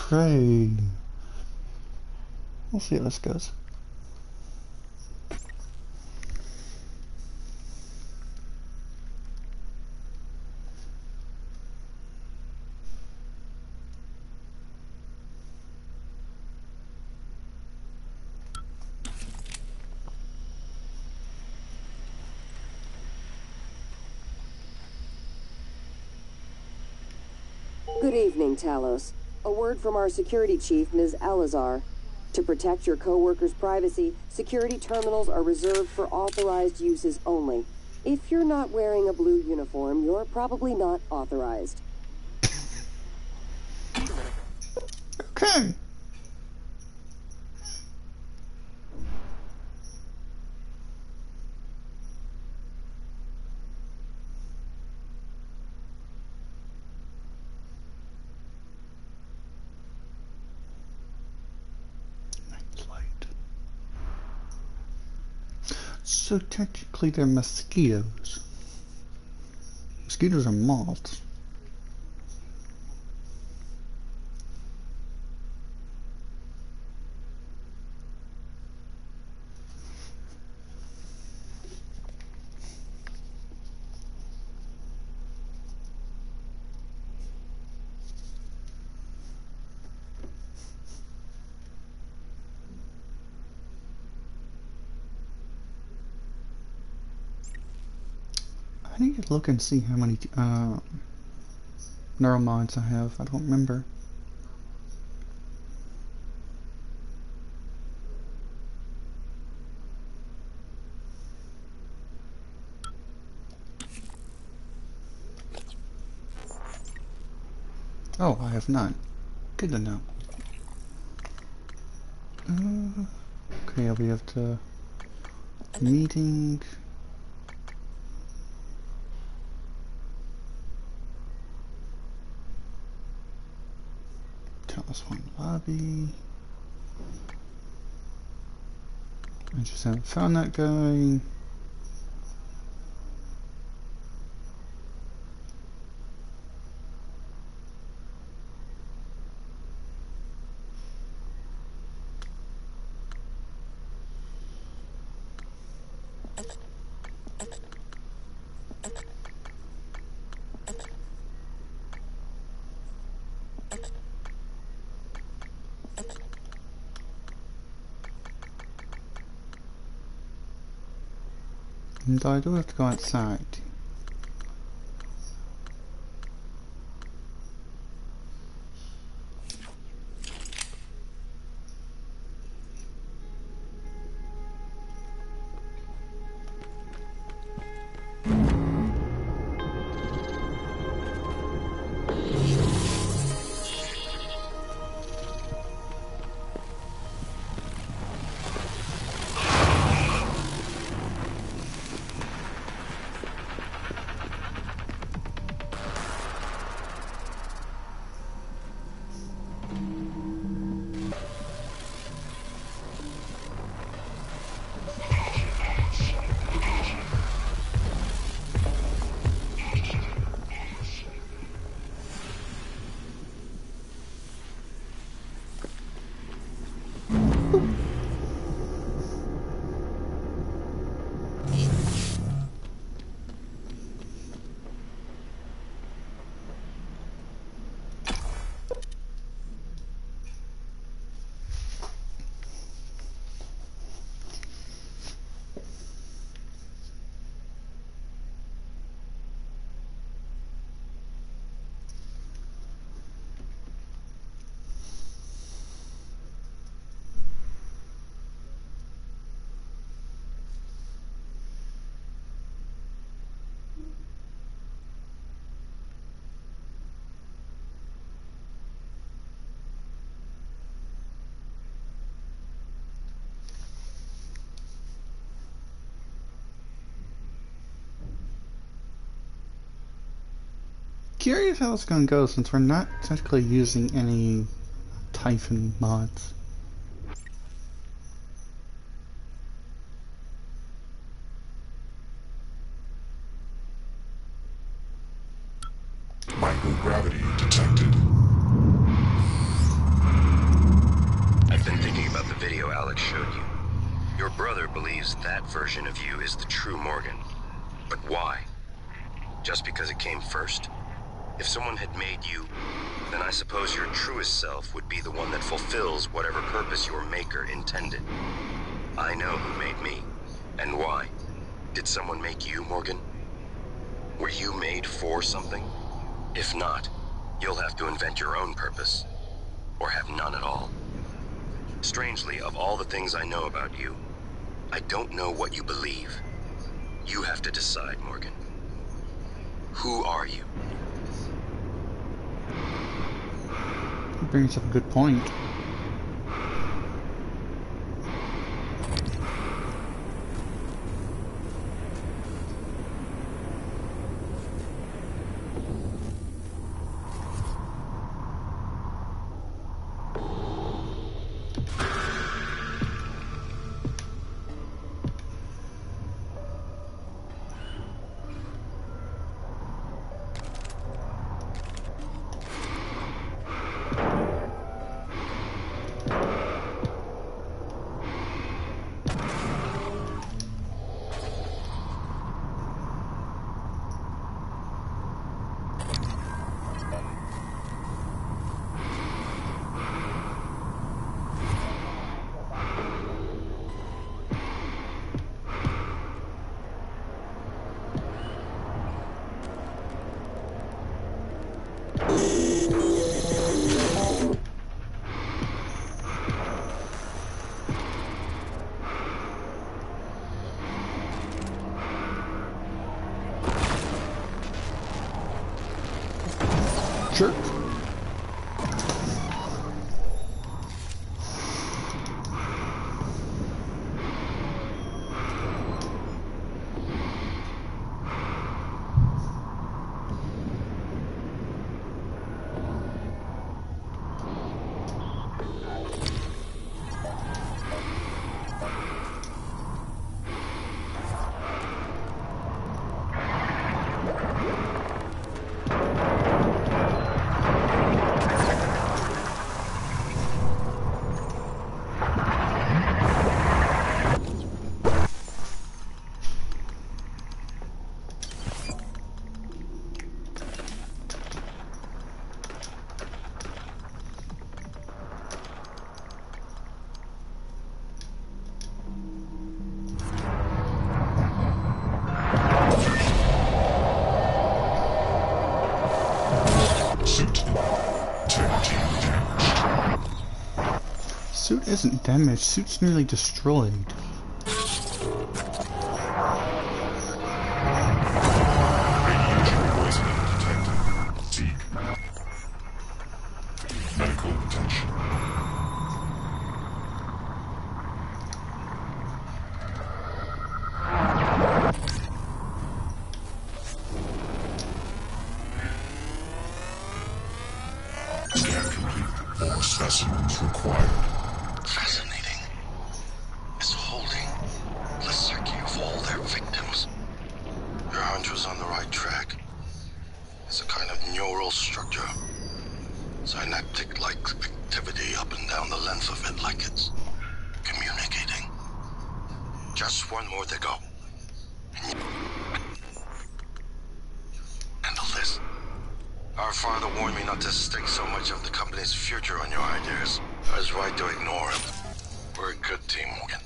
pray. We'll see how this goes. Good evening, Talos. A word from our security chief, Ms. Alazar. To protect your co-workers' privacy, security terminals are reserved for authorized uses only. If you're not wearing a blue uniform, you're probably not authorized. Okay. So technically they're mosquitoes. Mosquitoes are moths. I need to look and see how many neuromods I have. I don't remember. Oh, I have none. Good to know. Okay, we have the meeting. Telephone lobby. I just haven't found that guy. And I do have to go outside. Curious how it's going to go since we're not technically using any Typhon mods. Microgravity detected. Alex showed you. Your brother believes that version of you is the true Morgan. But why? Just because it came first? If someone had made you, then I suppose your truest self would be the one that fulfills whatever purpose your maker intended. I know who made me, and why. Did someone make you, Morgan? Were you made for something? If not, you'll have to invent your own purpose. Or have none at all. Strangely, of all the things I know about you, I don't know what you believe. You have to decide, Morgan. Who are you? He brings up a good point. Jerk. Suit isn't damaged, suit's nearly destroyed. Medical attention. Scan complete. More specimens required. Fascinating. It's holding the psyche of all their victims. Your hunch was on the right track. It's a kind of neural structure. Synaptic-like activity up and down the length of it, like it's communicating. Just one more to go. Handle this. Our father warned me not to stake so much of the company's future on your ideas. I was right to ignore him. We're a good team, Morgan.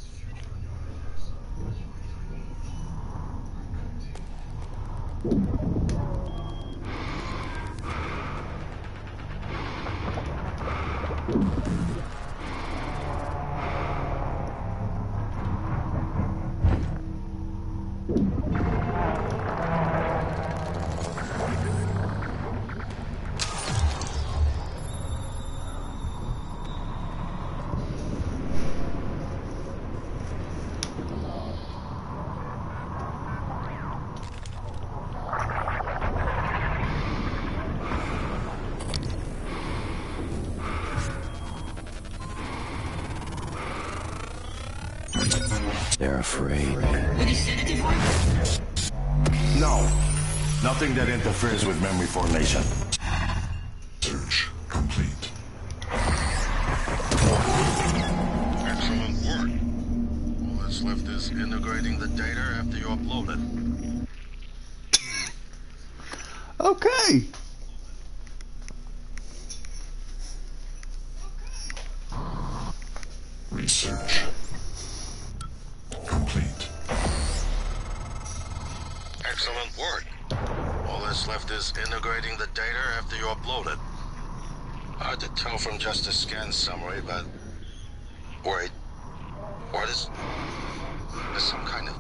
They're afraid. No. Nothing that interferes with memory formation. Search complete. Excellent is integrating the data after you upload it. Okay. Research complete. Excellent work. All that's left is integrating the data after you upload it. Hard to tell from just a scan summary, but... Wait. What is... There's some kind of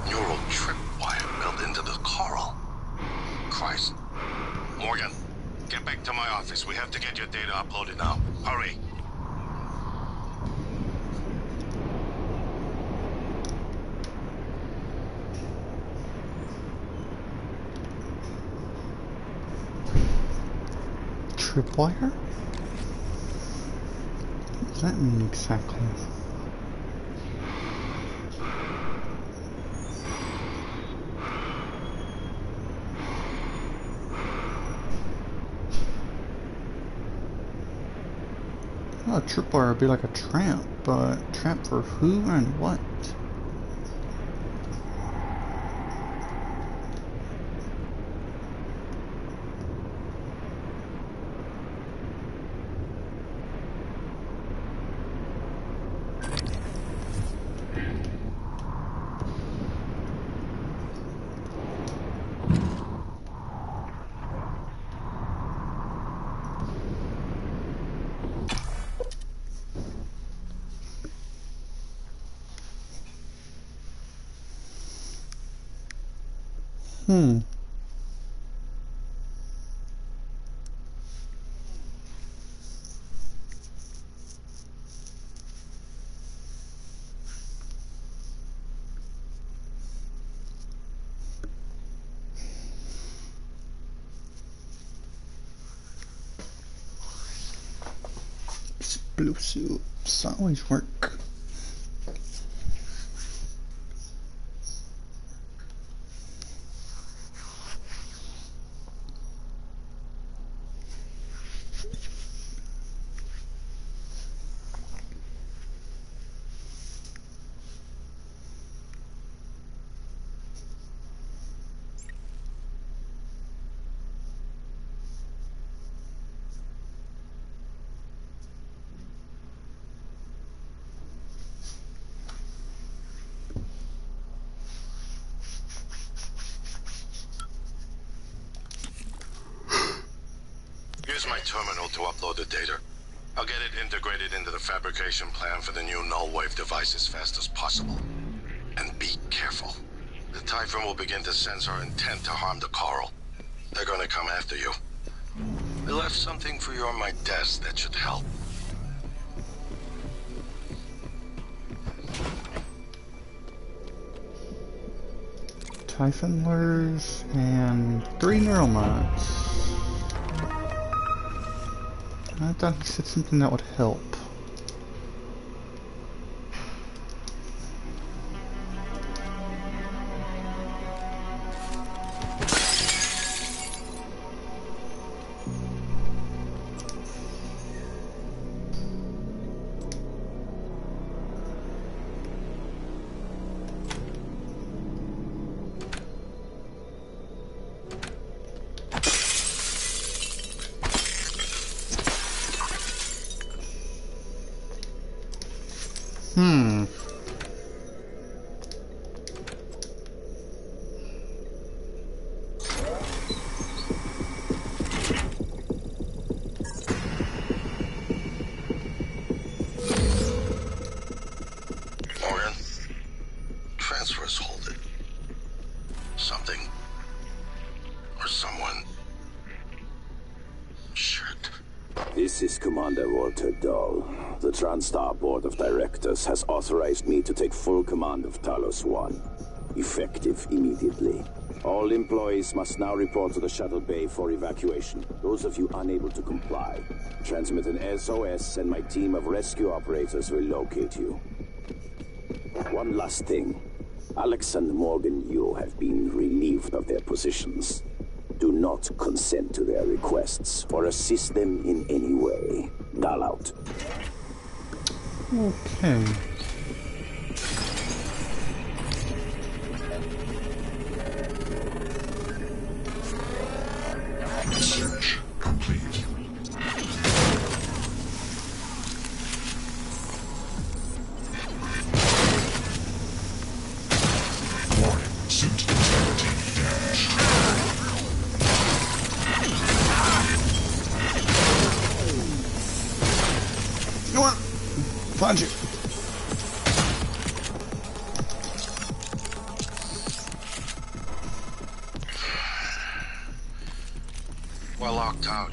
neural tripwire built into the coral. Christ. Morgan, get back to my office. We have to get your data uploaded now. Hurry. Tripwire? What does that mean exactly? Oh, a tripwire would be like a tramp, but tramp for who and what? Hmm. Explosives always work. Here's my terminal to upload the data. I'll get it integrated into the fabrication plan for the new null wave device as fast as possible. And be careful. The Typhon will begin to sense our intent to harm the coral. They're gonna come after you. I left something for you on my desk that should help. Typhon lures and 3 neural mods. I thought he said something that would help. Hmm. Morgan, transfers hold it. Something or someone should. This is Commander Walter Dahl. The TranStar Board of Directors has authorized me to take full command of Talos 1, effective immediately. All employees must now report to the shuttle bay for evacuation. Those of you unable to comply, transmit an SOS and my team of rescue operators will locate you. One last thing. Alex and Morgan Yu have been relieved of their positions. Do not consent to their requests or assist them in any way. Dahl out. Okay. Come on! Punch it! We're locked out.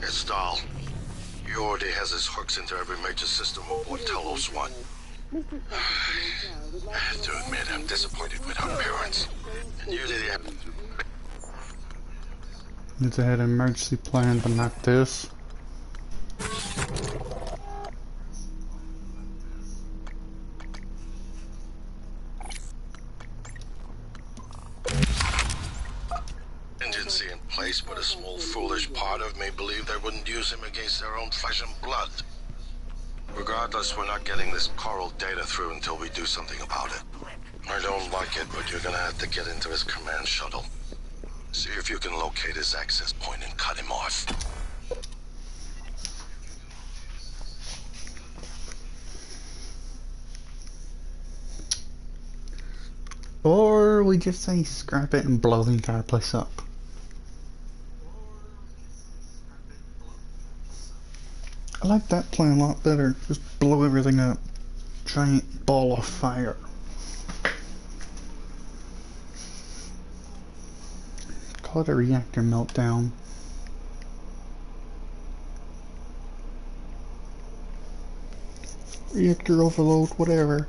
It's Dahl. He already has his hooks into every major system aboard Talos 1. I have to admit, I'm disappointed with our parents. And usually they Need to have an emergency plan, but not this. contingency in place, but a small foolish part of me believed they wouldn't use him against their own flesh and blood. Regardless, we're not getting this coral data through until we do something about it. I don't like it, but you're gonna have to get into his command shuttle. See if you can locate his access point and cut him off. Or we just say scrap it and blow the entire place up. I like that plan a lot better. Just blow everything up. Giant ball of fire. Call it a reactor meltdown. Reactor overload, whatever.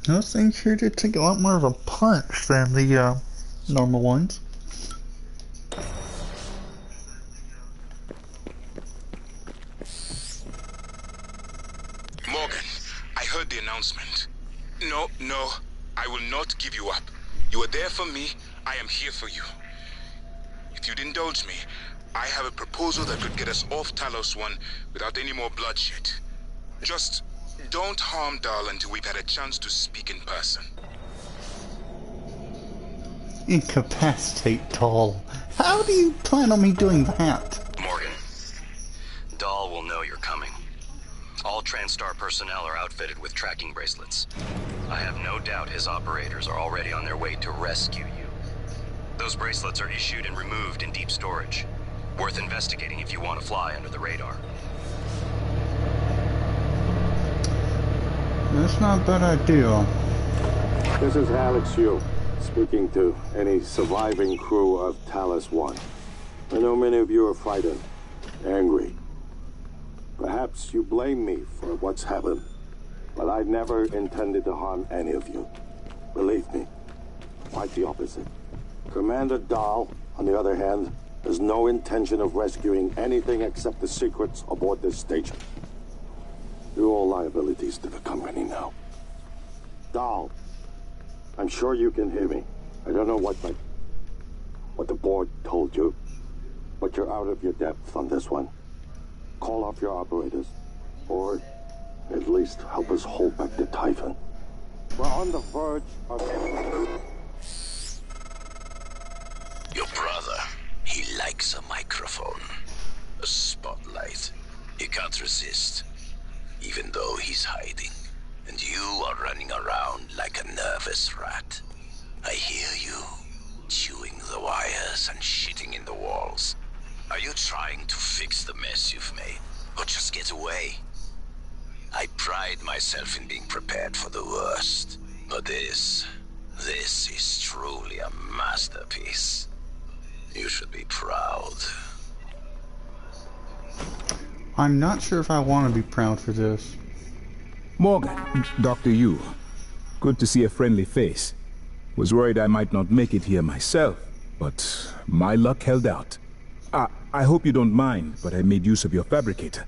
Those things sure did take a lot more of a punch than the normal ones. Morgan, I heard the announcement. No, I will not give you up. You are there for me, I am here for you. If you'd indulge me, I have a proposal that could get us off Talos 1 without any more bloodshed. Just don't harm Dahl until we've had a chance to speak in person. Incapacitate Dahl. How do you plan on me doing that? Morgan, Dahl will know you're coming. All TranStar personnel are outfitted with tracking bracelets. I have no doubt his operators are already on their way to rescue you. Those bracelets are issued and removed in deep storage. Worth investigating if you want to fly under the radar. That's not a bad idea. This is Alex Yu, speaking to any surviving crew of Talos 1. I know many of you are frightened, angry. Perhaps you blame me for what's happened, but I never intended to harm any of you. Believe me, quite the opposite. Commander Dahl, on the other hand, has no intention of rescuing anything except the secrets aboard this station. You're all liabilities to the company now. Dahl, I'm sure you can hear me. I don't know what the board told you, but you're out of your depth on this one. Call off your operators, or at least help us hold back the Typhon. We're on the verge of... Your brother, he likes a microphone. A spotlight. He can't resist. Even though he's hiding, and you are running around like a nervous rat. I hear you, chewing the wires and shitting in the walls. Are you trying to fix the mess you've made, or just get away? I pride myself in being prepared for the worst, but this is truly a masterpiece. You should be proud. I'm not sure if I want to be proud for this. Morgan, Dr. Yu. Good to see a friendly face. Was worried I might not make it here myself, but my luck held out. I hope you don't mind, but I made use of your fabricator.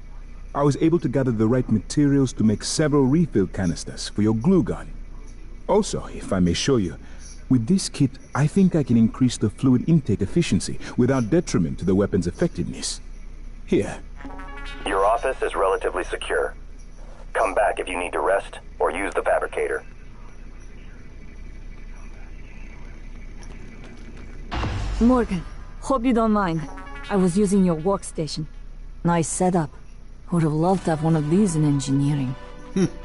I was able to gather the right materials to make several refill canisters for your glue gun. Also, if I may show you, with this kit, I think I can increase the fluid intake efficiency without detriment to the weapon's effectiveness. Here. Your office is relatively secure. Come back if you need to rest or use the fabricator. Morgan, hope you don't mind. I was using your workstation. Nice setup. Would have loved to have one of these in engineering.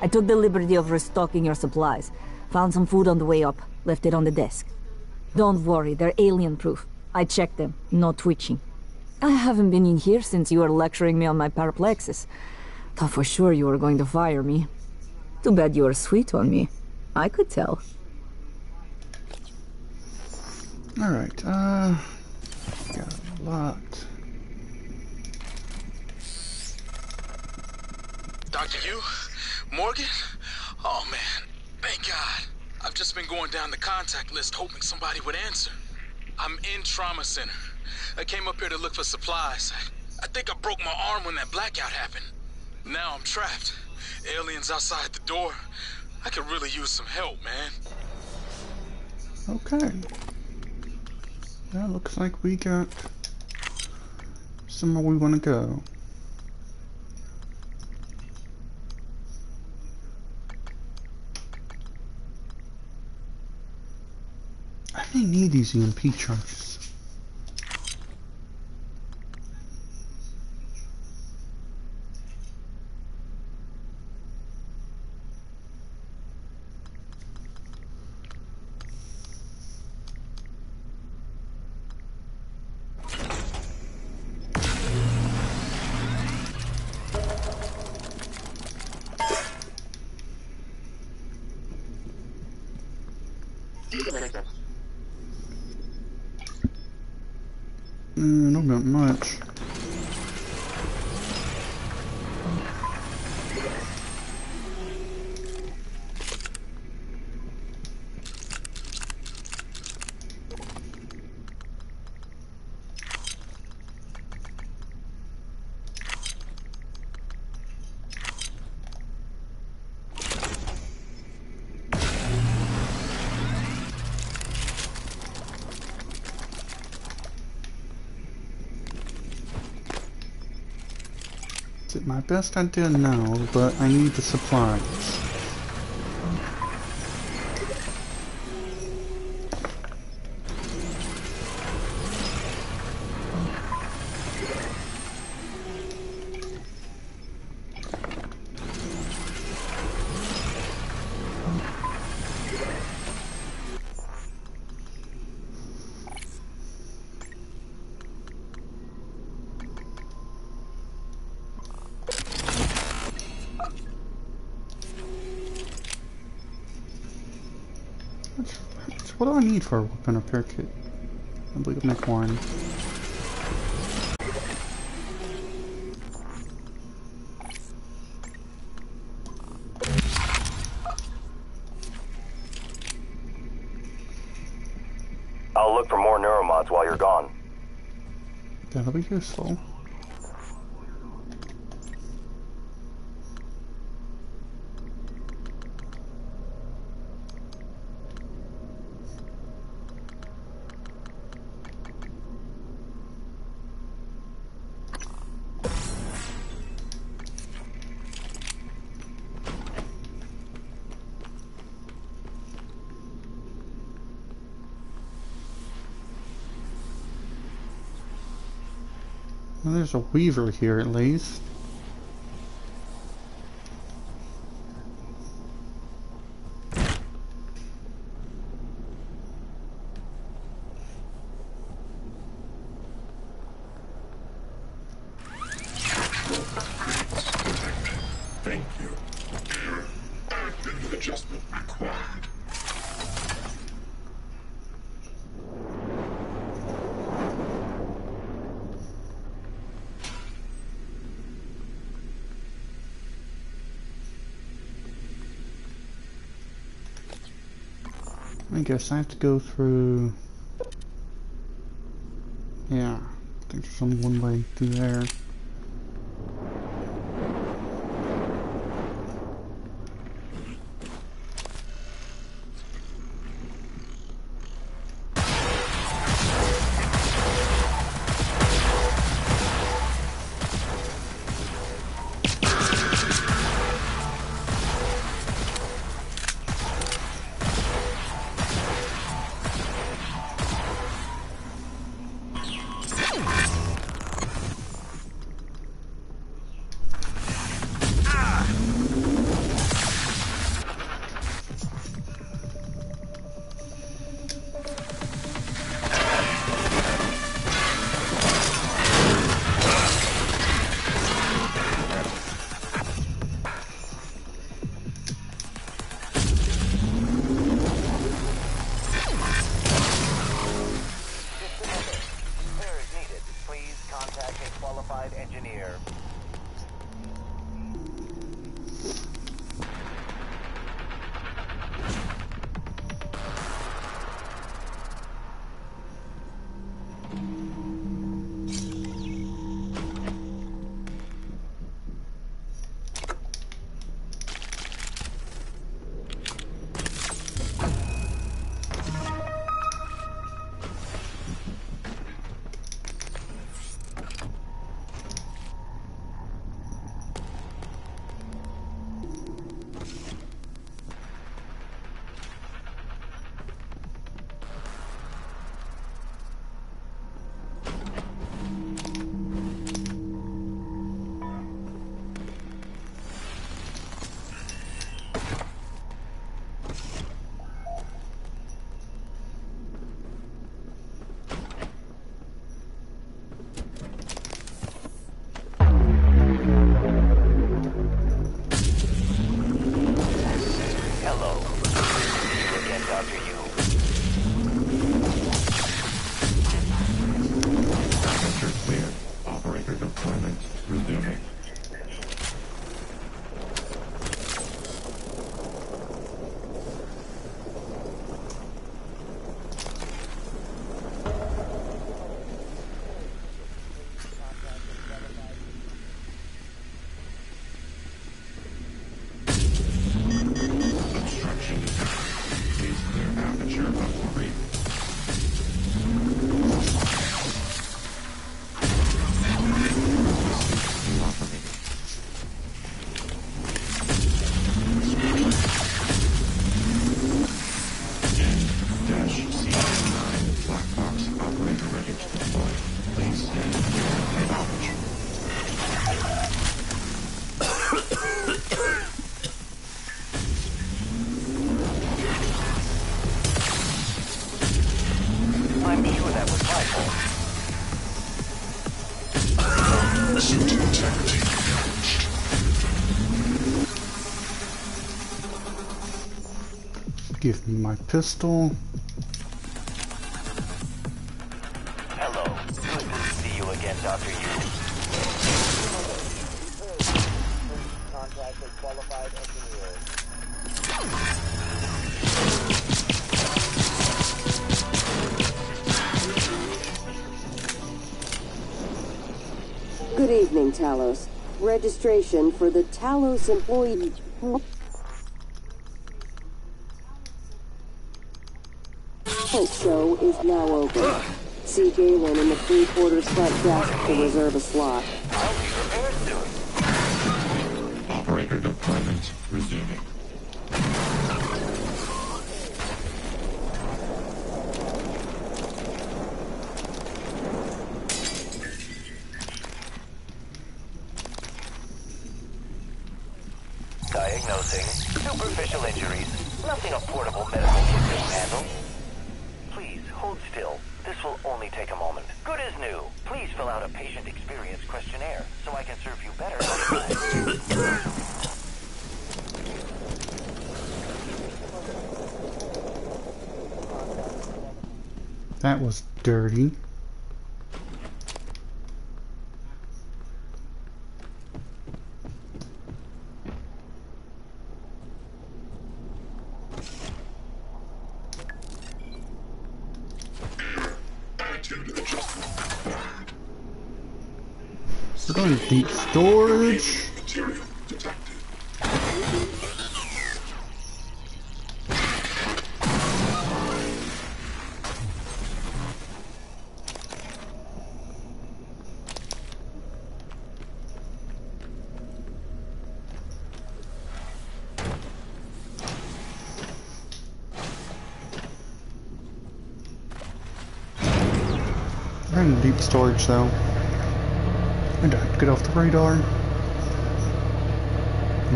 I took the liberty of restocking your supplies. Found some food on the way up. Left it on the desk. Don't worry, they're alien-proof. I checked them. No twitching. I haven't been in here since you were lecturing me on my paraplexis. Thought for sure you were going to fire me. Too bad you were sweet on me. I could tell. Alright, got a lot. Dr. Yu? Morgan? Oh man, thank God. I've just been going down the contact list hoping somebody would answer. I'm in trauma center. I came up here to look for supplies. I think I broke my arm when that blackout happened. Now I'm trapped. Aliens outside the door. I could really use some help, man. Okay. Yeah, looks like we got somewhere we want to go. I may need these EMP charges. Not much. Is it my best idea? No, but I need the supplies. What do I need for a weapon repair kit? I believe I'll make one. I'll look for more neuromods while you're gone. That'll be useful. Well, there's a weaver here at least. Thank you. Active adjustment required. I guess I have to go through... Yeah, I think there's only one way through there. again, Dr. Yu. Temperature cleared. Operator deployment resuming. Obstruction detected. Please clear aperture of 3. C9 black box operator ready to deploy. Please stand clear of the aperture. I'm sure that was my fault. Suit integrity damaged. Give me my pistol. Hello. Good to see you again, Dr. Yu. Contract with qualified engineers. Good evening, Talos. Registration for the Talos employee show is now open. See Galen in the 3/4 front desk to reserve a slot. I'll be prepared soon. Operator deployment resuming. Diagnosing superficial injuries. Nothing a portable medical kit can handle. Please, hold still. This will only take a moment. Good as new. Please fill out a patient experience questionnaire so I can serve you better next time. That was dirty. Attitude adjustment confirmed. We're going to deep storage. Material detected. We're in deep storage though. I died. Get off the radar. And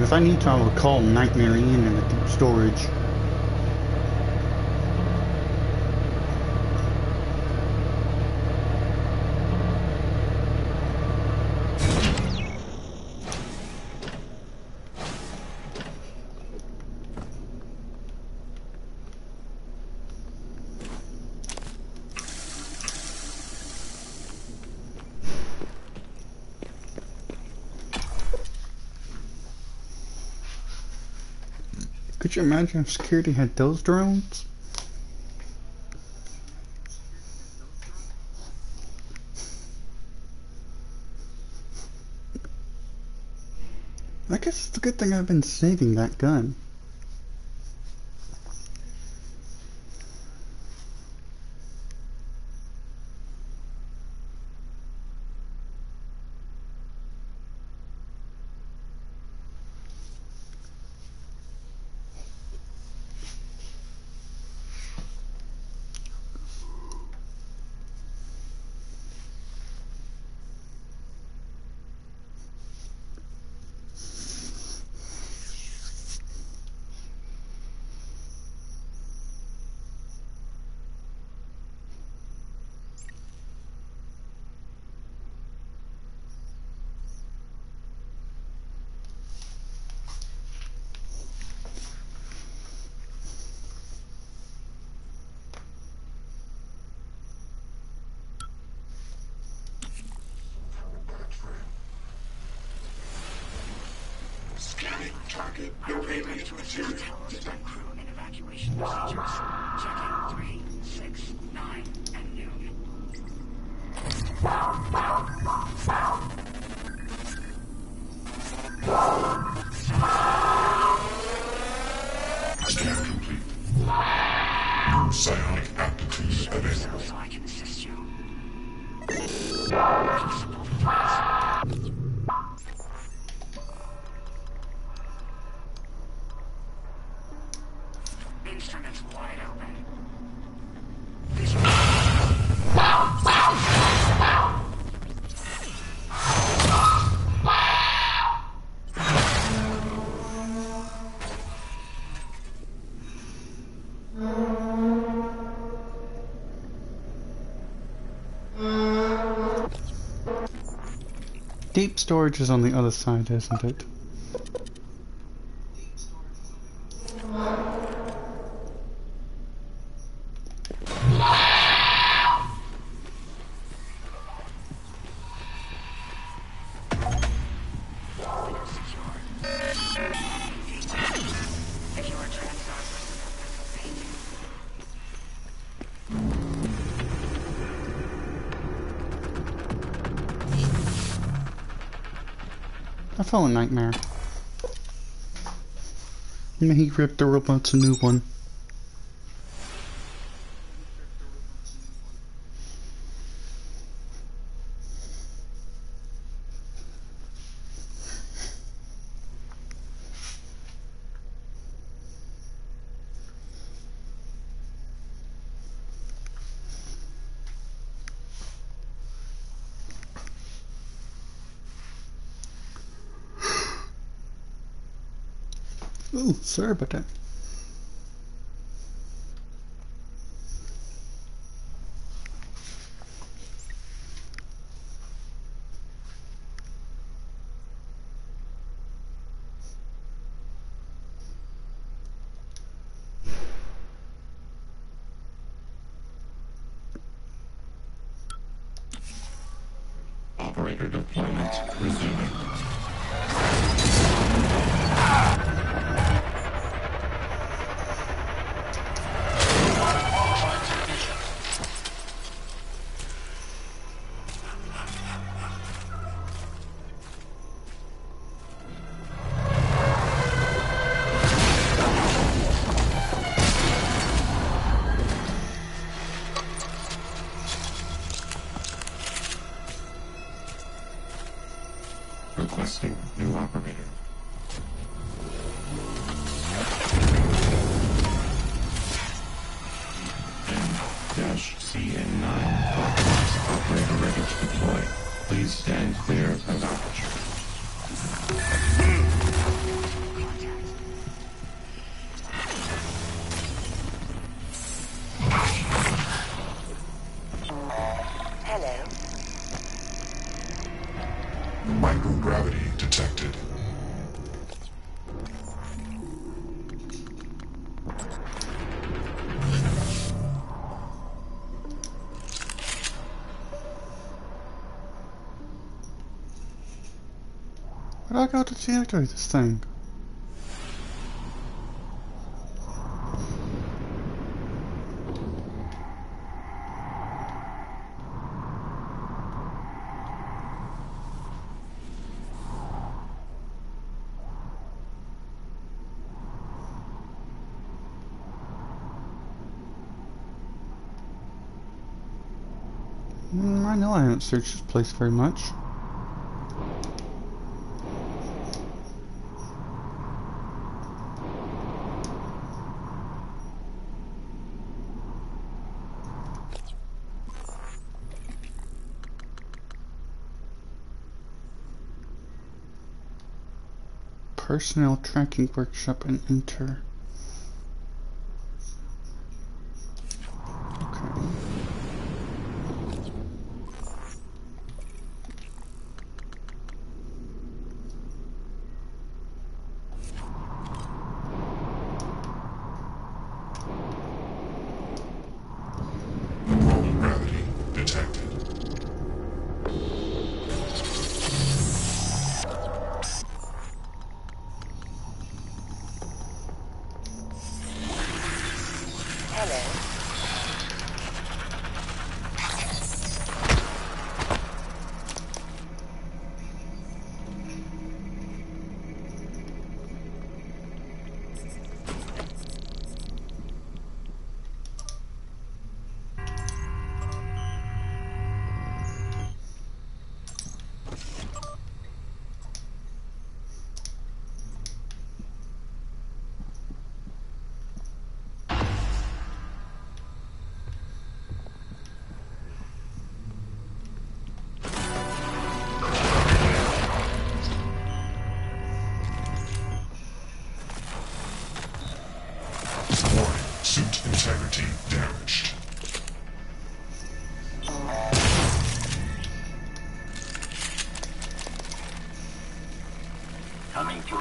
if I need to, I will call Nightmare Ian in the deep storage. Could you imagine if security had those drones? I guess it's a good thing I've been saving that gun. to resume Talos and crew and evacuation procedures. Check-in 3, 6, 9, and noon. Scan complete. New psionic aptitudes available. So I can assist you. Possible threats. Instruments wide open. Deep storage is on the other side, isn't it? I felt a nightmare. May he rip the robots a new one. Ooh, sorry about that. Operator deployment resuming. Requesting new operator. N-CN9 authorized operator ready to deploy. Please stand clear of aperture. Hello. Microgravity detected. Where do I go to deactivate this thing? I know I haven't searched this place very much. Personnel tracking workshop and enter. Okay. Roll gravity detected. Hello. Suit integrity damaged. Coming through.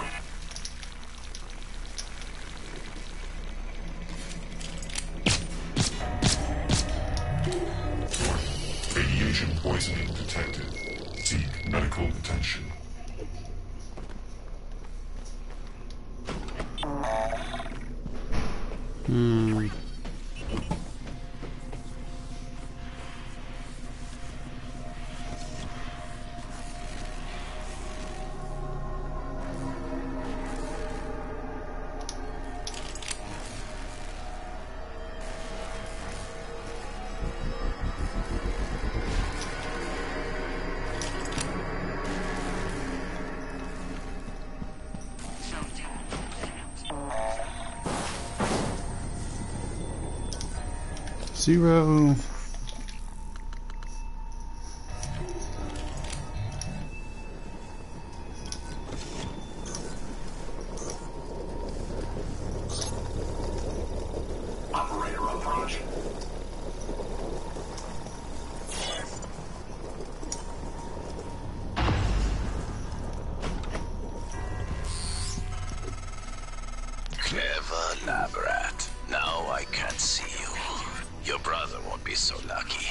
Radiation poisoning detected. Seek medical attention. Zero. Operator approach. Clever lab rat. Now I can't see you. Your brother won't be so lucky.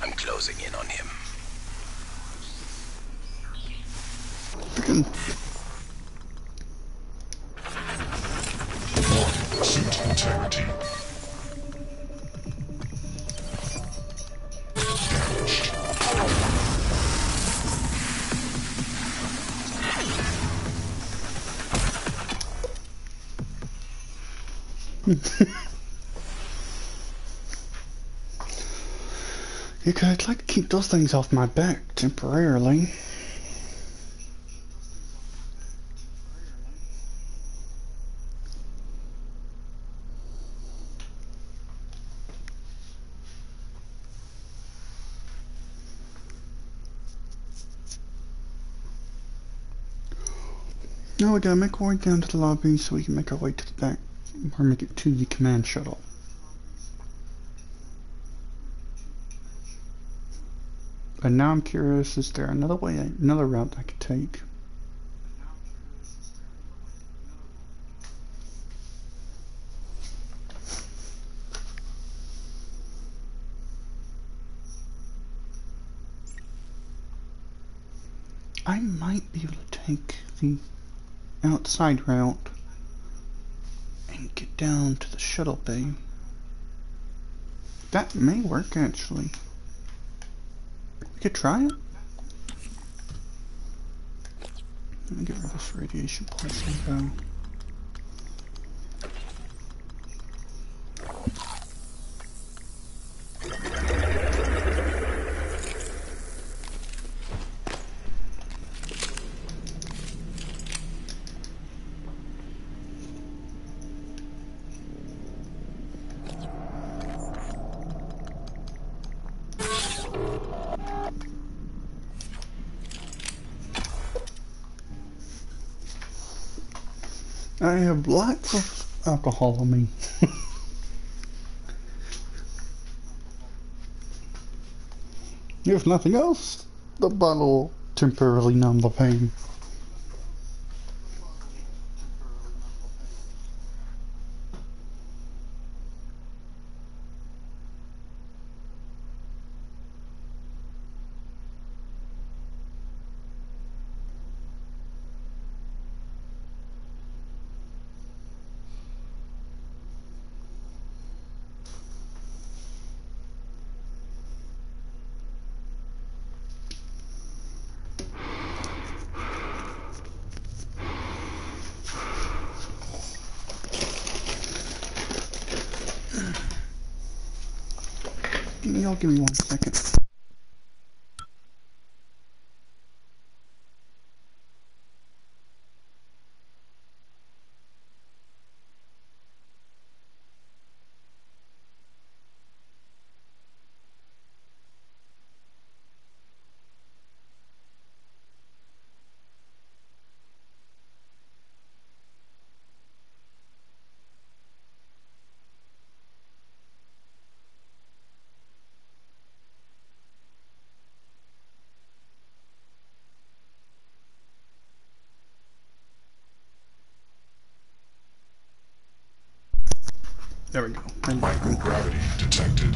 I'm closing in on him. Freaking Suit integrity damaged. Okay, I'd like to keep those things off my back temporarily. Now we gotta make our way down to the lobby so we can make our way to the back, or make it to the command shuttle. And now I'm curious, is there another way, another route I could take? I might be able to take the outside route and get down to the shuttle bay. That may work, actually. We could try it. Let me get rid of this radiation poisoning though. I have lots of alcohol on me. If nothing else, the bottle will temporarily numb the pain. Y'all give me 1 second. There we go. Microgravity detected.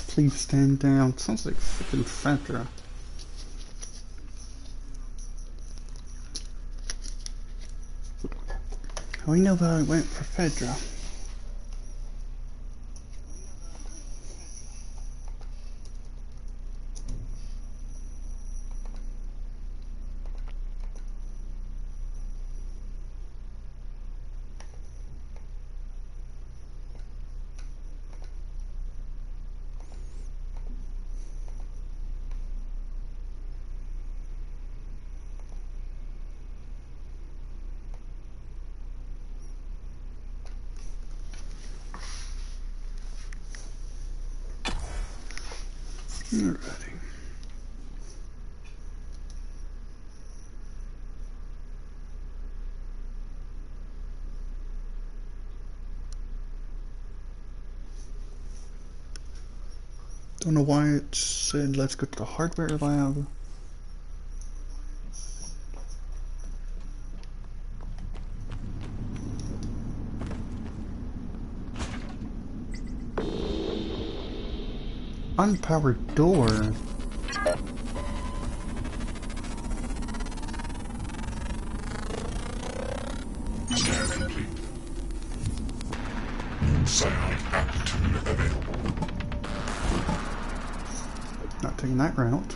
Please stand down. Sounds like freaking Fedra. How we know that I went for Fedra? Alrighty. Don't know why it said let's go to the hardware lab. Unpowered door. Scan complete. New psionic aptitude available. Not taking that route.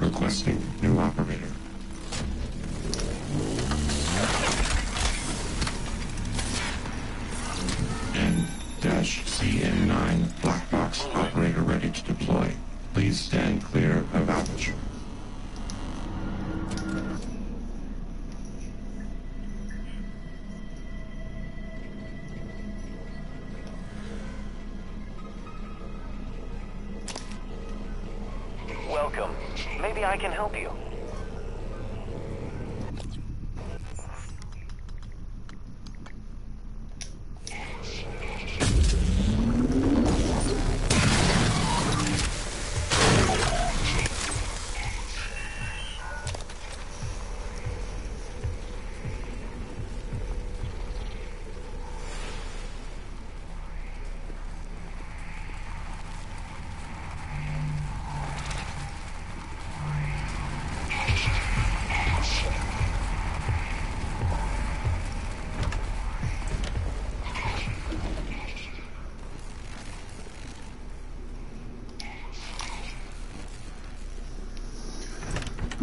Requesting new operator. N-CN9 black box operator ready to deploy. Please stand clear of aperture. Welcome. Maybe I can help you.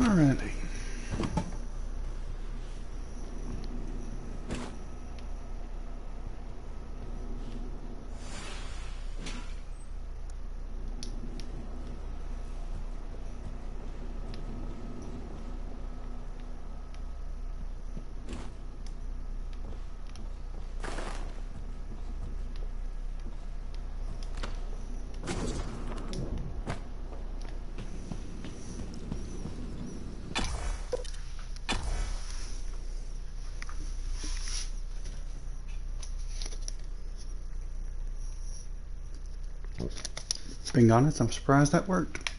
Alrighty. Being honest, I'm surprised that worked.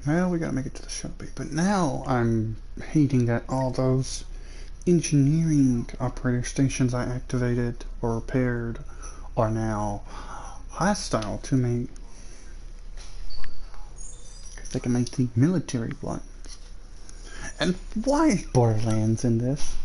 Well, we gotta make it to the shopping. But now I'm hating that all those engineering operator stations I activated or repaired are now hostile to me. Because they can make the military ones. And why is Borderlands in this?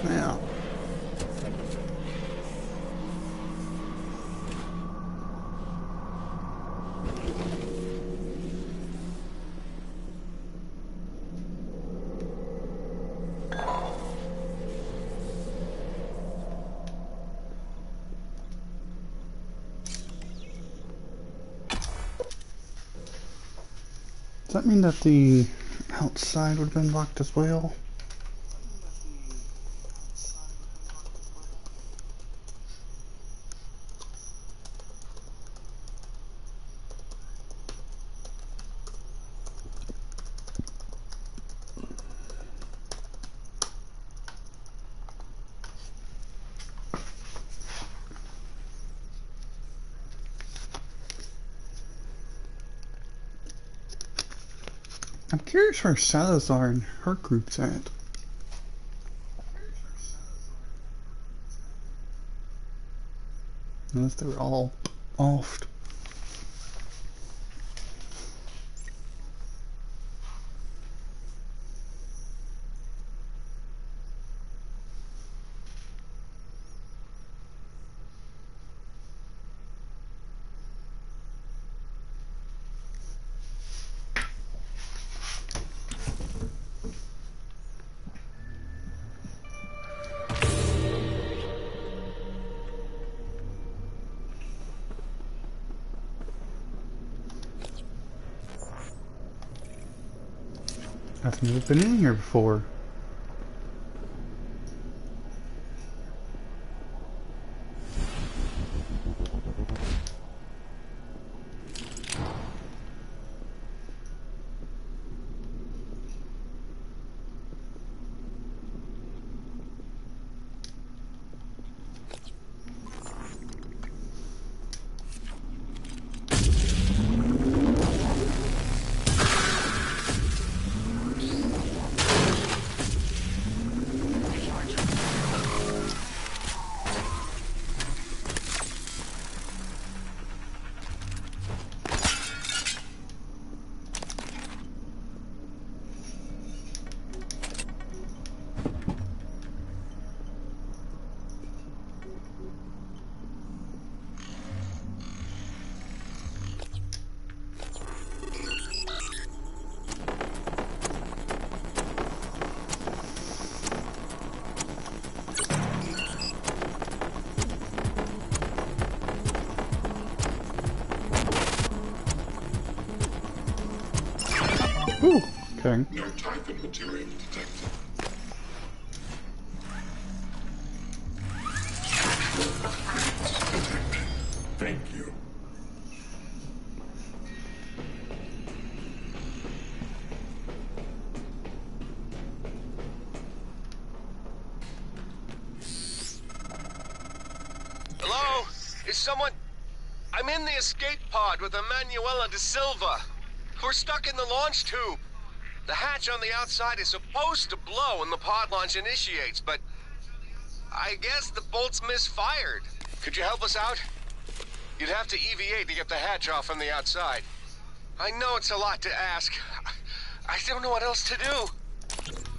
Now, does that mean that the outside would have been locked as well? I'm curious where Salazar and her group's at. Unless they were all off. I've never been in here before. Ooh, okay. No Typhon material detected. Detected. Thank you. Hello? Is someone... I'm in the escape pod with Emanuela de Silva. We're stuck in the launch tube. The hatch on the outside is supposed to blow when the pod launch initiates, but... I guess the bolt's misfired. Could you help us out? You'd have to EVA to get the hatch off from the outside. I know it's a lot to ask. I don't know what else to do.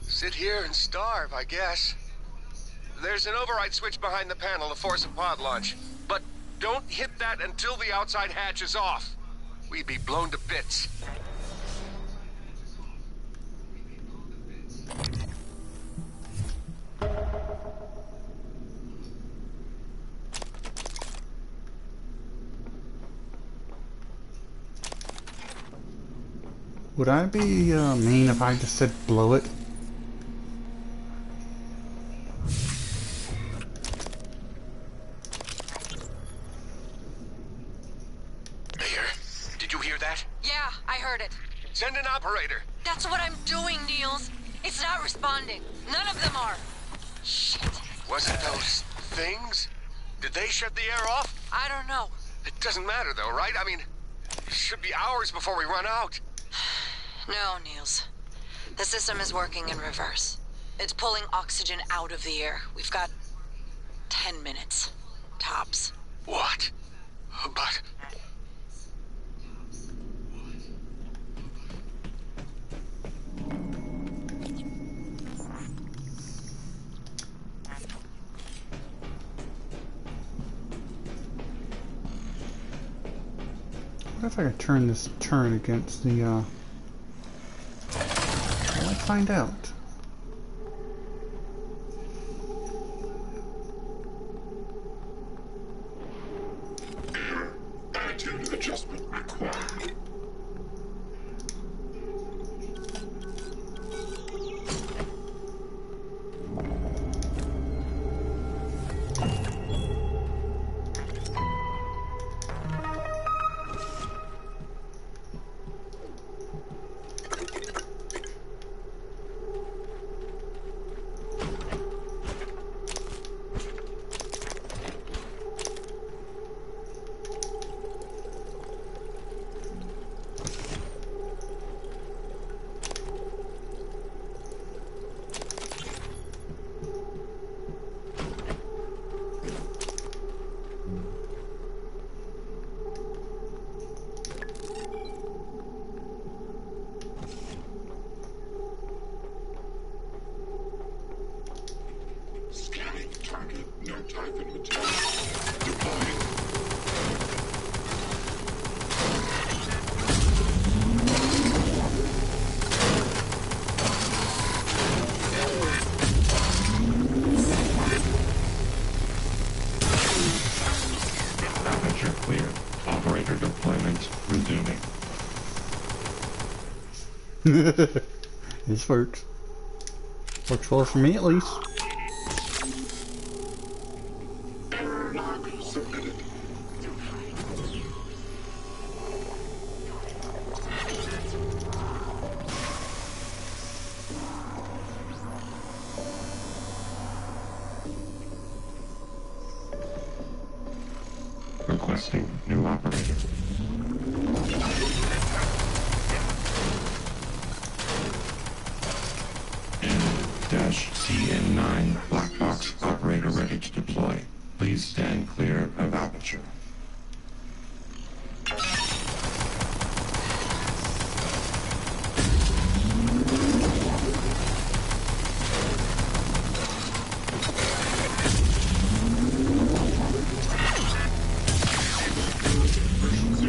Sit here and starve, I guess. There's an override switch behind the panel to force a pod launch. But don't hit that until the outside hatch is off. We'd be blown to bits. Would I be mean if I just said blow it? Here. Did you hear that? Yeah, I heard it. Send an operator. That's what I'm doing, Niels. It's not responding. None of them are. Shit. Was it those things? Did they shut the air off? I don't know. It doesn't matter though, right? I mean, it should be hours before we run out. No, Niels. The system is working in reverse. It's pulling oxygen out of the air. We've got 10 minutes. Tops. What? But... What if I could turn this turn against the, let's find out. Error. Attitude adjustment required. Scanning target. No Typhon material. Deploying. Aperture clear. Operator deployment resuming. This works. Works well for me at least. Error log submitted. Requesting new operator. N-CN9 black box operator ready to deploy. Please stand clear of aperture. Version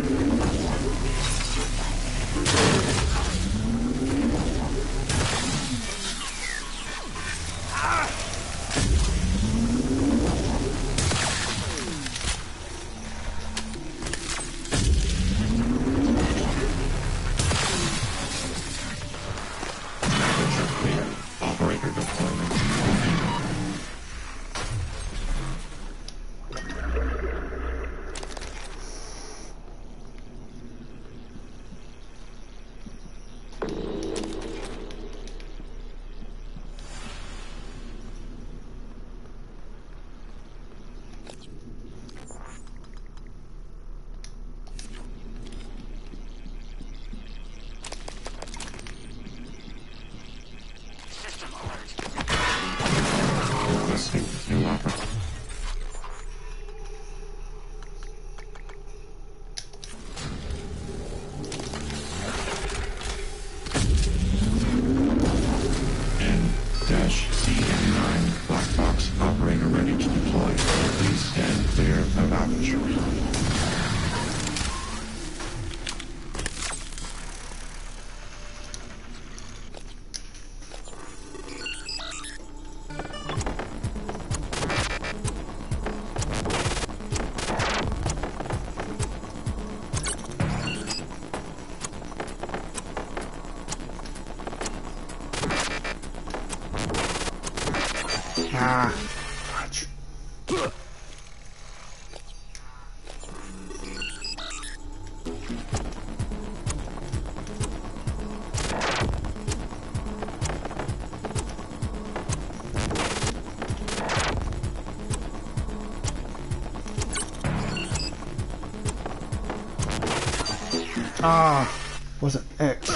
Ah, fudge. Ah, was it X?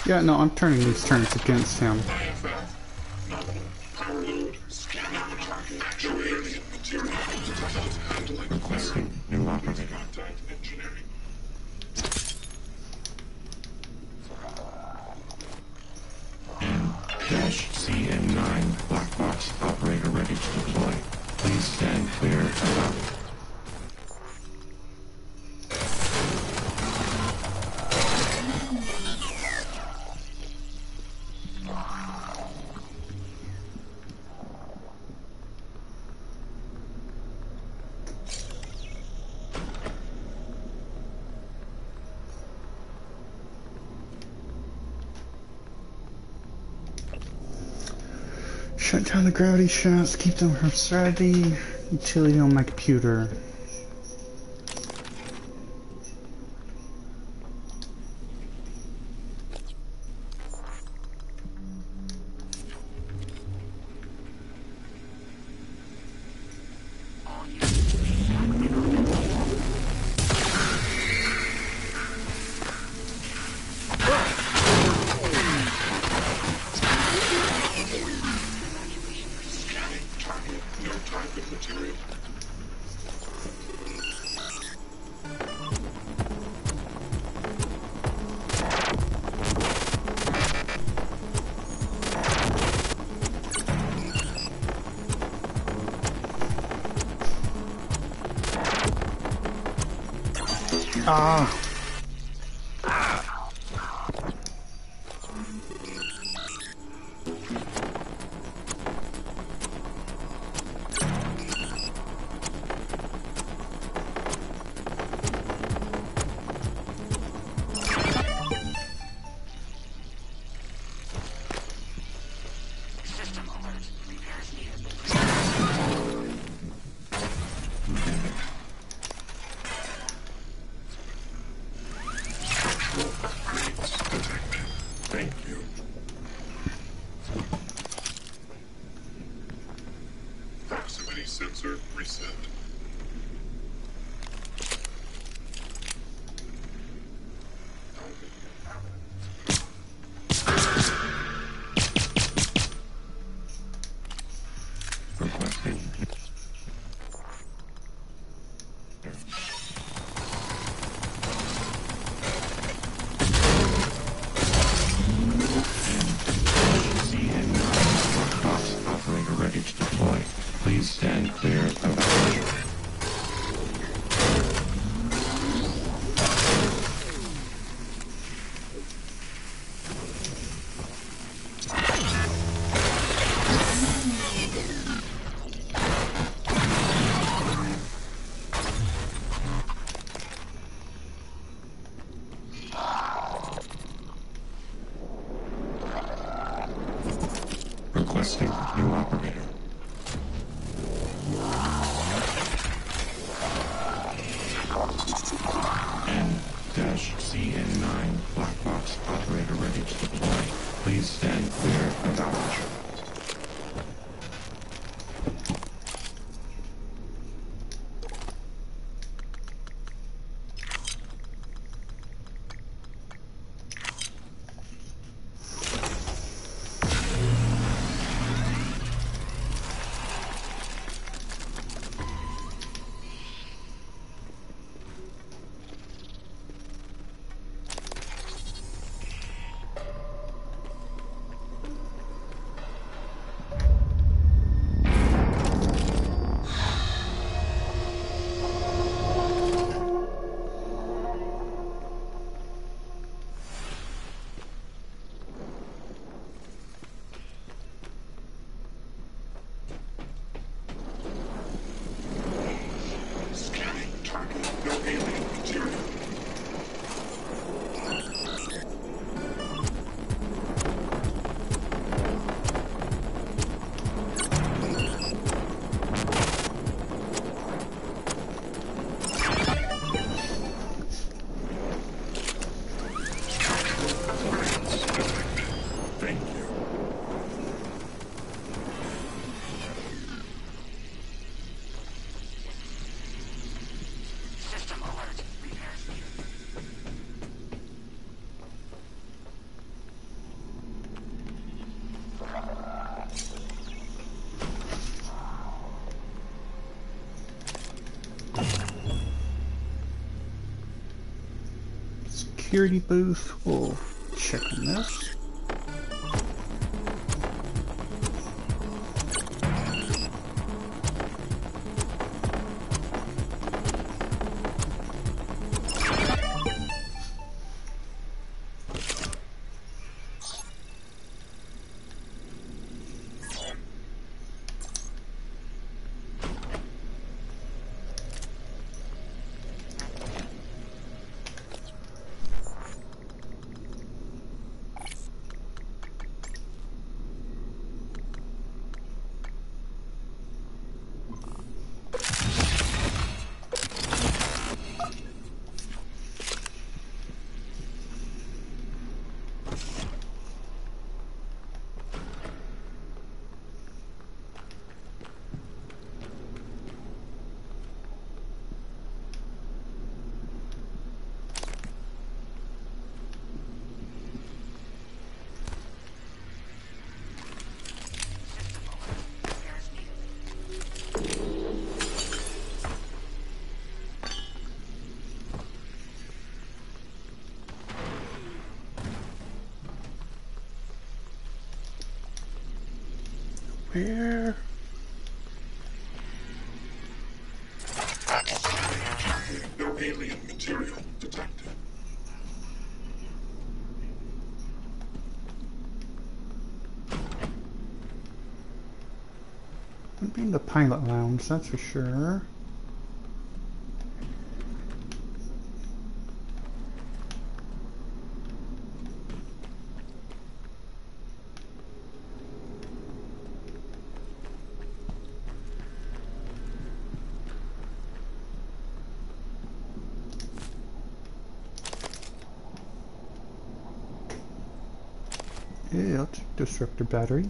Yeah, no, I'm turning these turns against him. Requesting new operator. N-CN9 black box operator ready to deploy. Please stand clear and out. Shut down the gravity shafts, keep them from ready. Utility on my computer. Ah. Thank you. Proximity sensor reset. Requesting. Operator ready to deploy. Please stand clear of aperture. Requesting new operator. N-CN9 black box operator ready to deploy. Please stand clear of aperture. security booth. We'll check on this. Where? No alien material detected. Wouldn't be in the pilot lounge, that's for sure. Yeah, I'll check disruptor batteries.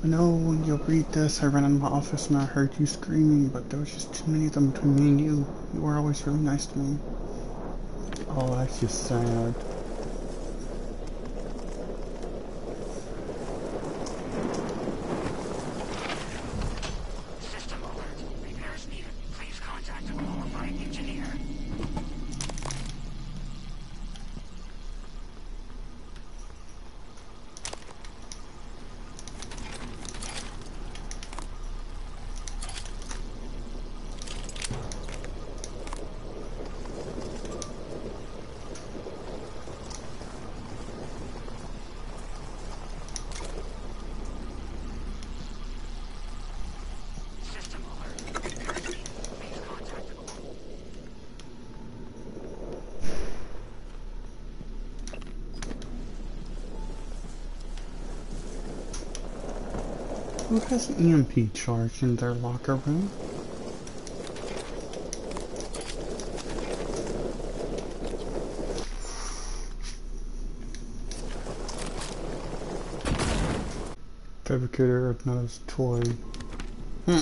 I know when you read this, I ran in my office and I heard you screaming, but there was just too many of them between me and you. You were always really nice to me. Oh, that's just sad. System alert. Repairs needed. Please contact a qualified engineer. System alert. Repairs needed. Please contact Who has an EMP charge in their locker room? Fabricator of nose toy. Hmm.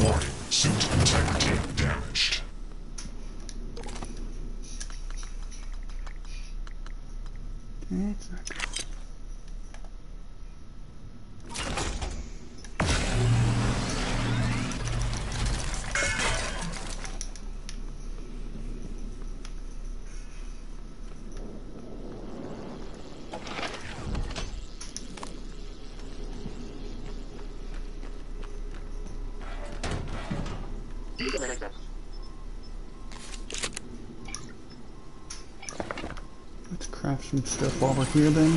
Warning, suit integrity damaged. It's not good. Let's craft some stuff while we're here then.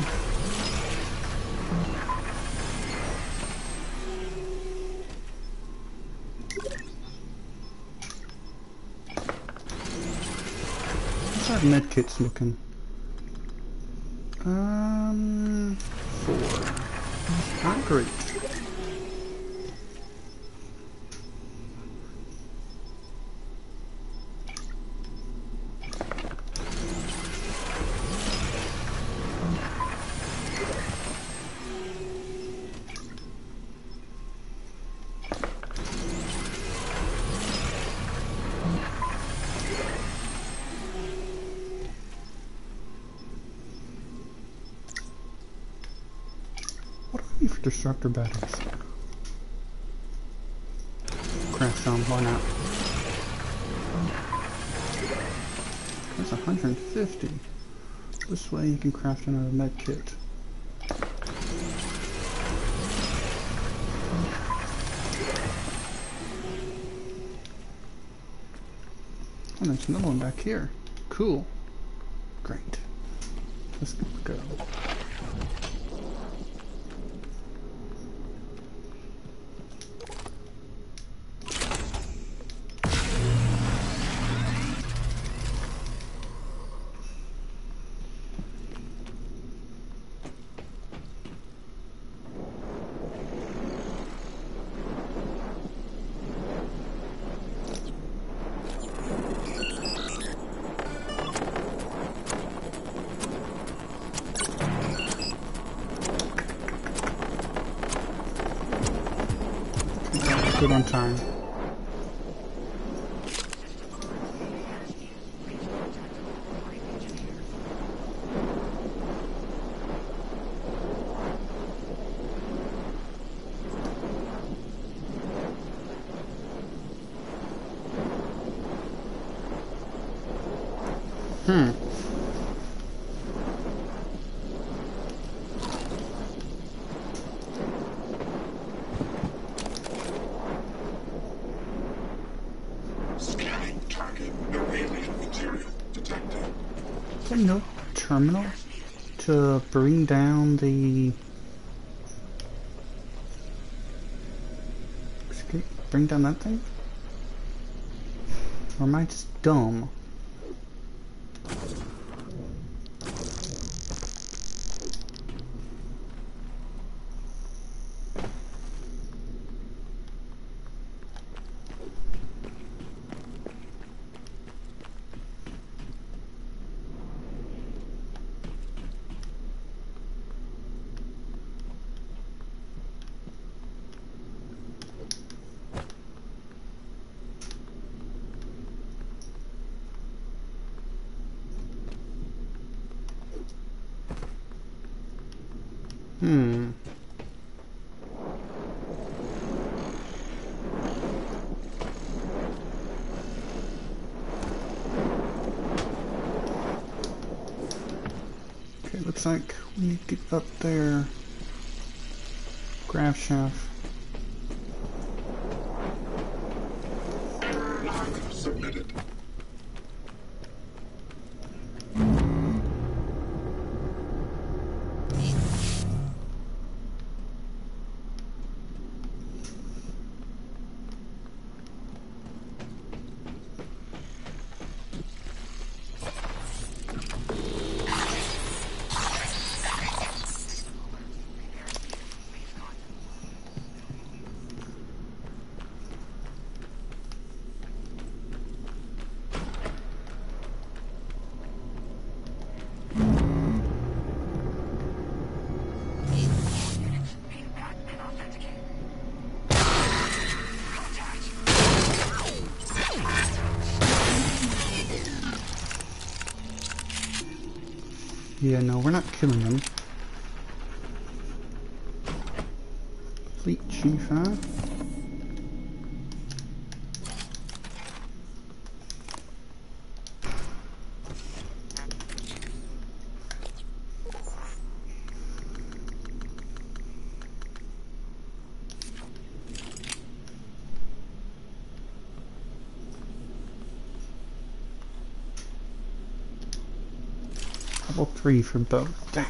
How's our medkits looking? 4. Not great. What do I need for disruptor batteries? Craft some, why not? That's 150. This way you can craft another med kit. Oh, there's another one back here. Cool. Great. Let's go. Good on time. Scanning target. No alien material detected. Is there no terminal to bring down the... Bring down that thing? Or am I just dumb? Okay, looks like we need to get up there. Grav shaft. Log submitted. Yeah, no, we're not killing them. Fleet Chief, huh? Level 3 for both. Dang.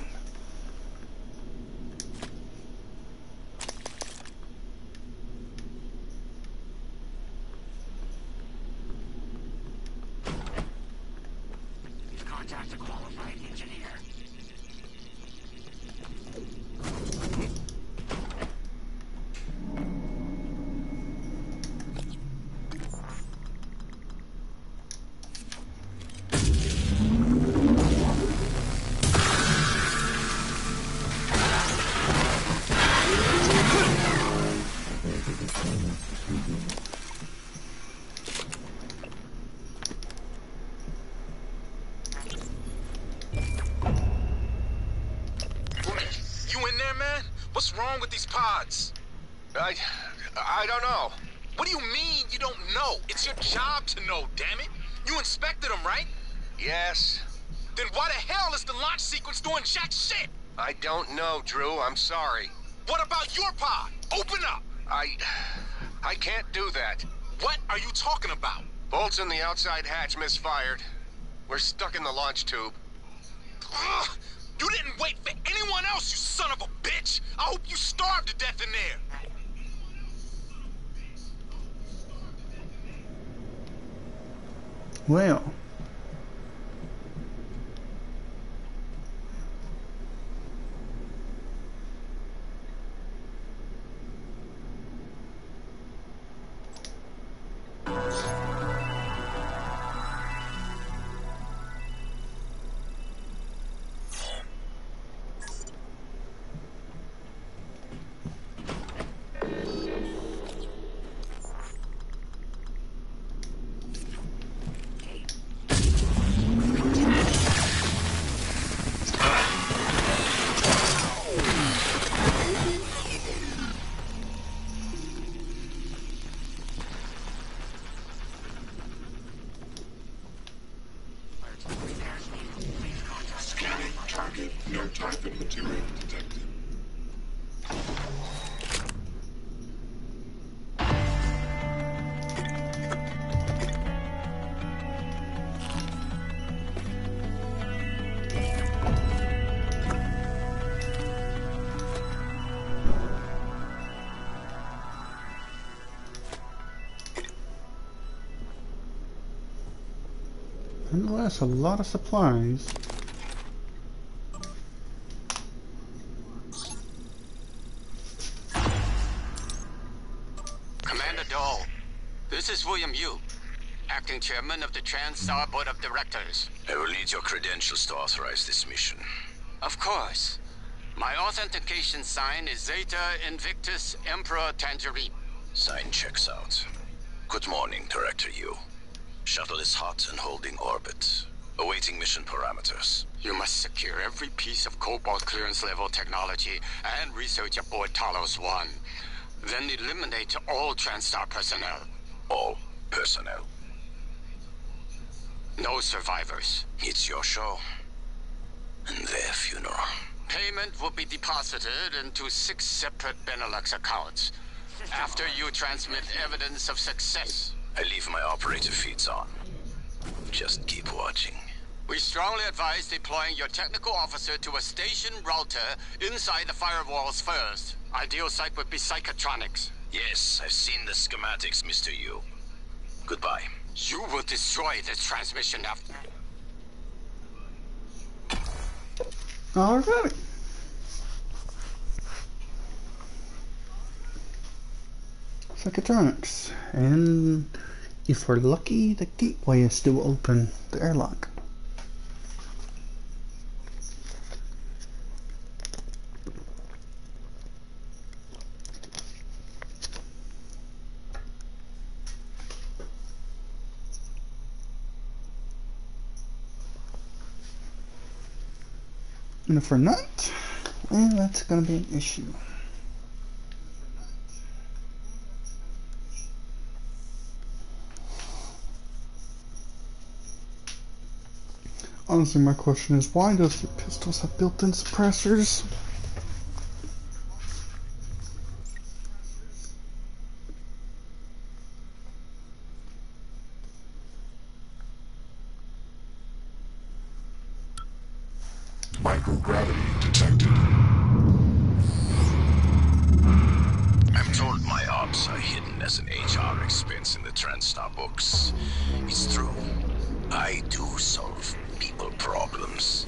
Contact a qualified engineer. You in there, man? What's wrong with these pods? I don't know. What do you mean you don't know? It's your job to know, damn it. You inspected them, right? Yes. Then why the hell is the launch sequence doing jack shit? I don't know, Drew. I'm sorry. What about your pod? Open up. I can't do that. What are you talking about? Bolts in the outside hatch misfired. We're stuck in the launch tube. Ugh! You didn't wait for anyone else, you son of a bitch! I hope you starve to death in there! Well. Scanning target. No type and material detected. Nonetheless, a lot of supplies. Commander Dole, this is William Yu, acting chairman of the TranStar Board of Directors. I will need your credentials to authorize this mission. Of course. My authentication sign is Zeta Invictus Emperor Tangerine. Sign checks out. Good morning, Director Yu. Shuttle is hot and holding orbit. Awaiting mission parameters. You must secure every piece of Cobalt clearance level technology and research aboard Talos 1. Then eliminate all TranStar personnel. All personnel. No survivors. It's your show. And their funeral. Payment will be deposited into 6 separate Benelux accounts. After you transmit evidence of success. I leave my operator feeds on. Just keep watching. We strongly advise deploying your technical officer to a station router inside the firewalls first. Ideal site would be Psychotronics. Yes, I've seen the schematics, Mr. Yu. Goodbye. You will destroy this transmission after... Alright. Psychotronics. And if we're lucky, the gateway is still open. The airlock. And if we're not, well, that's gonna be an issue. Honestly, my question is, why does the pistols have built-in suppressors? Microgravity detected. I'm told my ops are hidden as an HR expense in the TranStar books. It's true. I do solve people problems.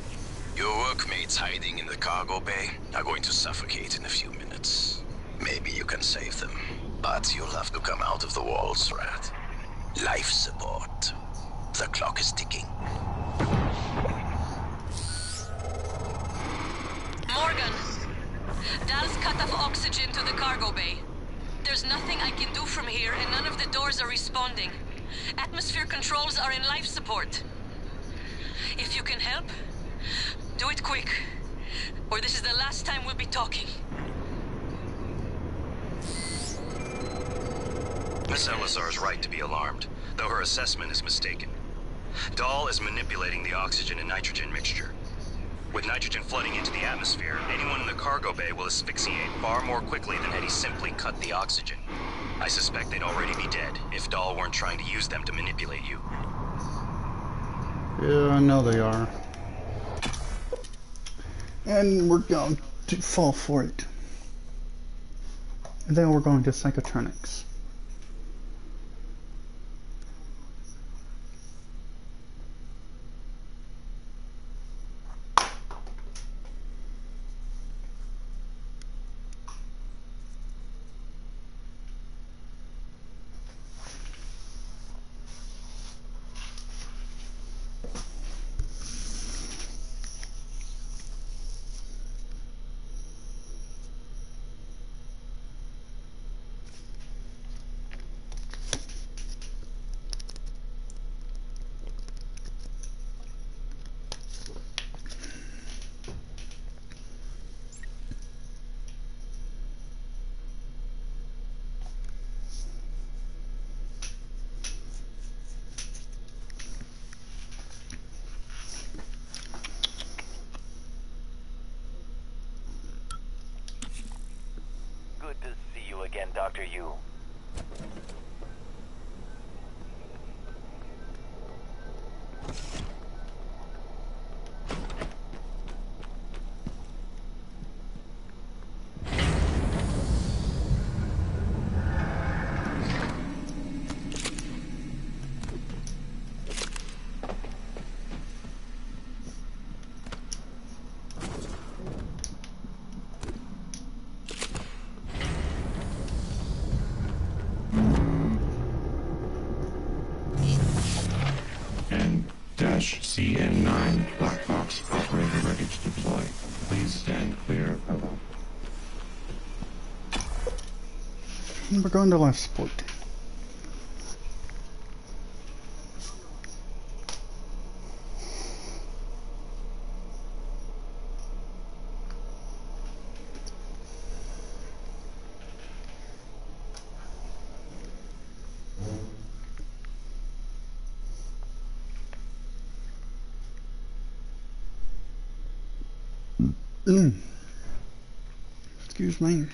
Your workmates hiding in the cargo bay are going to suffocate in a few minutes. Maybe you can save them, but you'll have to come out of the walls, Rat. Life support. The clock is ticking. Morgan! Dal's cut off oxygen to the cargo bay. There's nothing I can do from here, and none of the doors are responding. Atmosphere controls are in life support. If you can help, do it quick, or this is the last time we'll be talking. Miss Elazar is right to be alarmed, though her assessment is mistaken. Dahl is manipulating the oxygen and nitrogen mixture. With nitrogen flooding into the atmosphere, anyone in the cargo bay will asphyxiate far more quickly than had he simply cut the oxygen. I suspect they'd already be dead if Dahl weren't trying to use them to manipulate you. Yeah, I know they are. And we're going to fall for it. And then we're going to psychotronics. Good to see you again, Dr. Yu. N-CN9 Black Box operator ready to deploy. Please stand clear of... We're going to life support. Excuse me.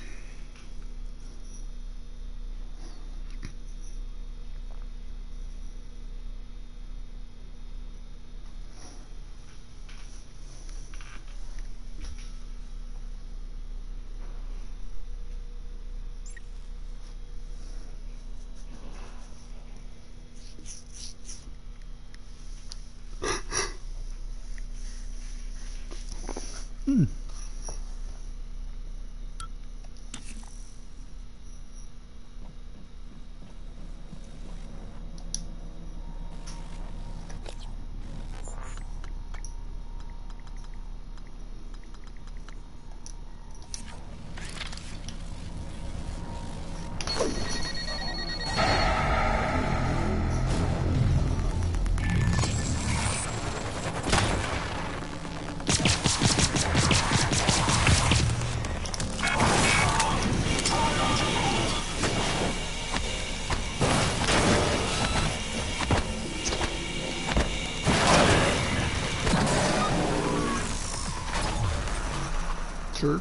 church.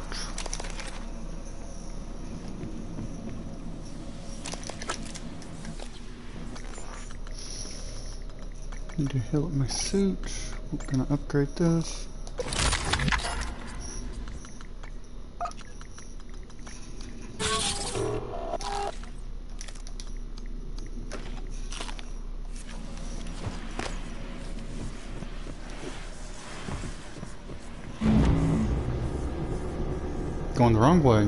Need to heal up my suit. We're gonna upgrade this. Going the wrong way.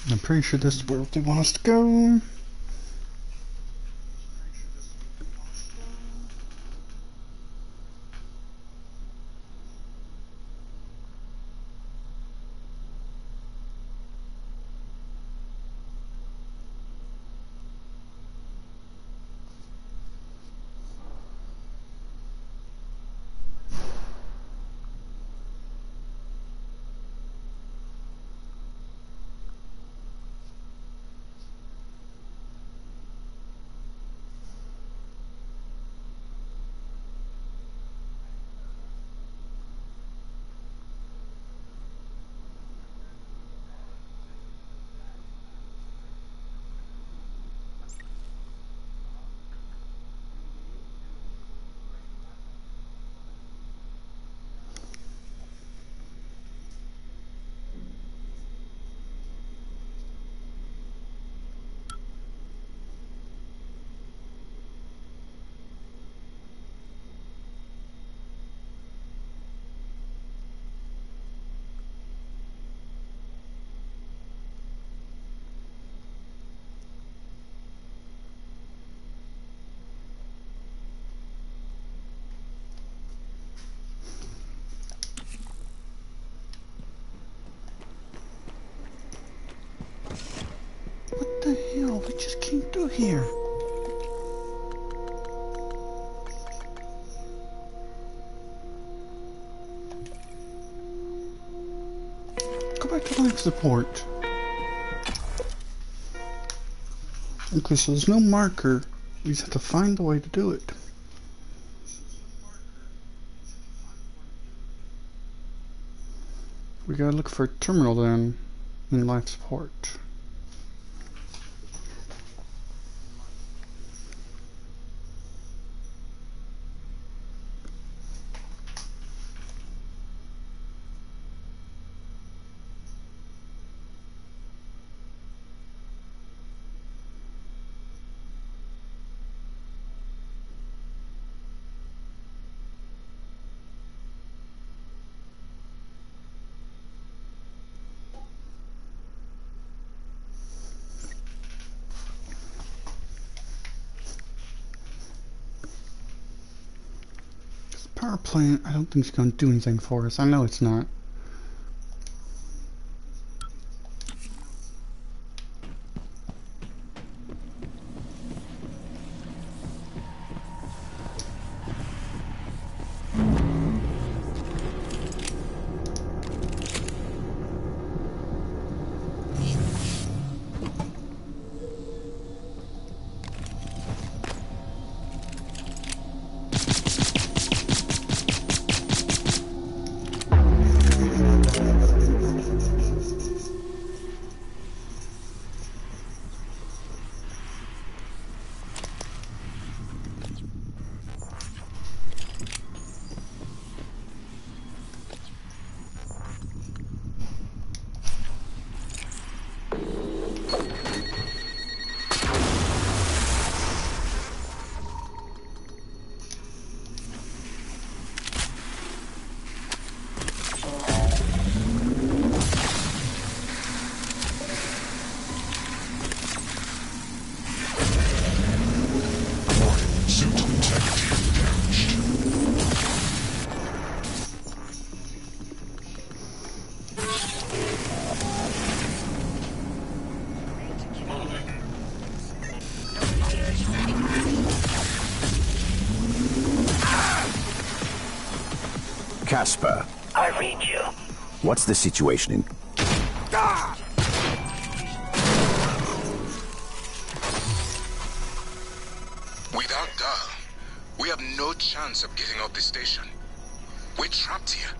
I'm pretty sure this is where they want us to go. What the hell? We just came through here. Go back to life support. Okay, so there's no marker. We just have to find a way to do it. We gotta look for a terminal then in life support. Power plant, I don't think it's going to do anything for us. I know it's not. Casper. I read you. What's the situation in... Without Dahl, we have no chance of getting off the station. We're trapped here.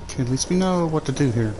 Okay, at least we know what to do here.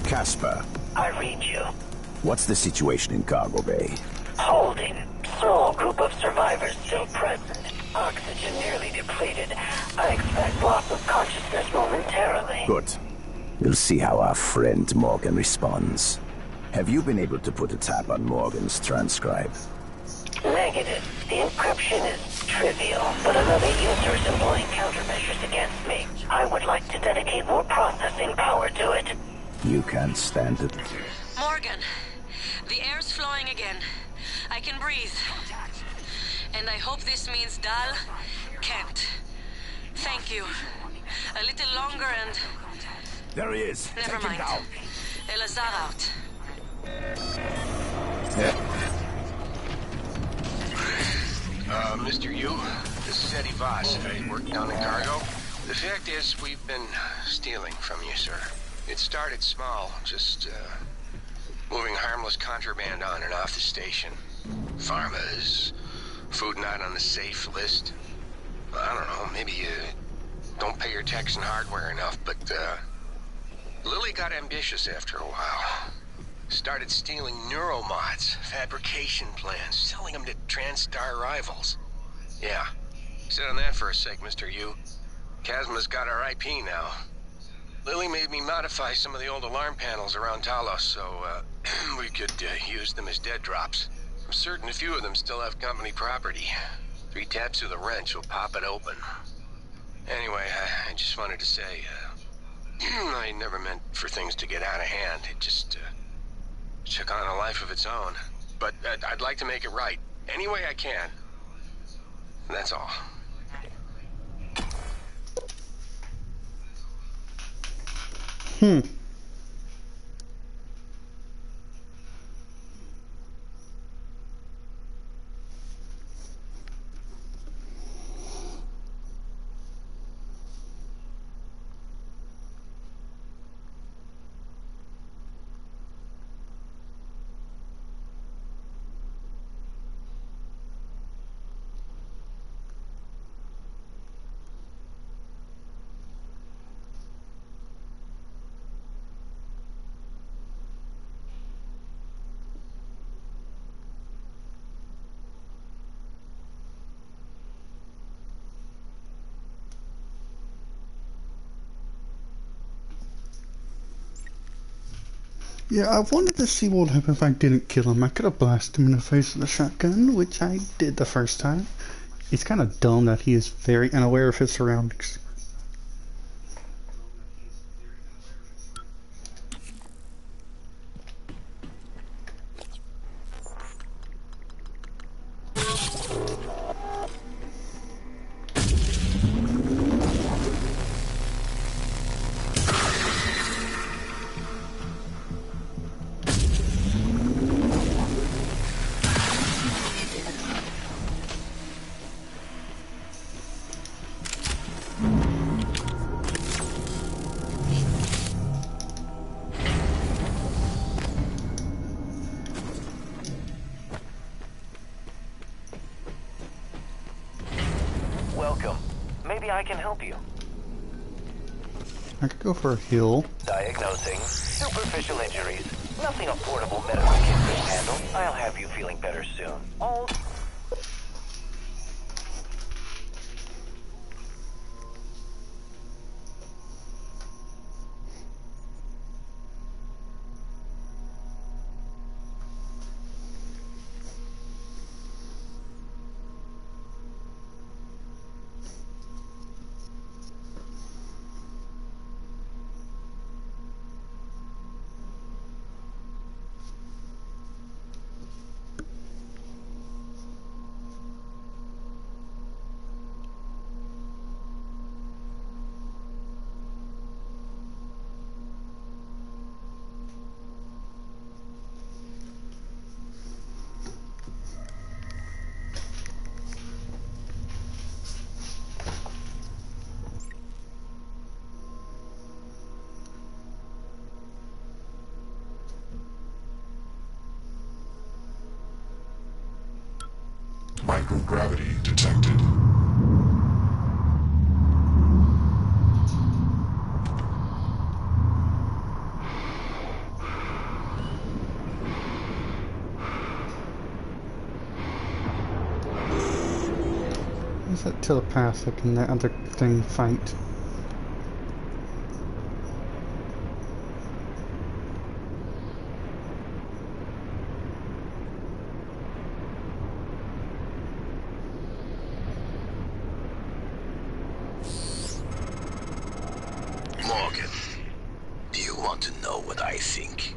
Casper. I read you. What's the situation in Cargo Bay? Holding. Small group of survivors still present. Oxygen nearly depleted. I expect loss of consciousness momentarily. Good. We'll see how our friend Morgan responds. Have you been able to put a tap on Morgan's transcribe? Negative. The encryption is trivial, but another user is employing countermeasures against me. I would like to dedicate more processing power to it. You can't stand it. Morgan, the air's flowing again. I can breathe. And I hope this means Dahl can't. Thank you. A little longer and... There he is. Never mind. Elazar out. Mr. Yu, this is Eddie Voss. I work down in cargo. The fact is, we've been stealing from you, sir. It started small, just, moving harmless contraband on and off the station. Pharmas, food not on the safe list. I don't know, maybe you don't pay your tax and hardware enough, but, Lily got ambitious after a while. Started stealing neuromods, fabrication plans, selling them to TranStar rivals. Yeah, sit on that for a sec, Mr. Yu. Chasma's got our IP now. Lily made me modify some of the old alarm panels around Talos so, we could use them as dead drops. I'm certain a few of them still have company property. 3 taps of the wrench will pop it open. Anyway, I just wanted to say, I never meant for things to get out of hand. It just, took on a life of its own. But I'd like to make it right, any way I can. That's all. Yeah, I wanted to see what would happen if I didn't kill him. I could have blasted him in the face with a shotgun, which I did the first time. It's kind of dumb that he is very unaware of his surroundings. Welcome. Maybe I can help you. I could go for a heal. Diagnosing superficial injuries. Nothing a portable medical kit can handle. I'll have you feeling better soon. All... Microgravity detected. Is that telepathic and that other thing fight? Morgan, do you want to know what I think?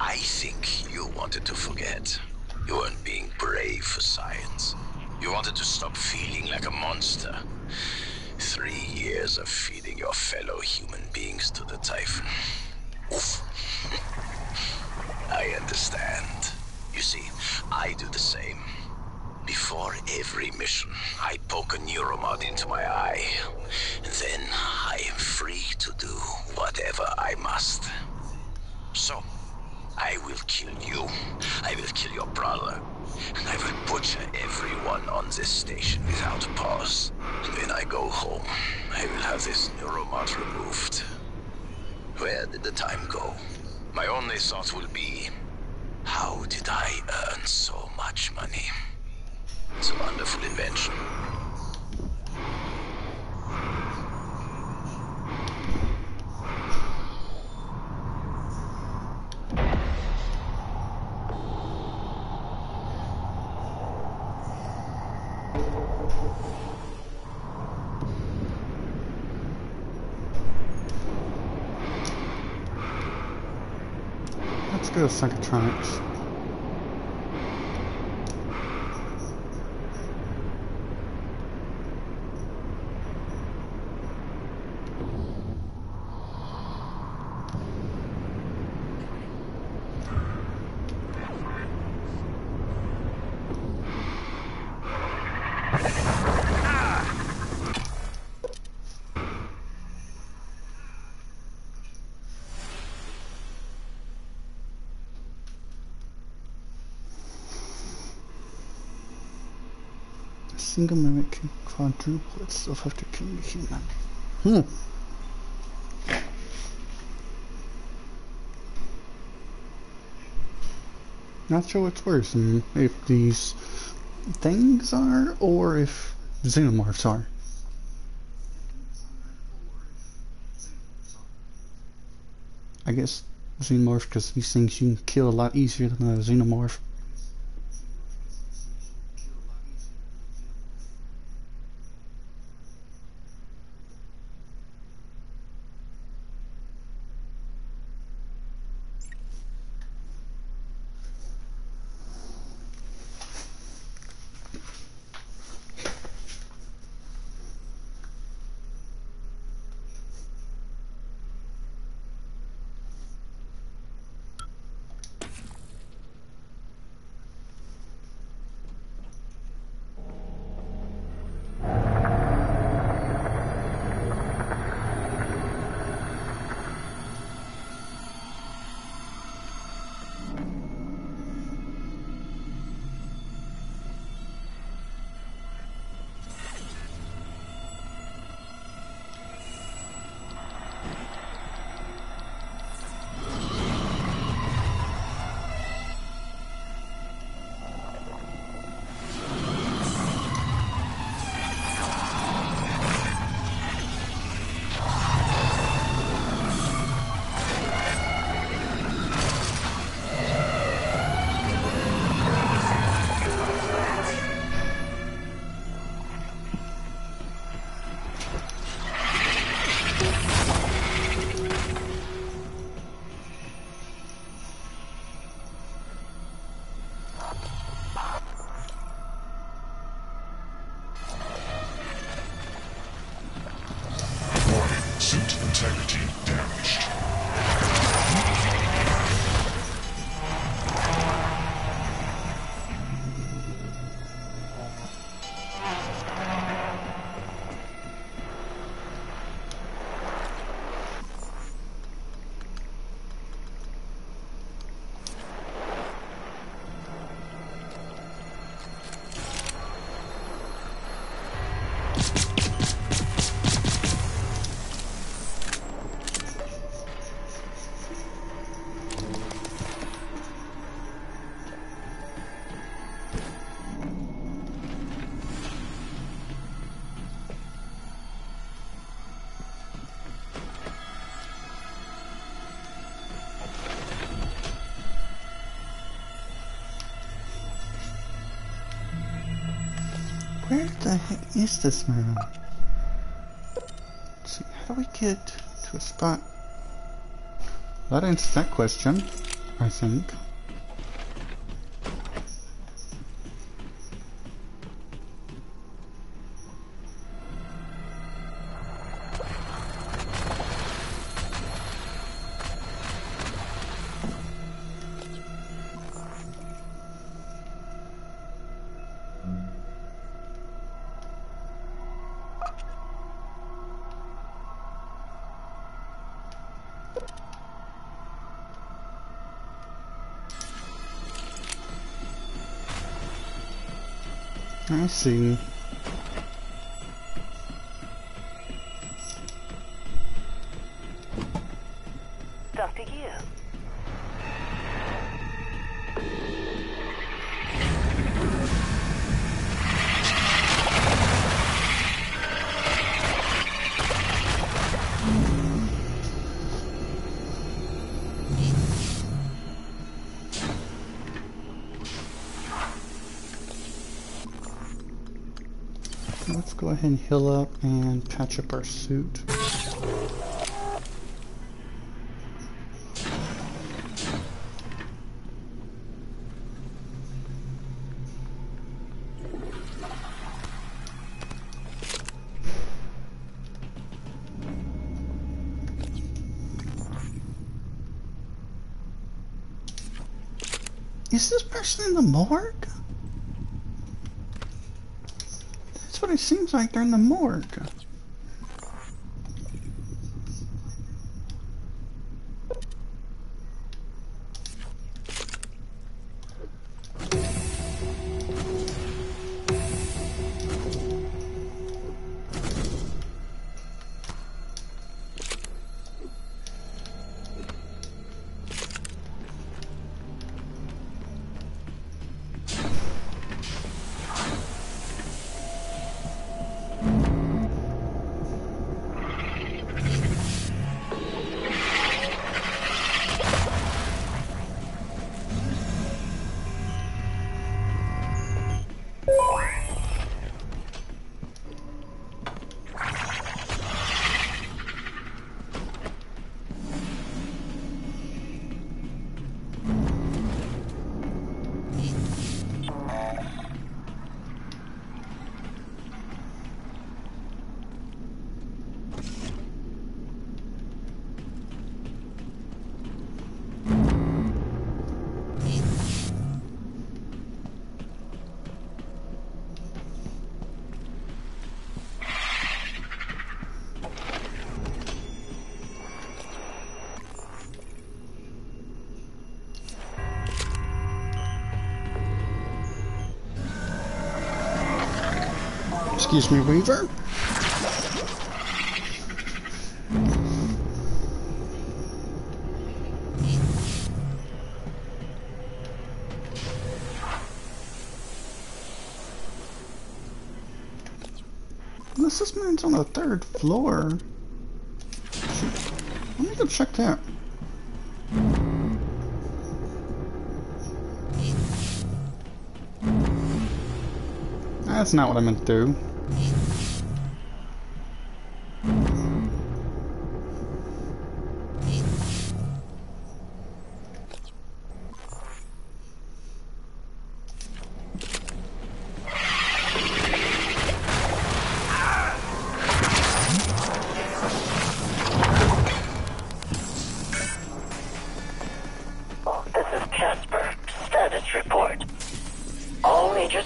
I think you wanted to forget. You weren't being brave for science. You wanted to stop feeling like a monster. 3 years of feeding your fellow human beings to the Typhon. Oof. I understand. You see, I do the same. Before every mission, I poke a neuromod into my eye. Then I am free to do whatever I must. So, I will kill you. I will kill your brother. And I will butcher everyone on this station without pause. And when I go home, I will have this neuromod removed. Where did the time go? My only thought will be, how did I earn so much money? It's a wonderful invention. Let's go to Psychotronics. Single mimic can quadruplets of after killing a human. Not sure what's worse, if these things are, or if xenomorphs are. I guess xenomorph, because these things you can kill a lot easier than a xenomorph. Suit integrity damaged. Where the heck is this man? Let's see, how do we get to a spot? That answers that question, I think. I see. Dr. Yu. Let's go ahead and heal up and patch up our suit. Is this person in the morgue? That's what it seems like, they're in the morgue. Excuse me, Weaver. This man's on the 3rd floor. Let me go check that. That's not what I meant to do.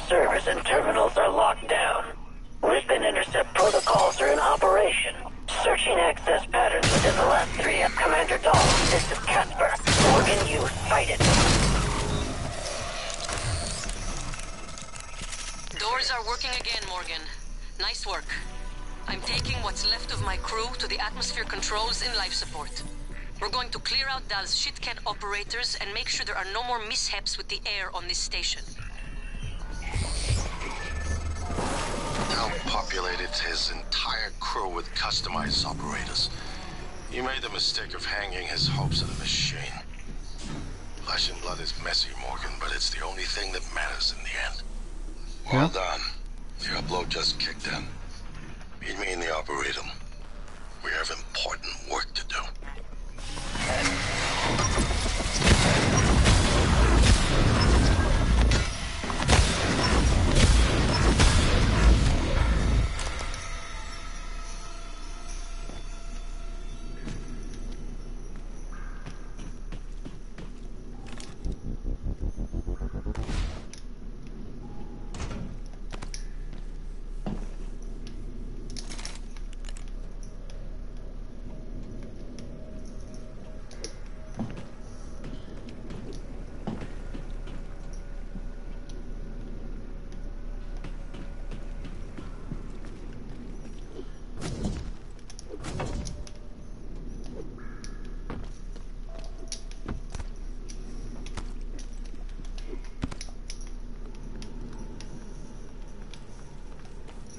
Servers and terminals are locked down. Lisbon intercept protocols are in operation. Searching access patterns within the last 3 of Commander Dahl. This is Casper. Morgan, you sighted. Doors are working again, Morgan. Nice work. I'm taking what's left of my crew to the atmosphere controls in life support. We're going to clear out Dahl's shitcat operators and make sure there are no more mishaps with the air on this station. Dahl populated his entire crew with customized operators. He made the mistake of hanging his hopes on the machine. Flesh and blood is messy, Morgan, but it's the only thing that matters in the end. Well done. The upload just kicked in. Meet me in the Arboretum. We have important work to do.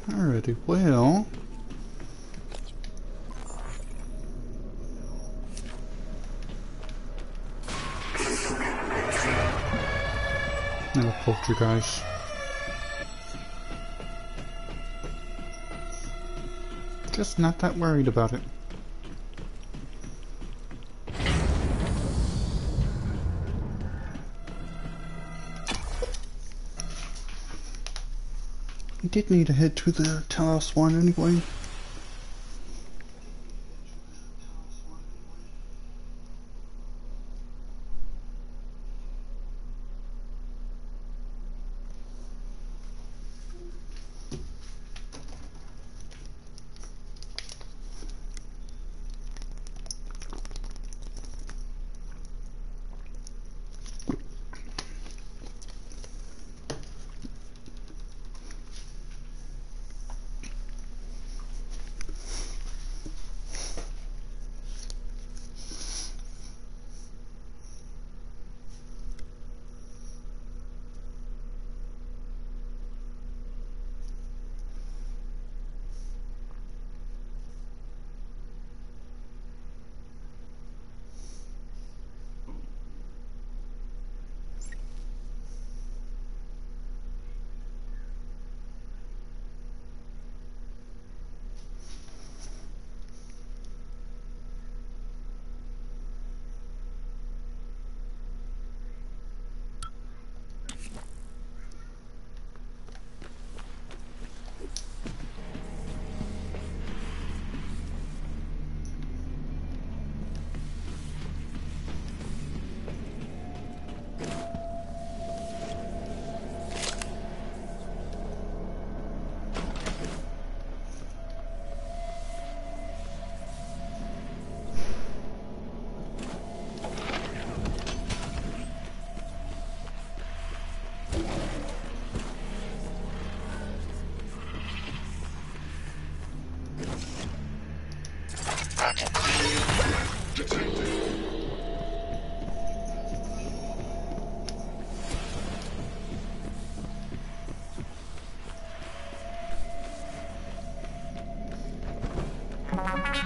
Alrighty, well... Another poltergeist. Just not that worried about it. We did need to head to the Talos one anyway.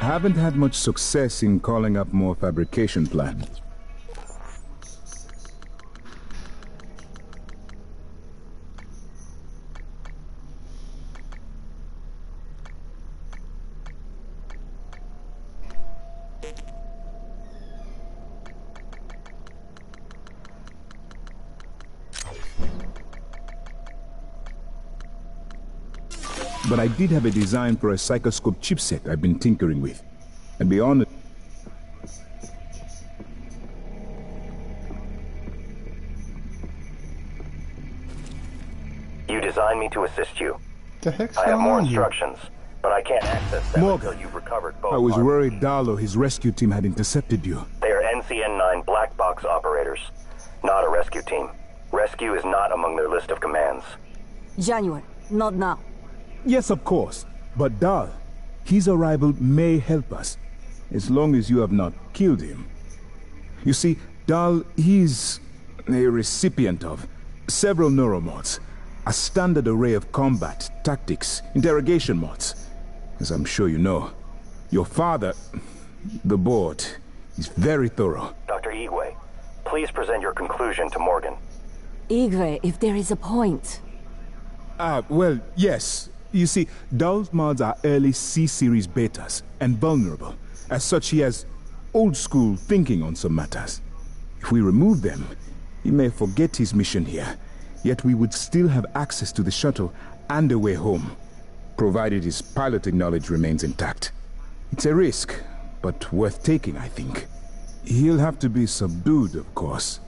Haven't had much success in calling up more fabrication plans. But I did have a design for a psychoscope chipset I've been tinkering with. And beyond it, You designed me to assist you. The heck's I have going more on here? instructions, but I can't access them Morgan, until you've recovered both I was arms. worried Dahl or his rescue team had intercepted you. They are NCN-9 black box operators, not a rescue team. Rescue is not among their list of commands. January, not now. Yes, of course. But Dahl, his arrival may help us, as long as you have not killed him. You see, Dahl, he's a recipient of several neuromods, a standard array of combat, tactics, interrogation mods. As I'm sure you know, your father, the board, is very thorough. Dr. Igwe, please present your conclusion to Morgan. Igwe, if there is a point. Well, yes. You see, Dahl's mods are early C-series betas and vulnerable. As such, he has old-school thinking on some matters. If we remove them, he may forget his mission here, yet we would still have access to the shuttle and a way home, provided his piloting knowledge remains intact. It's a risk, but worth taking, I think. He'll have to be subdued, of course.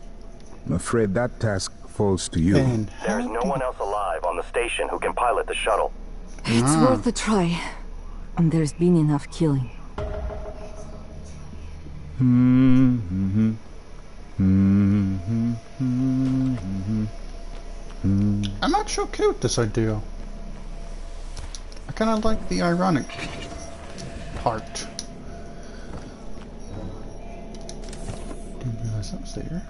I'm afraid that task falls to you. And There is no one else alive on the station who can pilot the shuttle. It's worth a try. And there's been enough killing. I'm not sure okay with this idea. I kind of like the ironic part. Didn't realize that was there.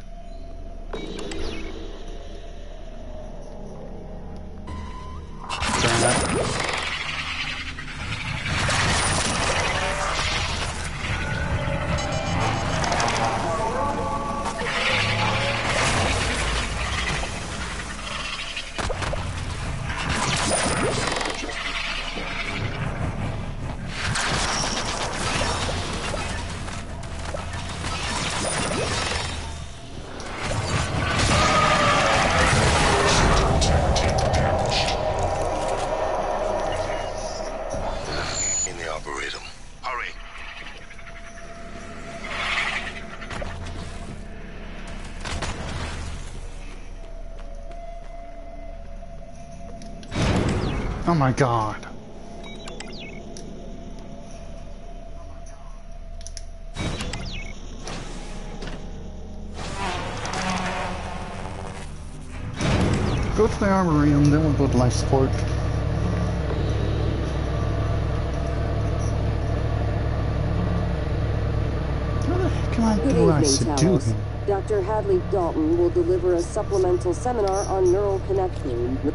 In the Arboretum. Hurry. Oh my god. Go to the arboretum, then we'll go to life support. How the heck am I Good do I evening, subdue Talos. him? Dr. Hadley Dalton will deliver a supplemental seminar on neural connection in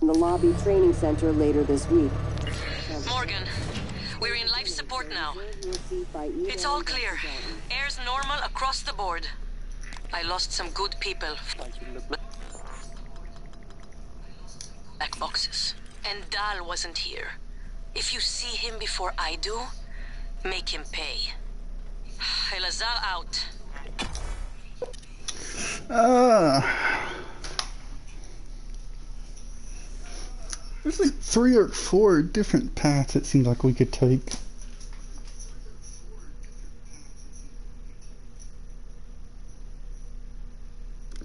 the lobby training center later this week. Morgan, we're in life support now. It's all clear. Air's normal across the board. I lost some good people. Black boxes. And Dahl wasn't here. If you see him before I do, make him pay. Elazar out. There's like 3 or 4 different paths it seems like we could take.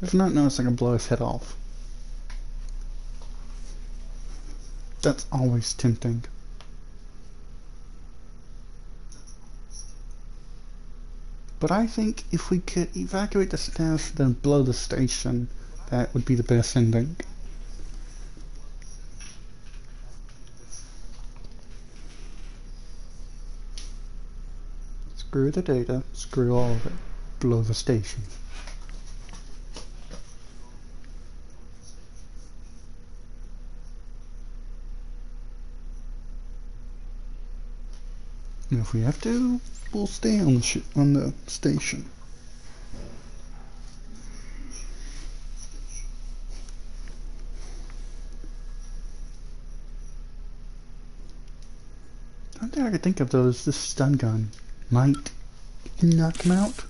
If not, notice I can blow his head off. That's always tempting. But I think if we could evacuate the staff, then blow the station, that would be the best ending. Screw the data, screw all of it, blow the station. And if we have to, we'll stay on the station. One thing I could think of though is this stun gun might knock him out.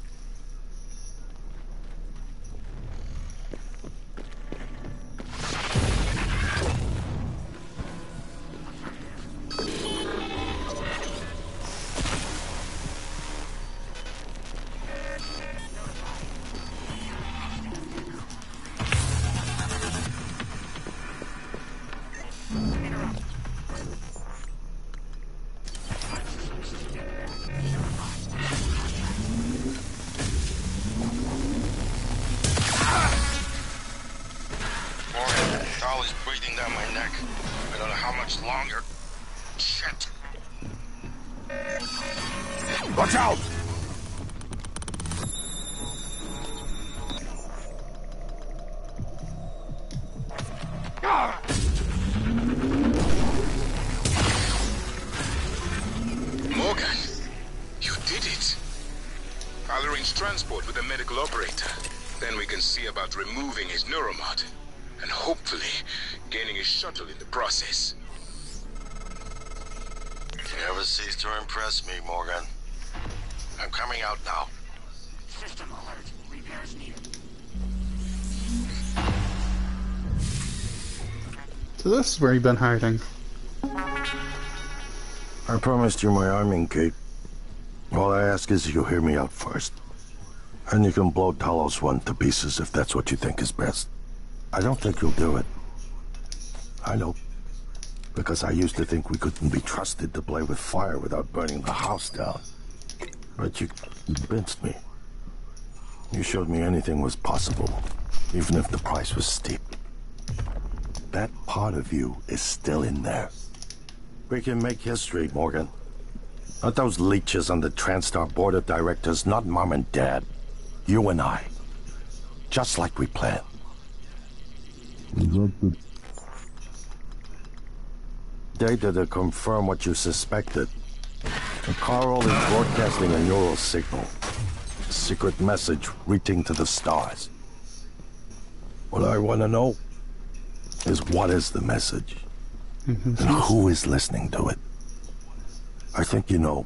Watch out! Morgan, you did it. I'll arrange transport with the medical operator. Then we can see about removing his neuromod. And hopefully, gaining his shuttle in the process. You never cease to impress me, Morgan. I'm coming out now. System alert. Repairs needed. So this is where you've been hiding. I promised you my arming key. All I ask is you hear me out first. And you can blow Talos 1 to pieces if that's what you think is best. I don't think you'll do it. I know. Because I used to think we couldn't be trusted to play with fire without burning the house down. But you convinced me. You showed me anything was possible, even if the price was steep. That part of you is still in there. We can make history, Morgan. Not those leeches on the TranStar board of directors, not Mom and Dad. You and I. Just like we planned. Data to confirm what you suspected. The Carl is broadcasting a neural signal. A secret message reaching to the stars. What I want to know is what is the message? And who is listening to it? I think you know.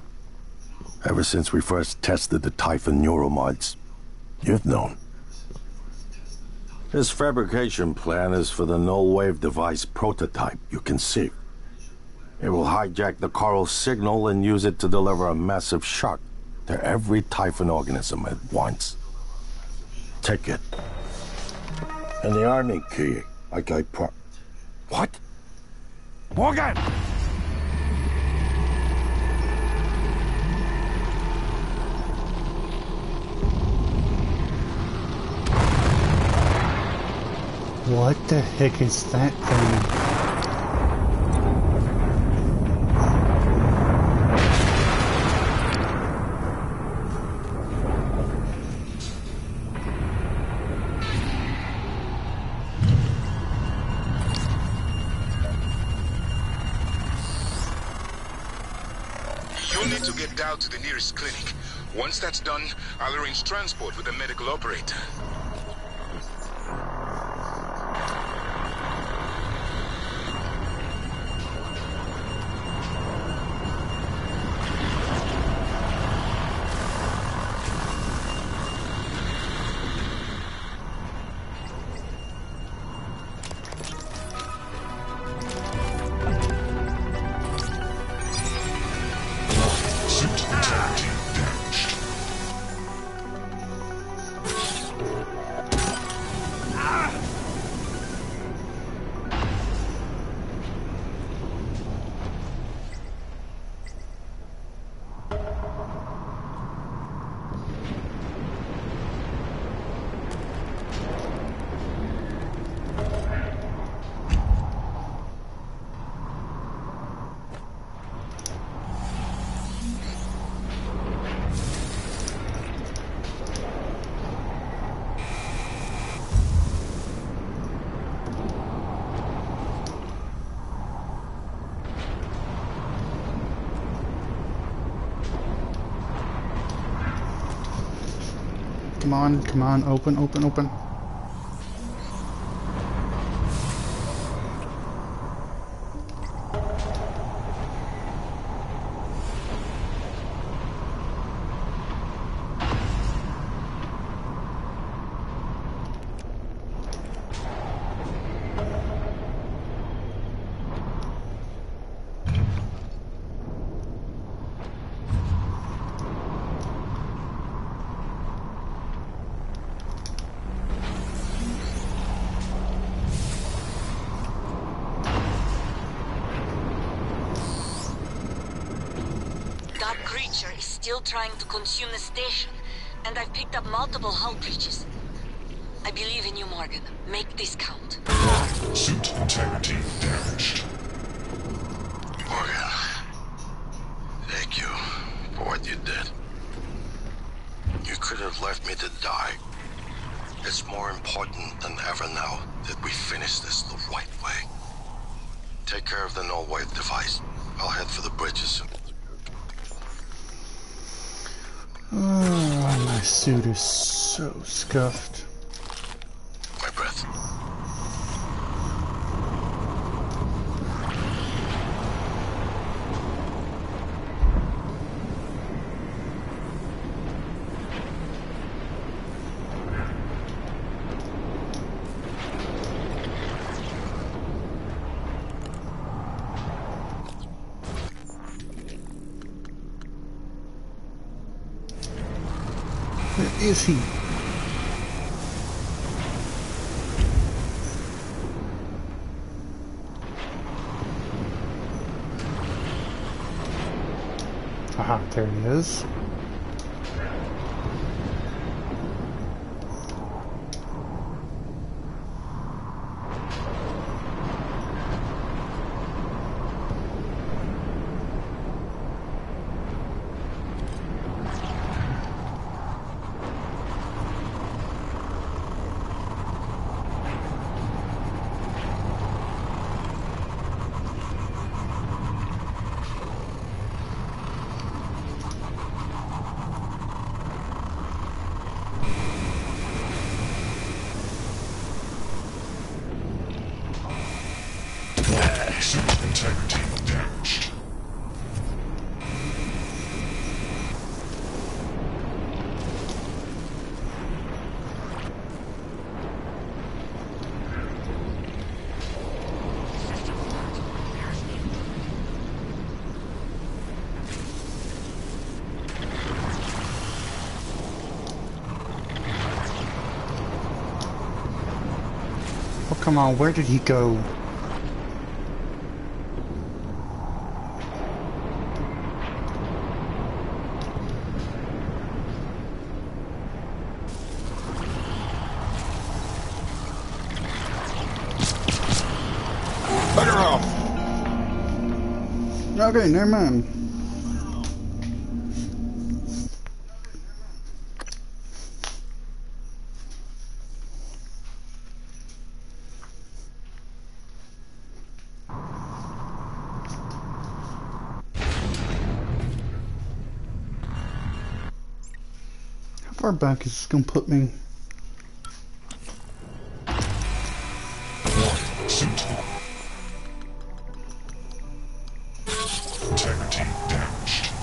Ever since we first tested the Typhon neuromods, you've known. This fabrication plan is for the null-wave device prototype you conceived. It will hijack the coral signal and use it to deliver a massive shock to every Typhon organism at once. Take it. And the army key, like I What? Morgan! What the heck is that thing? Out to the nearest clinic. Once that's done, I'll arrange transport with the medical operator. Come on, come on, open, open, open. That creature is still trying to consume the station, and I've picked up multiple hull breaches. I believe in you, Morgan. Make this count. Suit integrity damaged. Morgan, thank you for what you did. You could have left me to die. It's more important than ever now that we finish this the right way. Take care of the null-wave device. I'll head for the bridges soon. Oh, my suit is so scuffed. My breath. Where is he? Aha, there he is. Suit integrity damaged. Oh, come on, where did he go? Bugger off! Okay, never mind. How far back is this gonna put me? Suit integrity damaged.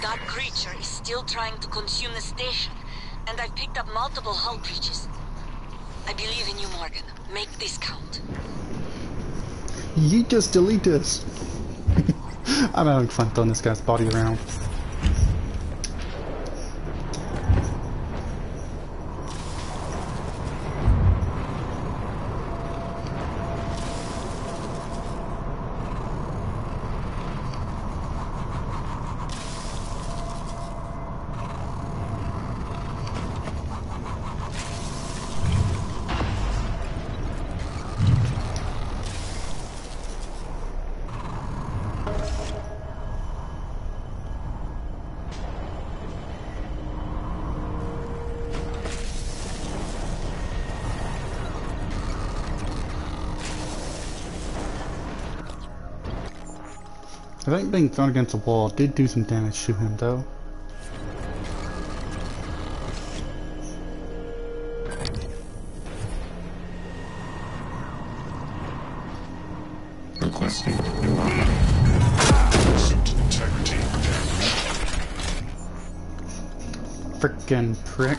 That creature is still trying to consume the station, and I've picked up multiple hull breaches. I believe in you, Morgan. Make this count. You just delete this. I'm having fun throwing this guy's body around. I think being thrown against the wall did do some damage to him, though. Requesting pneumonia. Suit integrity damage. Frickin' prick.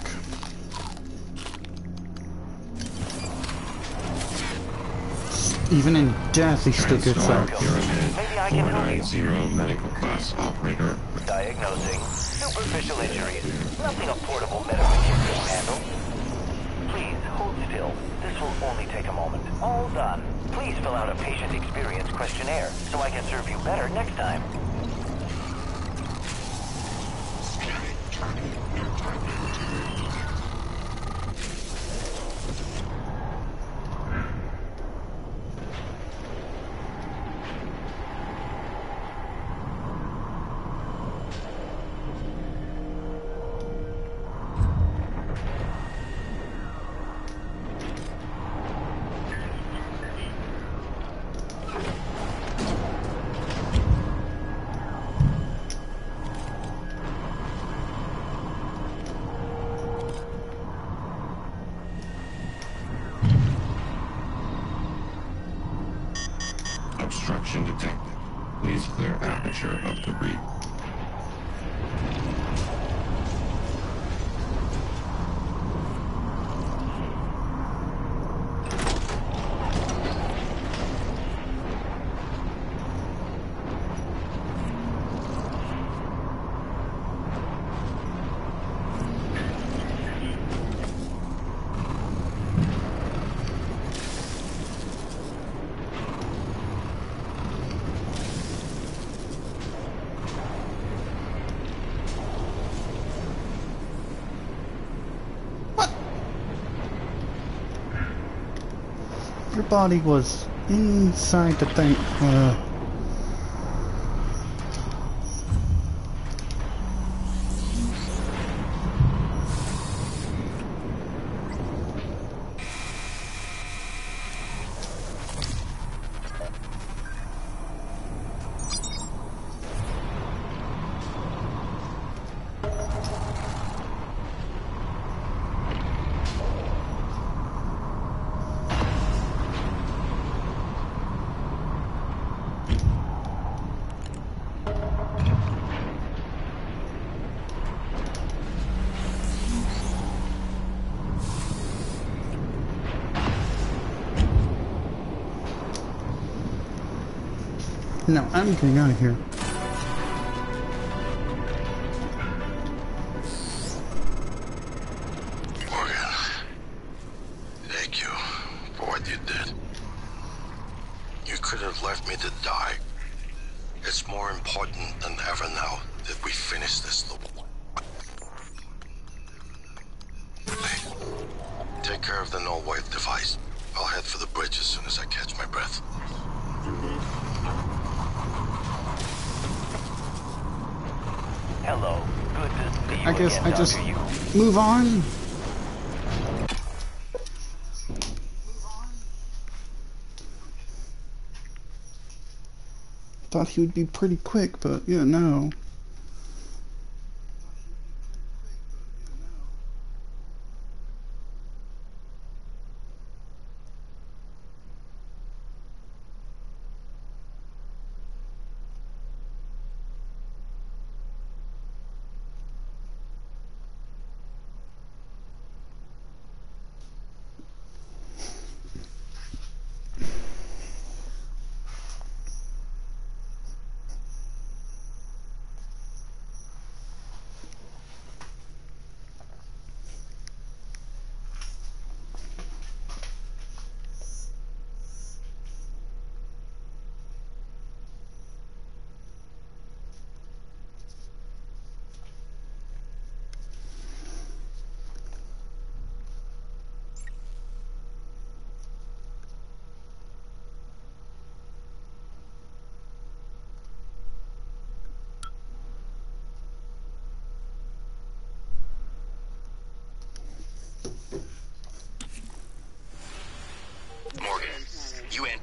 Even in death, he still gets that. Maybe I can help you. 490 medical class operator. Diagnosing superficial injuries. Nothing a portable medical kit can handle. Please, hold still. This will only take a moment. All done. Please fill out a patient experience questionnaire so I can serve you better next time. Obstruction detected. Please clear aperture of debris. Your body was inside the thing. No, I'm getting out of here. Morgan, thank you for what you did. You could have left me to die. It's more important than ever now that we finish this. Hey, take care of the null-wave device. I'll head for the bridge as soon as I catch my breath. Hello. Good to see you I guess again, I just Dr. Yu. move on. Thought he would be pretty quick, but yeah, no.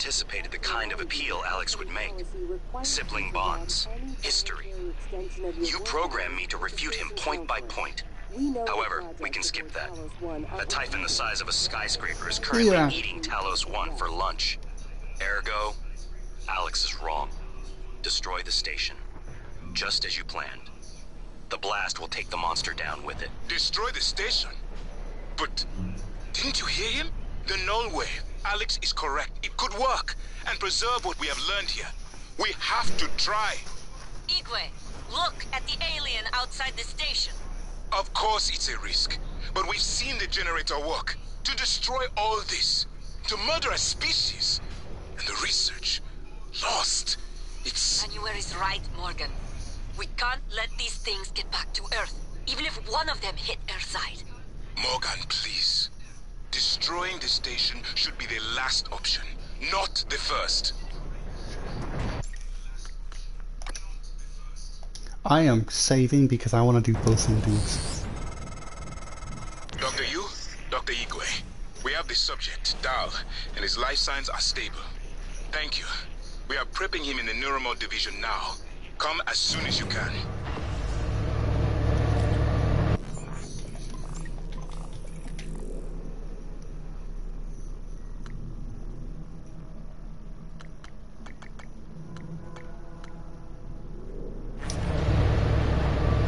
anticipated the kind of appeal Alex would make. Sibling bonds, history. You programmed me to refute him point by point. However, we can skip that. A Typhon the size of a skyscraper is currently eating Talos 1 for lunch. Ergo, Alex is wrong. Destroy the station. Just as you planned. The blast will take the monster down with it. Destroy the station? But didn't you hear him? The null wave. Alex is correct. It could work and preserve what we have learned here. We have to try. Igwe, look at the alien outside the station. Of course it's a risk, but we've seen the generator work. To destroy all this, to murder a species, and the research lost. It's... January's right, Morgan. We can't let these things get back to Earth, even if one of them hit Earthside. Morgan, please. Destroying the station should be the last option, not the first. I am saving because I want to do both endings. Dr. Yu, Dr. Igwe, we have the subject, Dal, and his life signs are stable. Thank you. We are prepping him in the Neuromod division now. Come as soon as you can.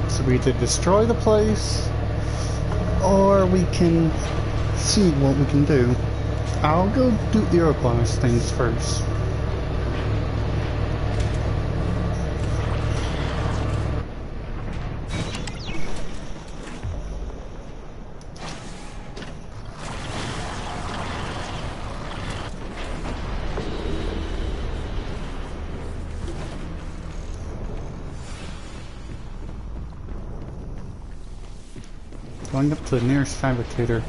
So we either destroy the place, or we can see what we can do. I'll go do Iroquois things first. Going up to the nearest fabricator.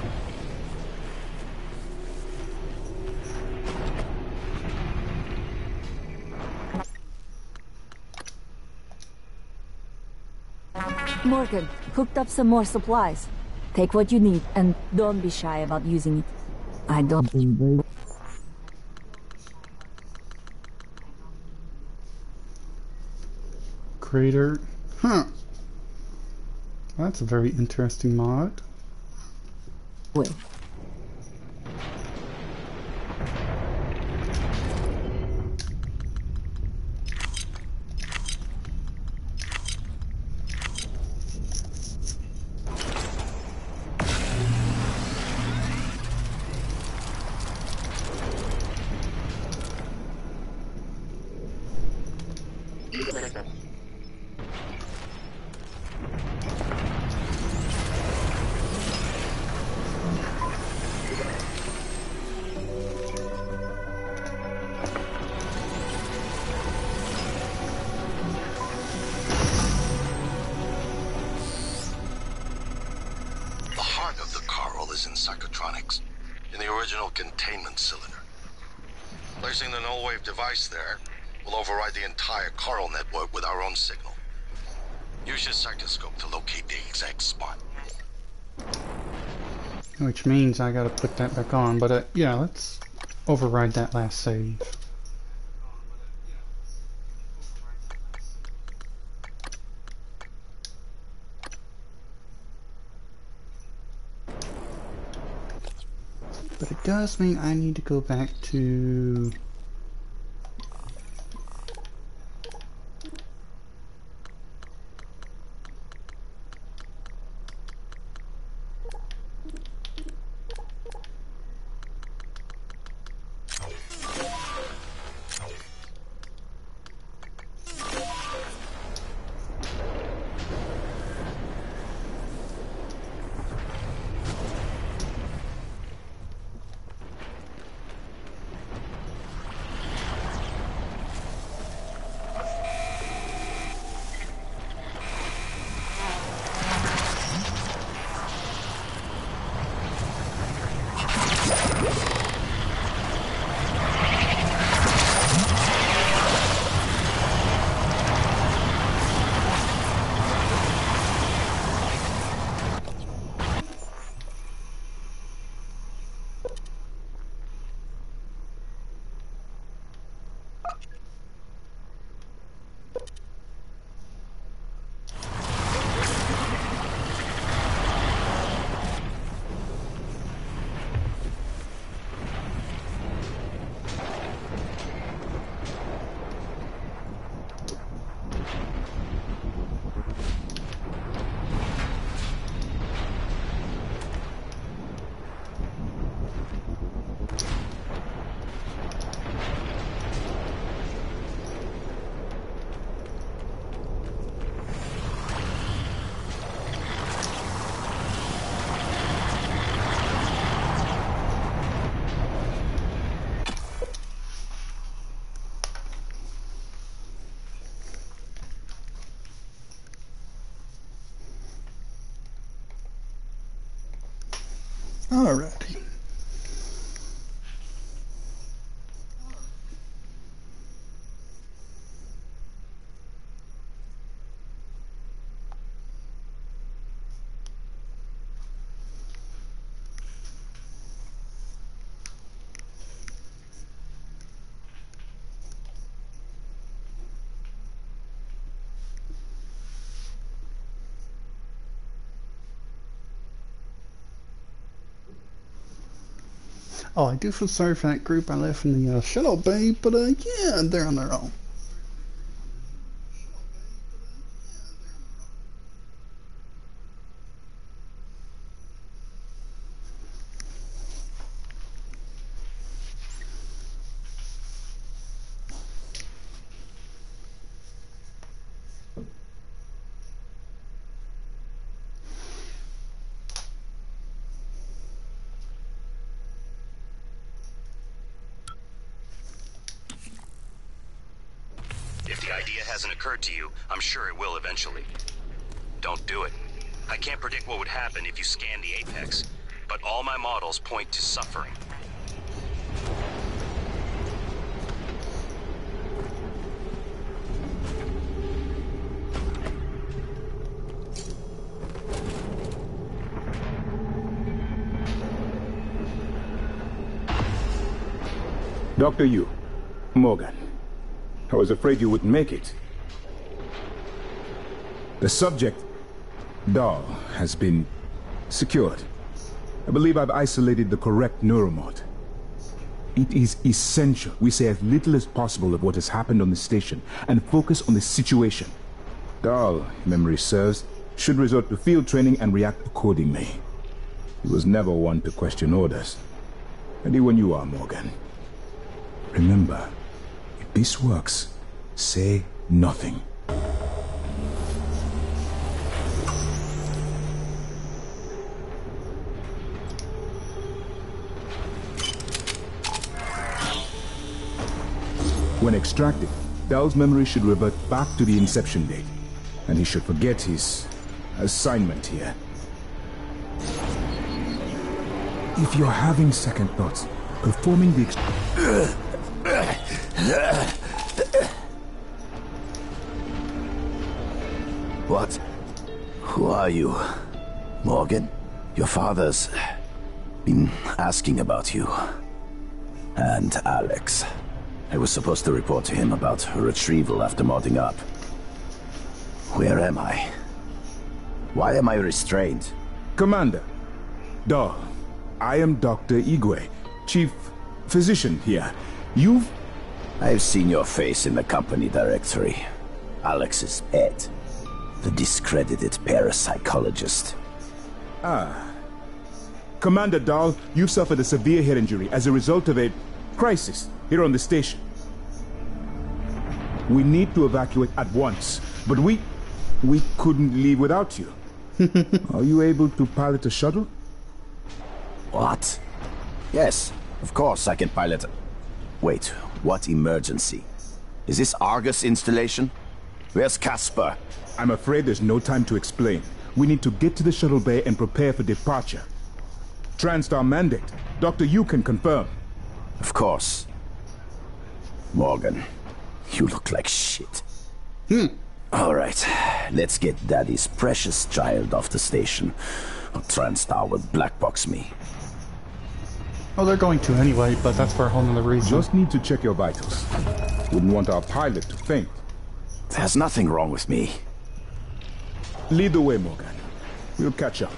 Morgan, hooked up some more supplies. Take what you need, and don't be shy about using it. I don't think they... Crater. Huh. That's a very interesting mod. Wait. In psychotronics, in the original containment cylinder. Placing the null wave device there will override the entire Carl network with our own signal. Use your sectoscope to locate the exact spot. Which means I gotta put that back on, but yeah, let's override that last save. But it does mean I need to go back to... Alrighty. Oh, I do feel sorry for that group I left in the shuttle bay, but yeah, they're on their own. If the idea hasn't occurred to you, I'm sure it will eventually. Don't do it. I can't predict what would happen if you scan the Apex, but all my models point to suffering. Dr. Yu, Morgan. I was afraid you wouldn't make it. The subject, Dahl, has been secured. I believe I've isolated the correct neuromod. It is essential we say as little as possible of what has happened on the station and focus on the situation. Dahl, if memory serves, should resort to field training and react accordingly. He was never one to question orders. Ready when you are, Morgan. Remember, if this works, say nothing. When extracted, Dahl's memory should revert back to the inception date, and he should forget his assignment here. If you're having second thoughts, performing the What? Who are you? Morgan? Your father's been asking about you. And Alex. I was supposed to report to him about her retrieval after modding up. Where am I? Why am I restrained? Commander, Dahl, I am Dr. Igwe, Chief Physician here. I've seen your face in the company directory. Alex's pet. The discredited parapsychologist. Commander Dahl, you've suffered a severe head injury as a result of a crisis here on the station. We need to evacuate at once, but we couldn't leave without you. Are you able to pilot a shuttle? What? Yes, of course I can pilot. Wait, what emergency? Is this Argus installation? Where's Casper? I'm afraid there's no time to explain. We need to get to the shuttle bay and prepare for departure. Transtar mandate. Dr. Yu can confirm. Of course. Morgan, you look like shit. All right, let's get Daddy's precious child off the station. Or Transtar will blackbox me. Oh, they're going to anyway, but that's for a whole nother reason. Just need to check your vitals. Wouldn't want our pilot to faint. There's nothing wrong with me. Lead the way, Morgan. We'll catch up.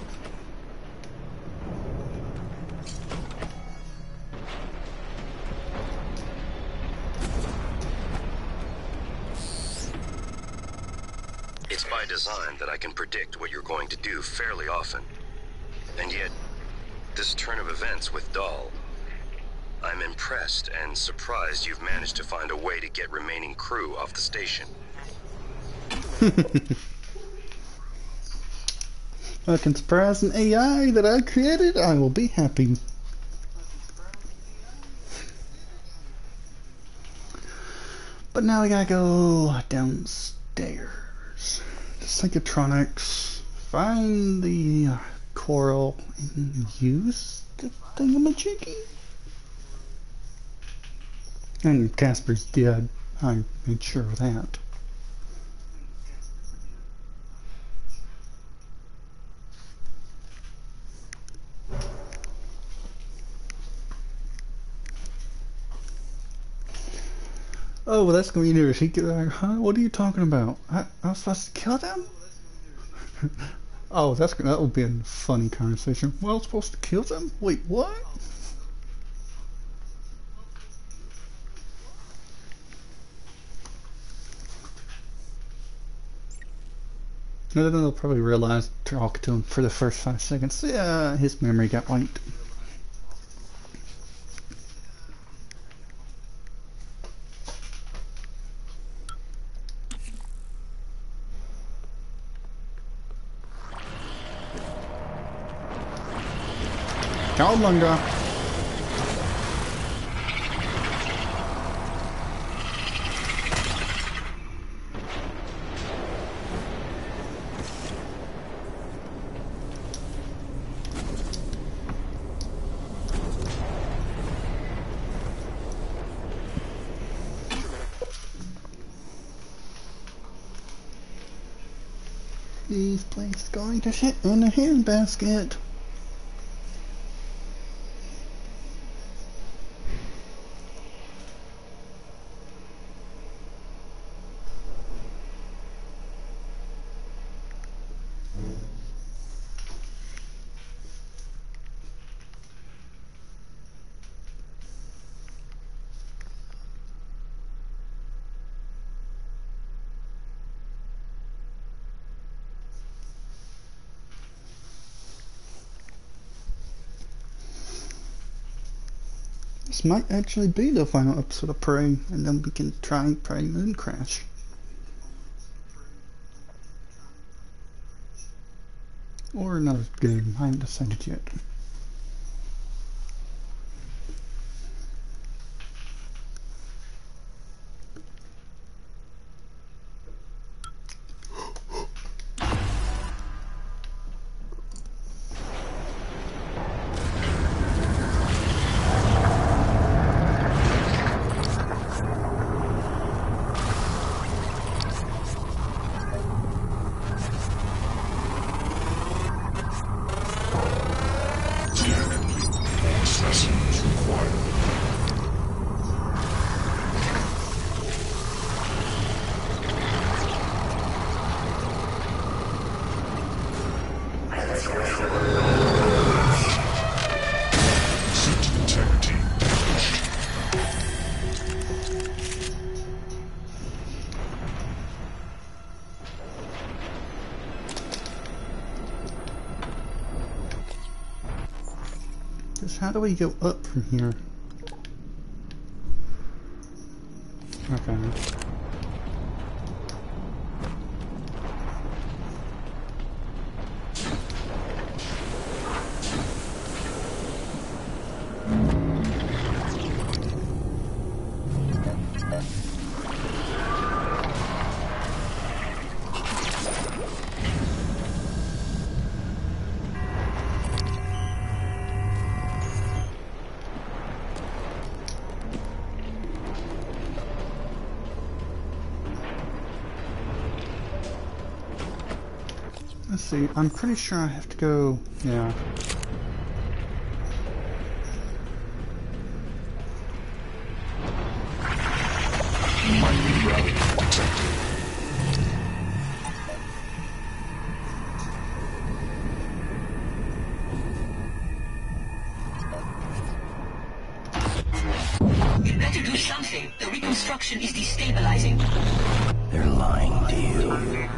It's by design that I can predict what you're going to do fairly often. And yet, this turn of events with Dahl, I'm impressed and surprised you've managed to find a way to get remaining crew off the station. I can surprise an AI that I created, I will be happy. But now we gotta go downstairs. The psychotronics. Find the coral and use the thingamajiggy? And Casper's dead. I made sure of that. Oh, well, that's going to be news. He could, huh? What are you talking about? I was supposed to kill them? Oh, that would be a funny conversation. Well, I was supposed to kill them? Wait, what? No, then they'll probably realize talking to him for the first 5 seconds. Yeah, his memory got wiped. Ciao, Lunga. These plates going to sit in the handbasket. This might actually be the final episode of Prey, and then we can try Prey Moon Crash. Or another game, I haven't decided yet. How do we go up from here? Okay. Let's see, I'm pretty sure I have to go, yeah. You better do something. The reconstruction is destabilizing. They're lying to you.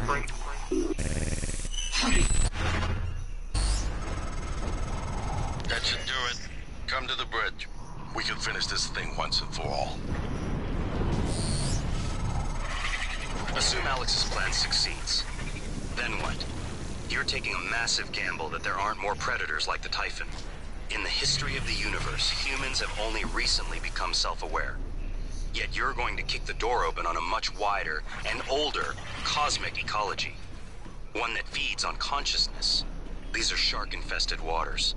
That should do it. Come to the bridge. We can finish this thing once and for all. Assume Alex's plan succeeds. Then what? You're taking a massive gamble that there aren't more predators like the Typhon. In the history of the universe, humans have only recently become self-aware. Yet you're going to kick the door open on a much wider and older cosmic ecology. One that feeds on consciousness. These are shark-infested waters.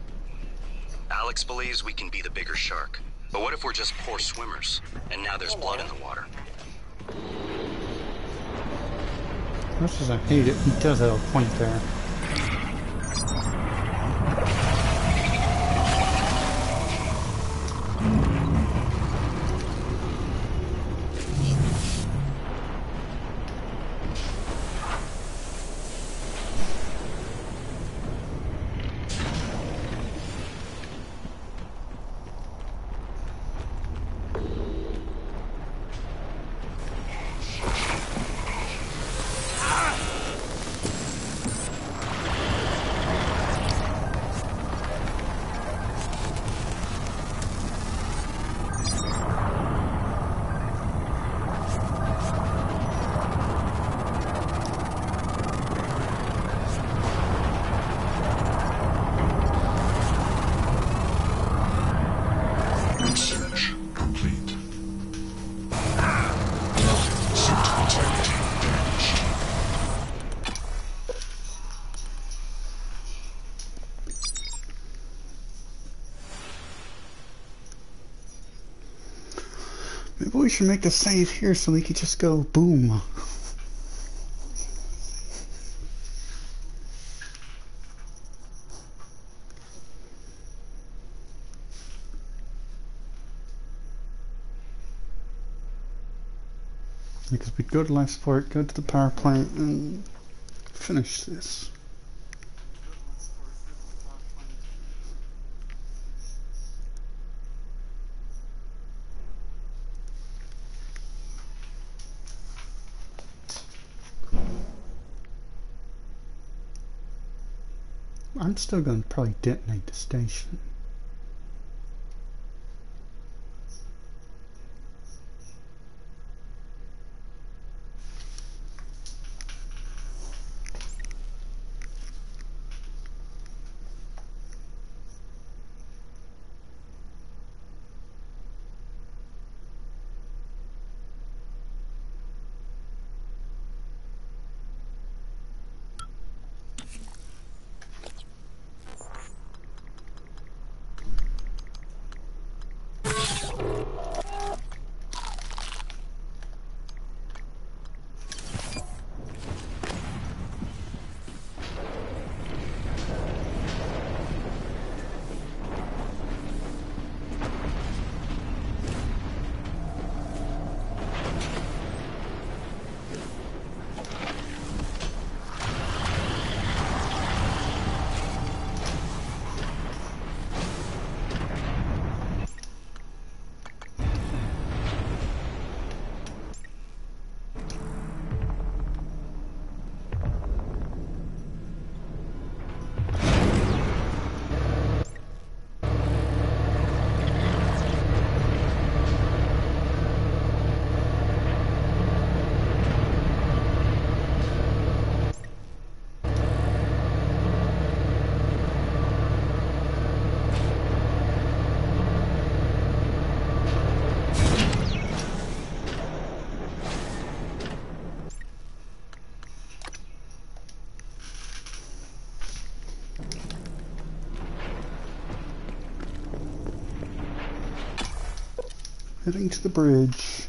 Alex believes we can be the bigger shark. But what if we're just poor swimmers, and now there's blood in the water? As much as I hate it, he does have a point there. Maybe we should make the save here so we could just go boom. Because we go to life support, go to the power plant, and finish this. I'm still going to probably detonate the station. Heading to the bridge.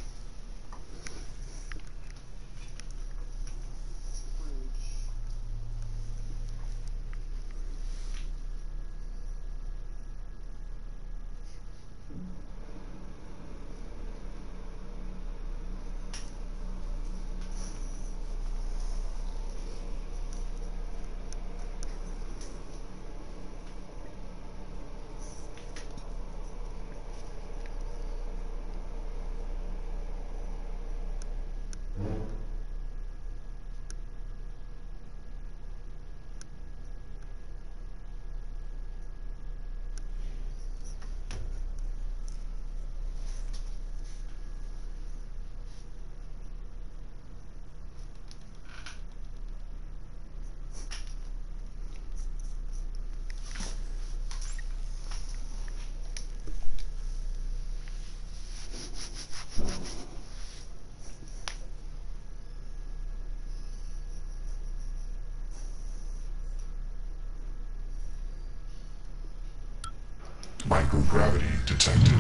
Microgravity detected.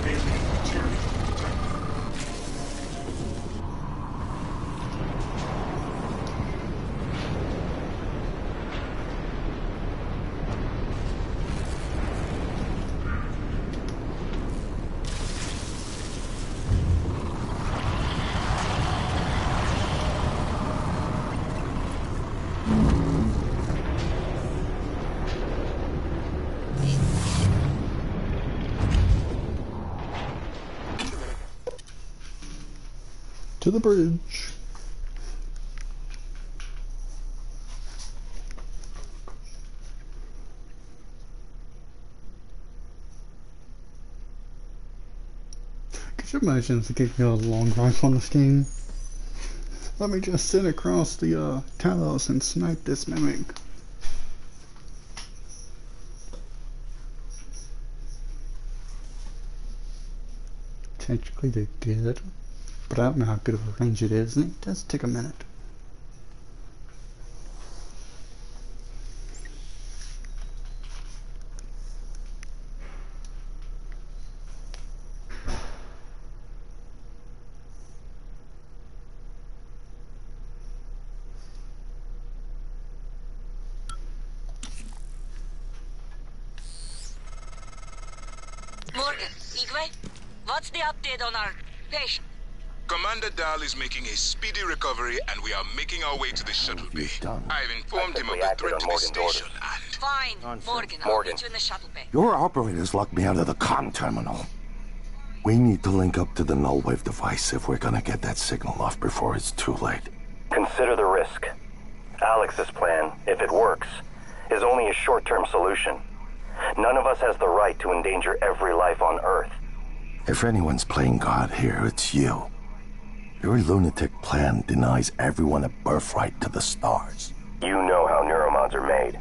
Alien material detected. To the bridge. Could you imagine if they gave me a long rifle on this game? Let me just sit across the Talos and snipe this mimic. Technically they did, but I don't know how good of a range it is, and it does take a minute. Morgan, Igwe, what's the update on our patient? Commander Dahl is making a speedy recovery, and we are making our way to the shuttle bay. I've informed him of the threat to the station, and... Fine, Morgan, I'll meet you in the shuttle bay. Your operators locked me out of the comm terminal. We need to link up to the null wave device if we're gonna get that signal off before it's too late. Consider the risk. Alex's plan, if it works, is only a short-term solution. None of us has the right to endanger every life on Earth. If anyone's playing God here, it's you. Your lunatic plan denies everyone a birthright to the stars. You know how neuromods are made.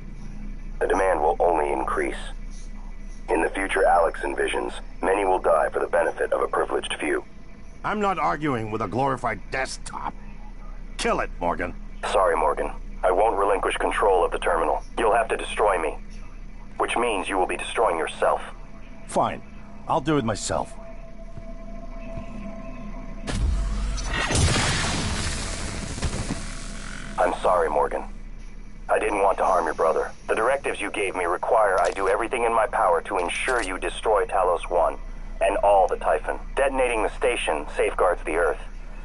The demand will only increase. In the future Alex envisions, many will die for the benefit of a privileged few. I'm not arguing with a glorified desktop. Kill it, Morgan. Sorry, Morgan. I won't relinquish control of the terminal. You'll have to destroy me. Which means you will be destroying yourself. Fine. I'll do it myself. I'm sorry, Morgan. I didn't want to harm your brother. The directives you gave me require I do everything in my power to ensure you destroy Talos 1 and all the Typhon. Detonating the station safeguards the Earth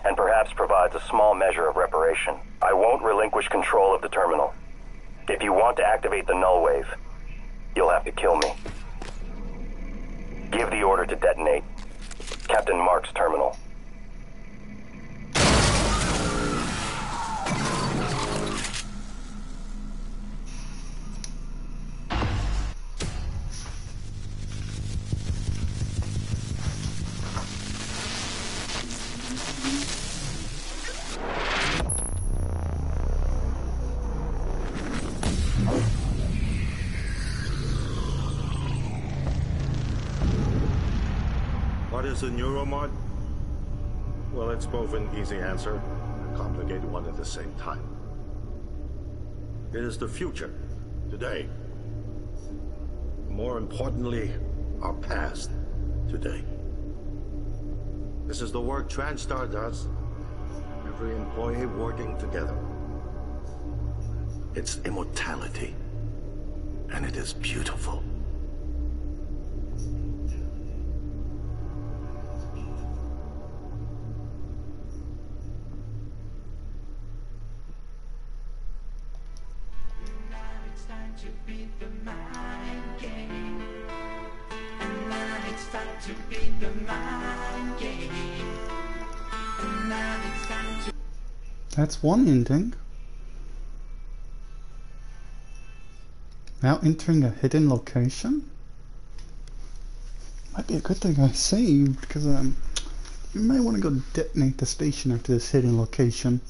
and perhaps provides a small measure of reparation. I won't relinquish control of the terminal. If you want to activate the null wave, you'll have to kill me. Give the order to detonate. Captain Mark's terminal. What is a neuromod? Well, it's both an easy answer and a complicated one at the same time. It is the future, today. More importantly, our past, today. This is the work TranStar does. Every employee working together. It's immortality. And it is beautiful. That's one ending. Now entering a hidden location? Might be a good thing I saved, because you may want to go detonate the station after this hidden location.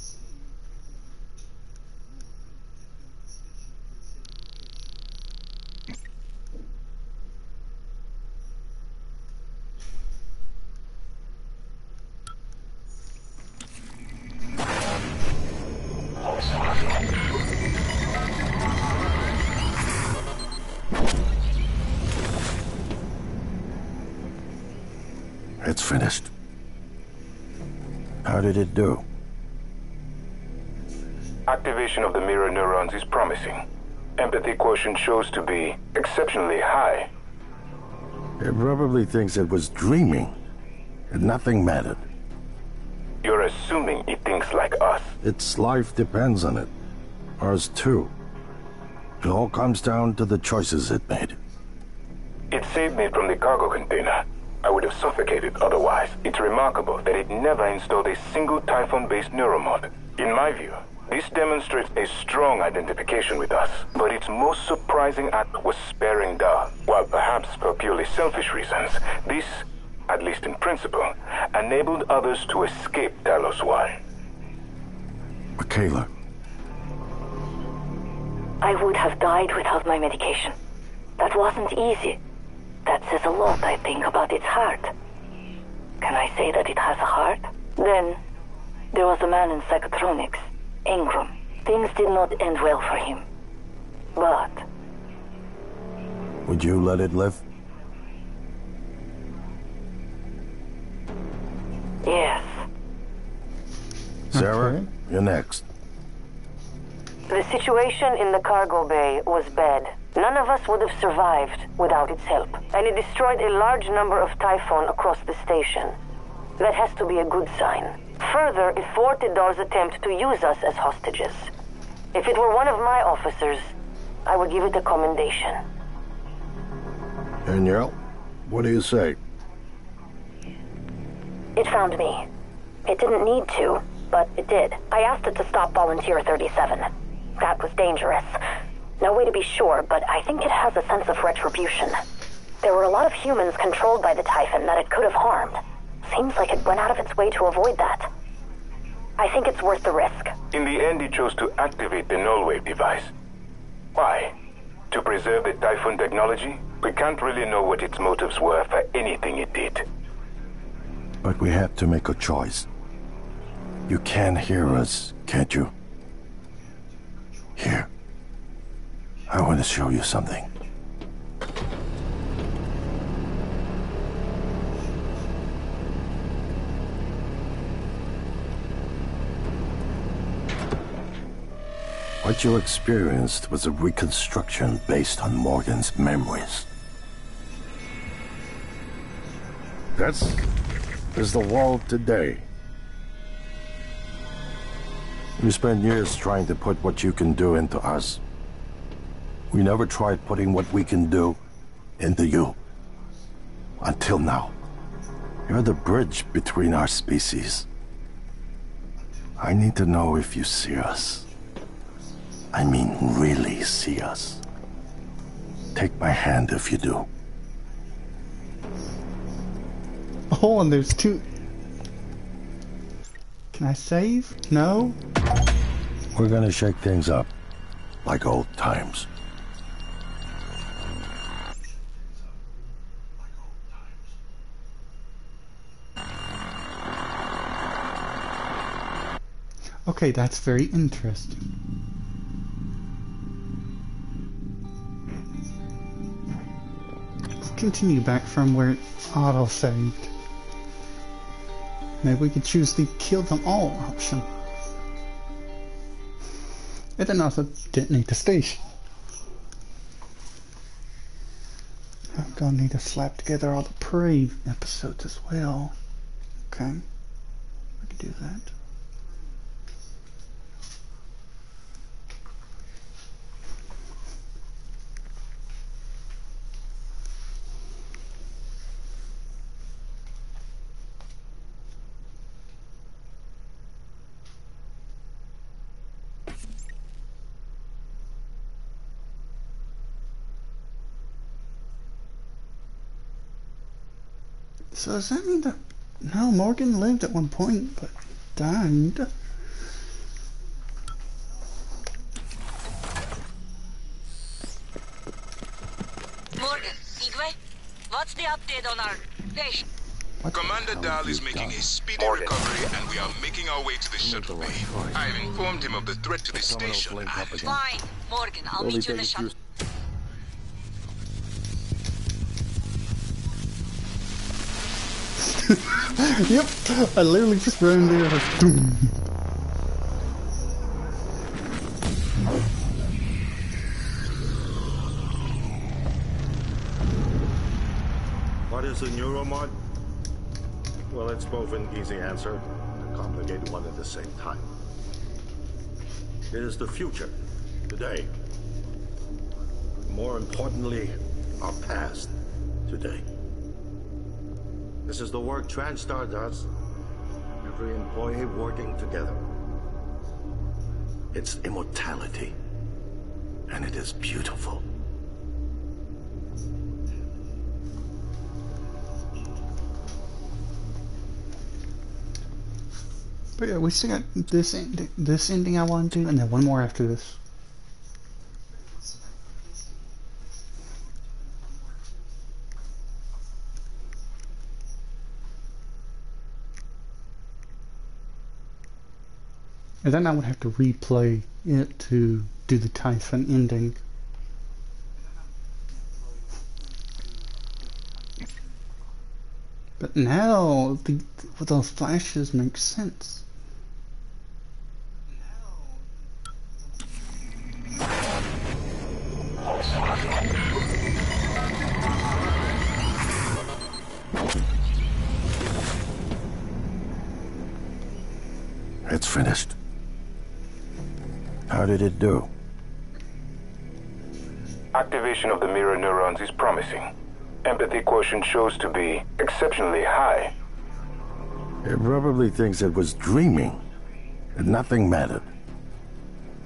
finished. How did it do? Activation of the mirror neurons is promising. Empathy quotient shows to be exceptionally high. It probably thinks it was dreaming, and nothing mattered. You're assuming it thinks like us. Its life depends on it. Ours too. It all comes down to the choices it made. It saved me from the cargo container. I would have suffocated otherwise. It's remarkable that it never installed a single Typhon-based neuromod. In my view, this demonstrates a strong identification with us, but its most surprising act was sparing Dahl. While perhaps for purely selfish reasons, this, at least in principle, enabled others to escape Talos 1. Michaela. I would have died without my medication. That wasn't easy. That says a lot, I think, about its heart. Can I say that it has a heart? Then, there was a man in psychotronics, Ingram. Things did not end well for him. But... Would you let it live? Yes. Sarah, you're next. The situation in the cargo bay was bad. None of us would have survived without its help, and it destroyed a large number of Typhon across the station. That has to be a good sign. Further, it thwarted Dahl's attempt to use us as hostages. If it were one of my officers, I would give it a commendation. Danielle, what do you say? It found me. It didn't need to, but it did. I asked it to stop Volunteer 37. That was dangerous. No way to be sure, but I think it has a sense of retribution. There were a lot of humans controlled by the Typhon that it could have harmed. Seems like it went out of its way to avoid that. I think it's worth the risk. In the end, it chose to activate the null wave device. Why? To preserve the Typhon technology? We can't really know what its motives were for anything it did. But we had to make a choice. You can hear us, can't you? Here. I want to show you something. What you experienced was a reconstruction based on Morgan's memories. This is the world today. We spent years trying to put what you can do into us. We never tried putting what we can do into you. Until now. You're the bridge between our species. I need to know if you see us. I mean, really see us. Take my hand if you do. Oh, and there's two... Can I save? No? We're gonna shake things up. Like old times. Okay, that's very interesting. Let's continue back from where it auto-saved. Maybe we could choose the kill them all option. And then also detonate the station. I'm gonna need to slap together all the Prey episodes as well. Okay, I can do that. So does that mean that... No, Morgan lived at one point, but died. Morgan, Igwe, what's the update on our patient? Commander Dahl is making a speedy recovery, and we are making our way to the shuttle bay. I have informed him of the threat to the station. Fine, Morgan, I'll meet you in the shuttle. Yep, I literally just ran there. Boom. What is a neuromod? Well, it's both an easy answer and a complicated one at the same time. It is the future, today. More importantly, our past, today. This is the work TranStar does. Every employee working together. It's immortality. And it is beautiful. But yeah, we still got this ending I want to do, and then one more after this. And then I would have to replay it to do the Typhon ending. But now, with those flashes make sense. It's finished. How did it do? Activation of the mirror neurons is promising. Empathy quotient shows to be exceptionally high. It probably thinks it was dreaming, and nothing mattered.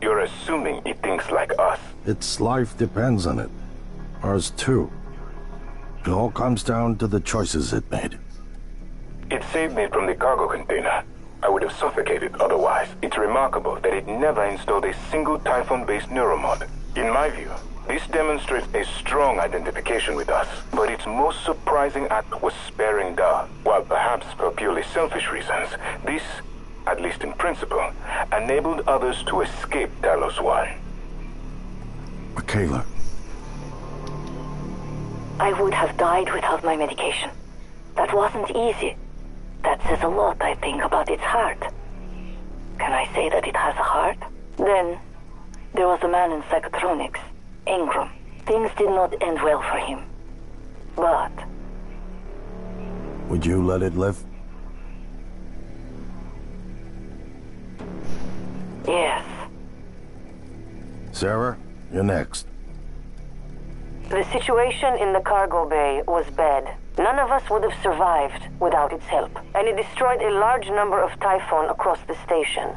You're assuming it thinks like us. Its life depends on it. Ours too. It all comes down to the choices it made. It saved me from the cargo container. I would have suffocated otherwise. It's remarkable that it never installed a single Typhon-based neuromod. In my view, this demonstrates a strong identification with us. But its most surprising act was sparing Dar. While perhaps for purely selfish reasons, this, at least in principle, enabled others to escape Talos 1. Michaela. I would have died without my medication. That wasn't easy. That says a lot, I think, about its heart. Can I say that it has a heart? Then, there was a man in psychotronics, Ingram. Things did not end well for him. But... Would you let it live? yes. Sarah, you're next. The situation in the cargo bay was bad. None of us would have survived without its help, and it destroyed a large number of Typhon across the station.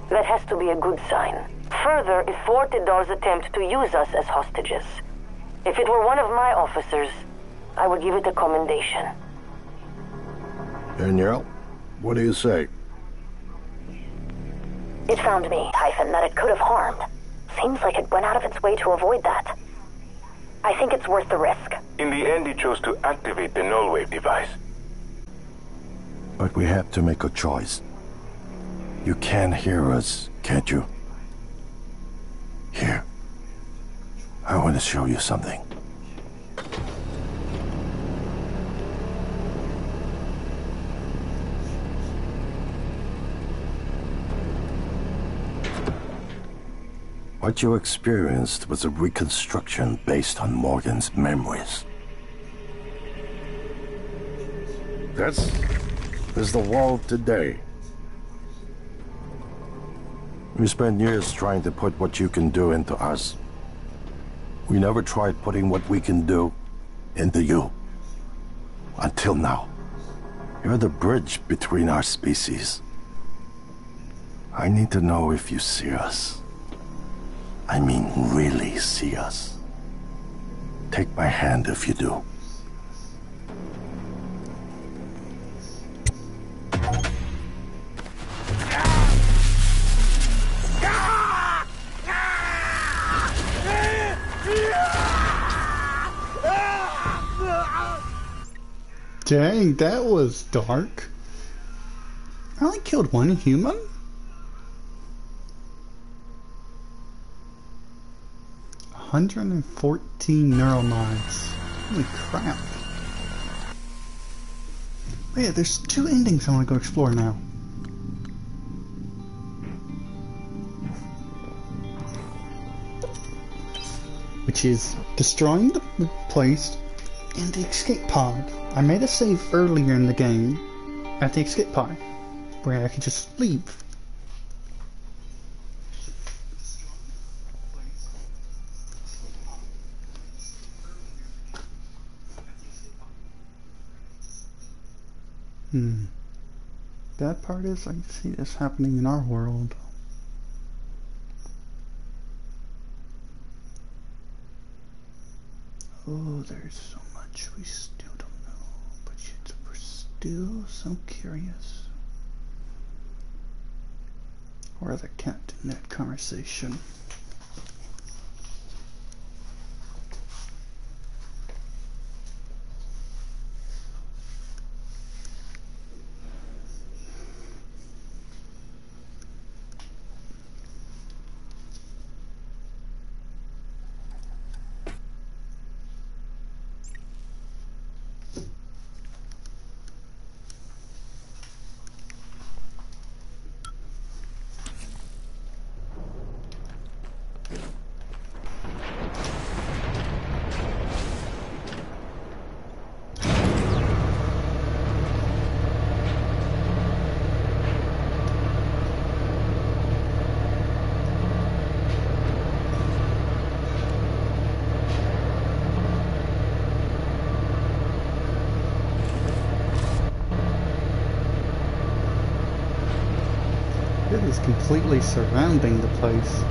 That has to be a good sign. Further, it thwarted Dar's attempt to use us as hostages. If it were one of my officers, I would give it a commendation. Danielle, what do you say? It found me, Typhon, that it could have harmed. Seems like it went out of its way to avoid that. I think it's worth the risk. In the end, he chose to activate the null wave device. But we have to make a choice. You can hear us, can't you? Here. I want to show you something. What you experienced was a reconstruction based on Morgan's memories. This is the world today. We spent years trying to put what you can do into us. We never tried putting what we can do into you. Until now. You're the bridge between our species. I need to know if you see us. I mean, really see us. Take my hand if you do. Dang, that was dark. I only killed one human? $114 neural mines. Holy crap. But yeah, there's two endings I want to go explore now. Which is destroying the place and the escape pod. I made a save earlier in the game at the escape pod where I could just leave. That part is, I see this happening in our world. Oh, there's so much we still don't know, but yet we're still so curious. Where the cat in that conversation? It is completely surrounding the place.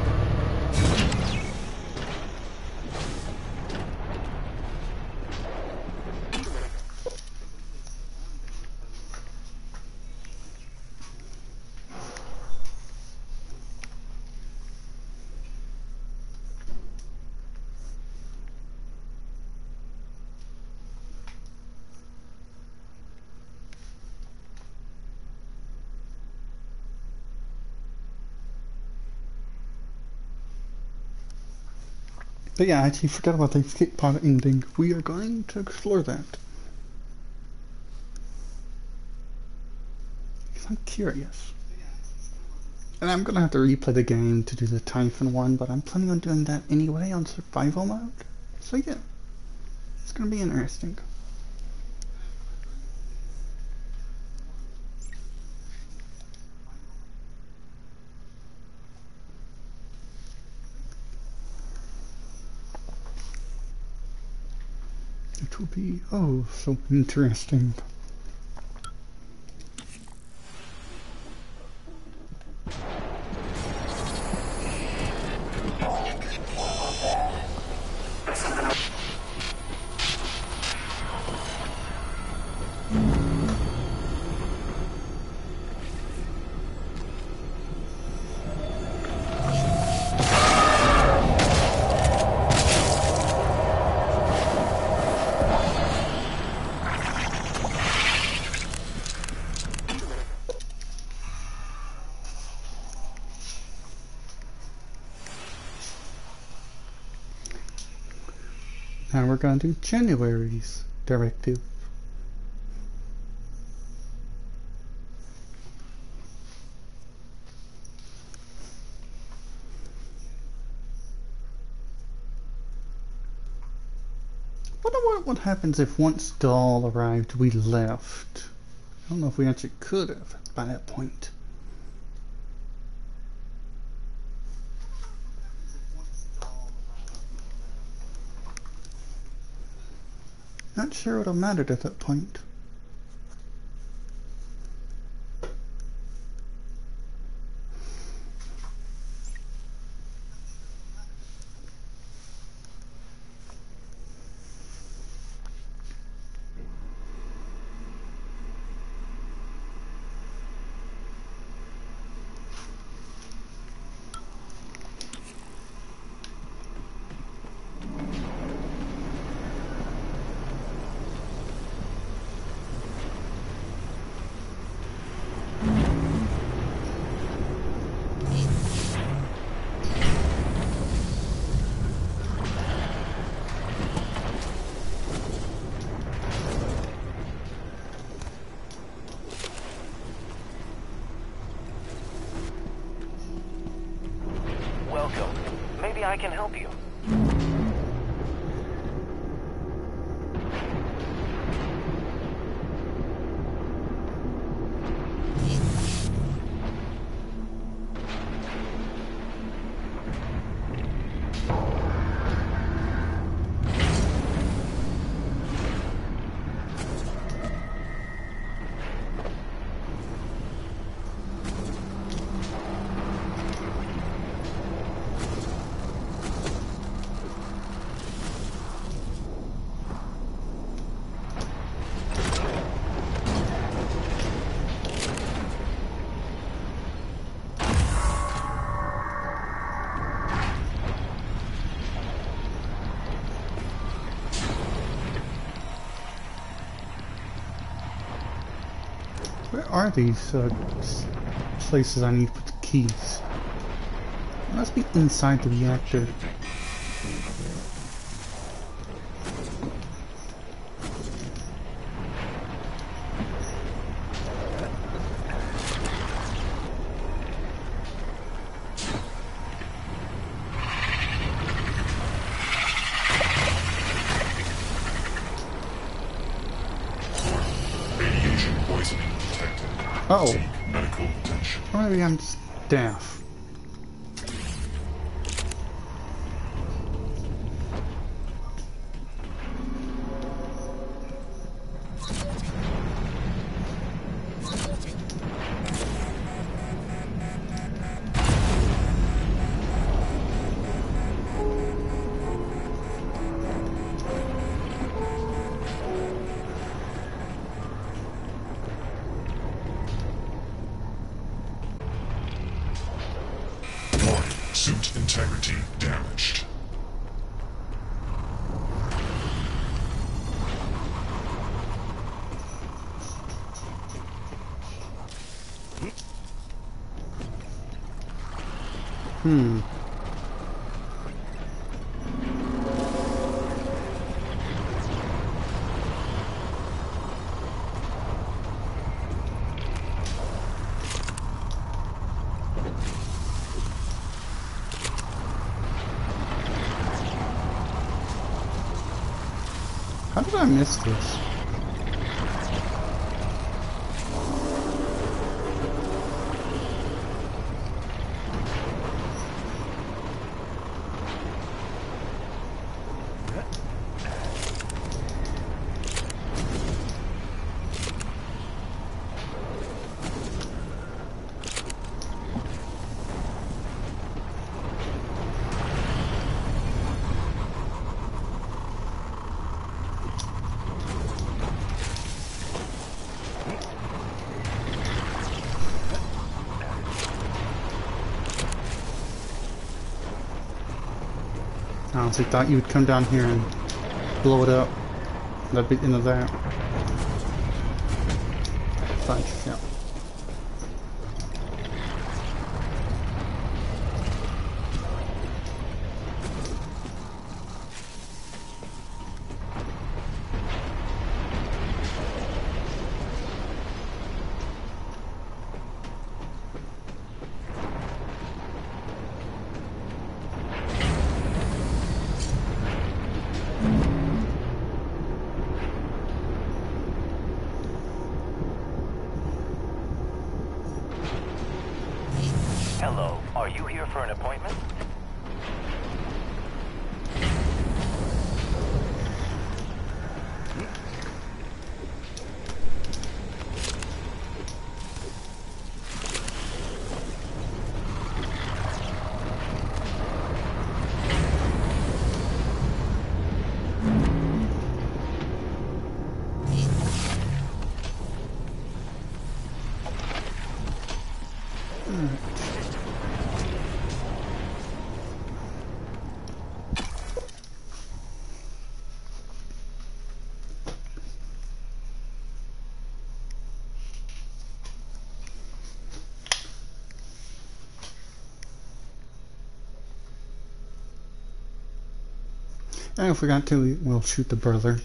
But yeah, I actually forgot about the escape pod ending. We are going to explore that. Because I'm curious. And I'm gonna have to replay the game to do the Typhon one, but I'm planning on doing that anyway on survival mode. So yeah, it's gonna be interesting. It will be, oh, so interesting. Now we're going to do January's directive. Wonder what happens if once Dahl arrived, we left. I don't know if we actually could have by that point. Not sure what would have mattered at that point. Maybe I can help you. Where are these places I need to put the keys? It must be inside the reactor. Oh, medical attention. or maybe I'm just deaf. Suit integrity damaged. How did I miss this? I honestly thought you would come down here and blow it up. That'd be into that. Fine, yeah. Hello, are you here for an appointment? And if we got to, we'll shoot the brother.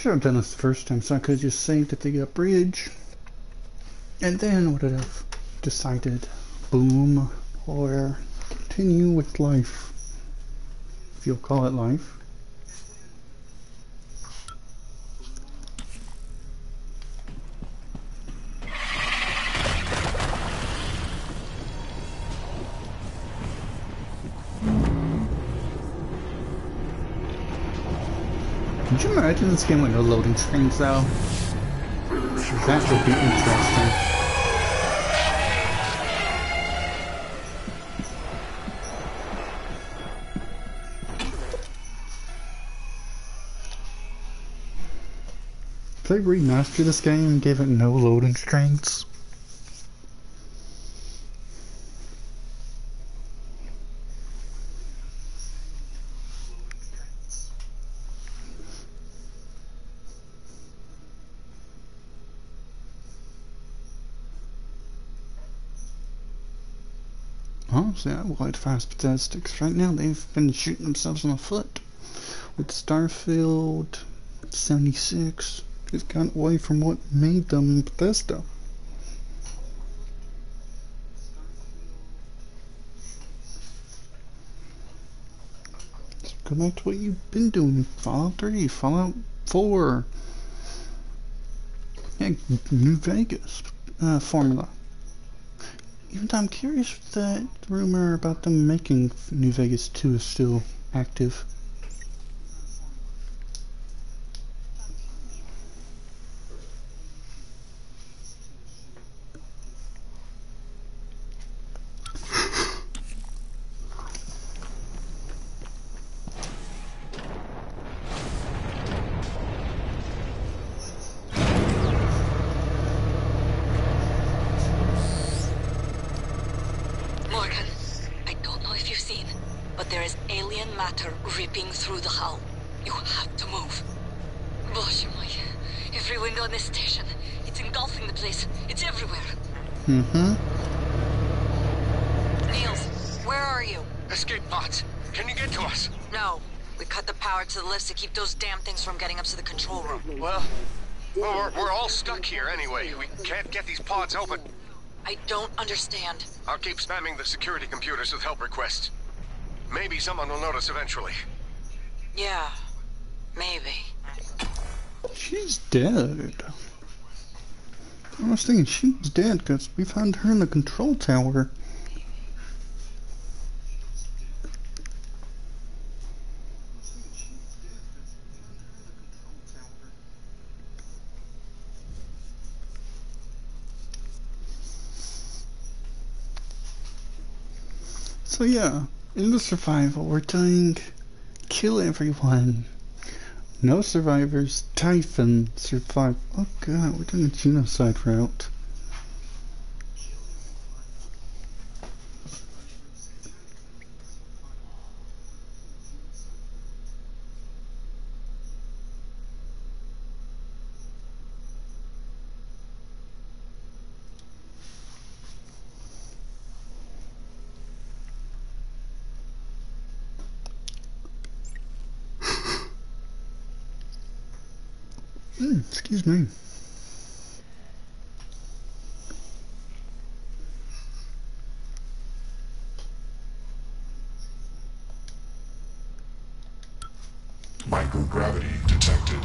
should have done this the first time, so I could have just saved at the bridge. And then would have decided, boom, or continue with life. If you'll call it life. Could you imagine this game with no loading screens though? That would be interesting. If they remastered this game and gave it no loading screens. Honestly, I would advise Bethesda, because right now they've been shooting themselves in the foot. With Starfield 76, they've gotten away from what made them Bethesda. So go back to what you've been doing. Fallout 3, Fallout 4, yeah, New Vegas formula. Even though I'm curious if that rumor about them making New Vegas 2 is still active. Ripping through the hull. You have to move. Боже мой. Every window in this station. It's engulfing the place. It's everywhere. Niels, where are you? Escape pods. Can you get to us? No. We cut the power to the lifts to keep those damn things from getting up to the control room. Well, we're all stuck here anyway. We can't get these pods open. I don't understand. I'll keep spamming the security computers with help requests. Maybe someone will notice eventually. Yeah, maybe. She's dead. I was thinking she's dead because we found her in the control tower. So yeah. In the survival, we're doing kill everyone. No survivors. Typhon survive. Oh god, we're doing a genocide route. Excuse me. Microgravity detected.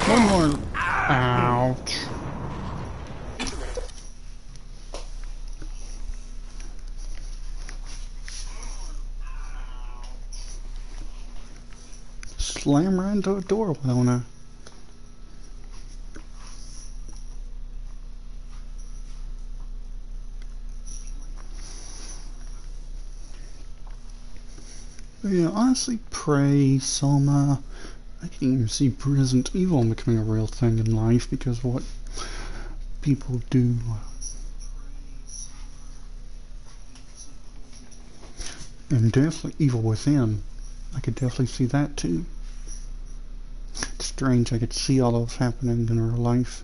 One more. Ouch. Slam right into a door, Winona. Yeah, honestly, pray, Soma, I can even see Resident Evil becoming a real thing in life because of what people do. And definitely Evil Within. I could definitely see that too. It's strange I could see all those happening in real life.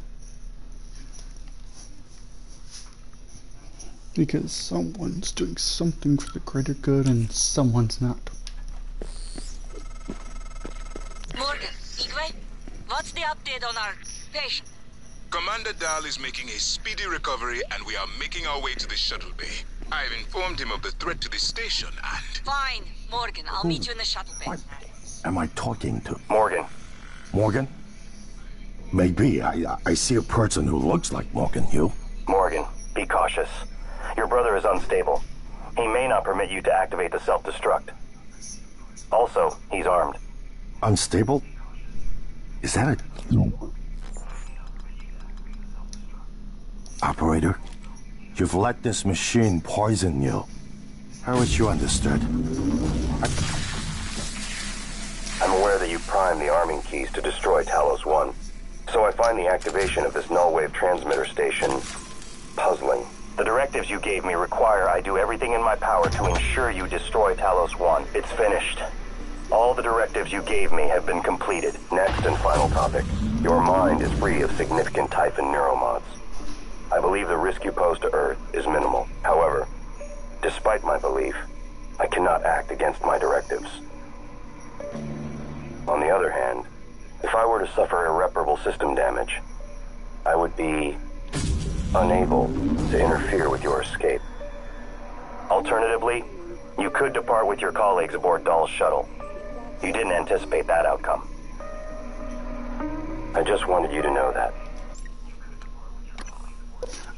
Because someone's doing something for the greater good and someone's not. Morgan, Igwe, what's the update on our patient? Commander Dahl is making a speedy recovery and we are making our way to the shuttle bay. I've informed him of the threat to the station and... Fine, Morgan, I'll meet you in the shuttle bay. What am I talking to? Morgan. Morgan? Maybe. I see a person who looks like Morgan. You? Morgan, be cautious. Your brother is unstable. He may not permit you to activate the self-destruct. Also, he's armed. Unstable? Is that a... Operator? You've let this machine poison you. How is you understood? I'm aware that you primed the arming keys to destroy Talos 1. So I find the activation of this null-wave transmitter station puzzling. The directives you gave me require I do everything in my power to ensure you destroy Talos 1. It's finished. All the directives you gave me have been completed. Next and final topic. Your mind is free of significant Typhon neuromods. I believe the risk you pose to Earth is minimal. However, despite my belief, I cannot act against my directives. On the other hand, if I were to suffer irreparable system damage, I would be unable to interfere with your escape. Alternatively, you could depart with your colleagues aboard Dahl's shuttle. You didn't anticipate that outcome. I just wanted you to know that.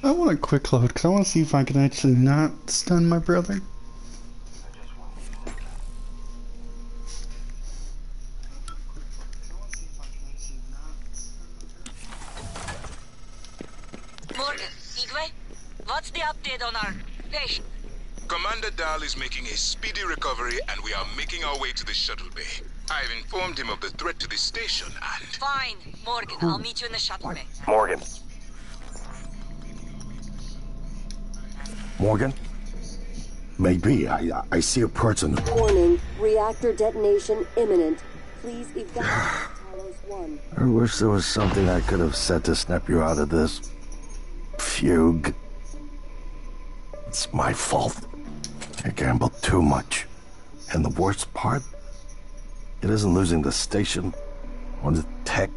I want a quick load because I want to see if I can actually not stun my brother. Morgan, Igwe, what's the update on our patient? Commander Dahl is making a speedy recovery and we are making our way to the shuttle bay. I've informed him of the threat to the station and... Fine, Morgan, I'll meet you in the shuttle bay. Morgan. Morgan? Maybe. I see a person. Warning, reactor detonation imminent. Please evacuate Talos 1. I wish there was something I could have said to snap you out of this fugue. It's my fault. I gambled too much. And the worst part? It isn't losing the station or the tech.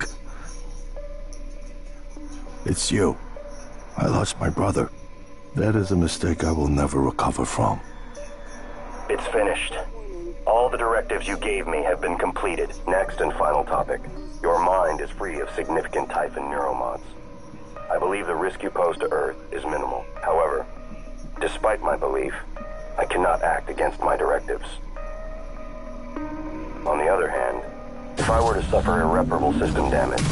It's you. I lost my brother. That is a mistake I will never recover from. It's finished. All the directives you gave me have been completed. Next and final topic. Your mind is free of significant Typhon neuromods. I believe the risk you pose to Earth is minimal. However, despite my belief, I cannot act against my directives. On the other hand, if I were to suffer irreparable system damage,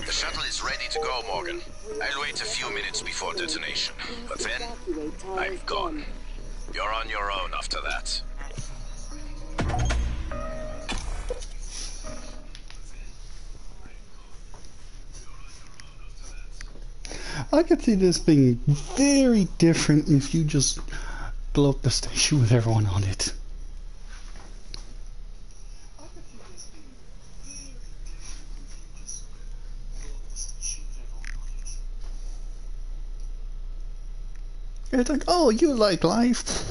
The shuttle is ready to go, Morgan. I'll wait a few minutes before detonation, but then I'm gone. You're on your own after that. I could see this being very different if you just blow up the station with everyone on it. It's like, oh, you like life?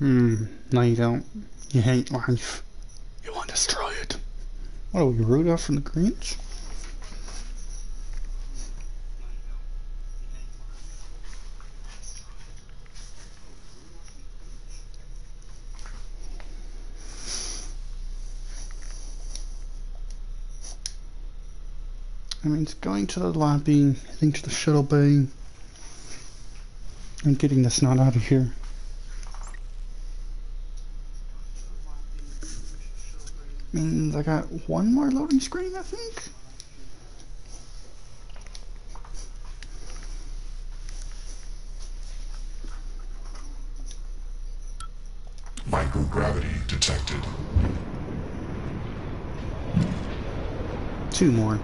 No you don't. You hate life. You want to destroy it. What are we, Rudolph from the Grinch? I mean, it's going to the lobby, I think to the shuttle bay, and getting the snot out of here. Means I got one more loading screen, I think? Microgravity detected. 2 more.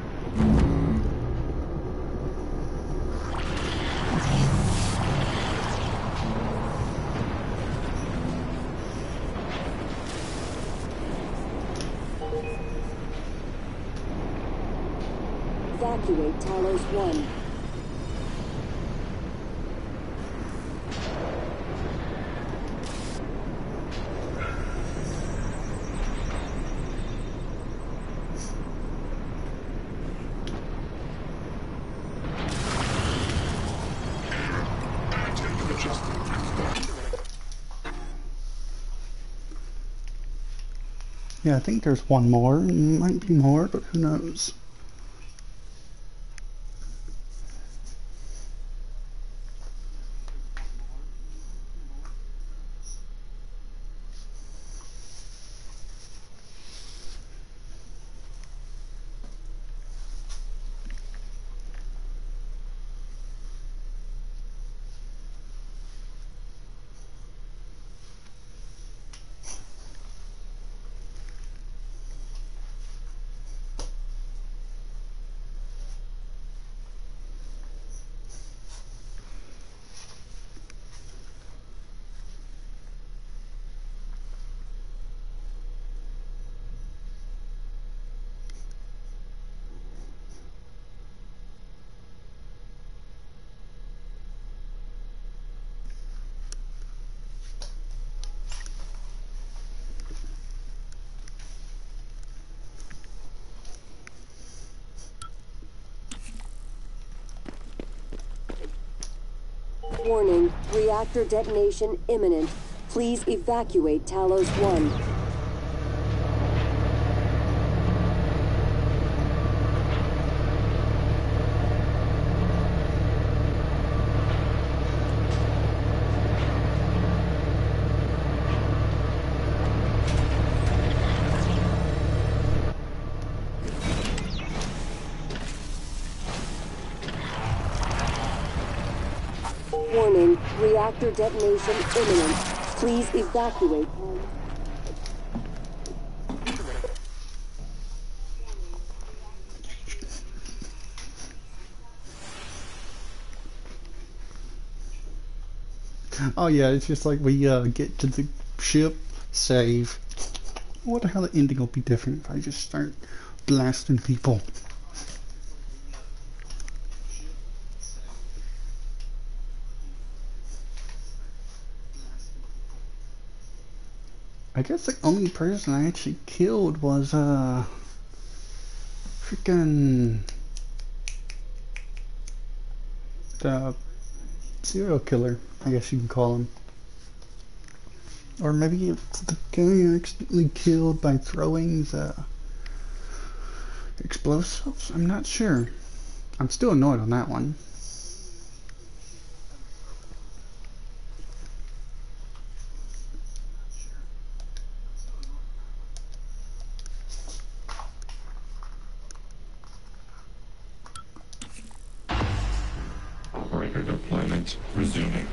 Evacuate Talos 1. Yeah, I think there's 1 more. Might be more, but who knows? Warning, reactor detonation imminent. Please evacuate Talos 1. Warning, reactor detonation imminent. Please evacuate. Oh yeah, it's just like we get to the ship, save. I wonder how the ending will be different if I just start blasting people. I guess the only person I actually killed was freaking the serial killer, I guess you can call him. Or maybe it's the guy I accidentally killed by throwing the explosives? I'm not sure. I'm still annoyed on that one. Operator deployment resuming.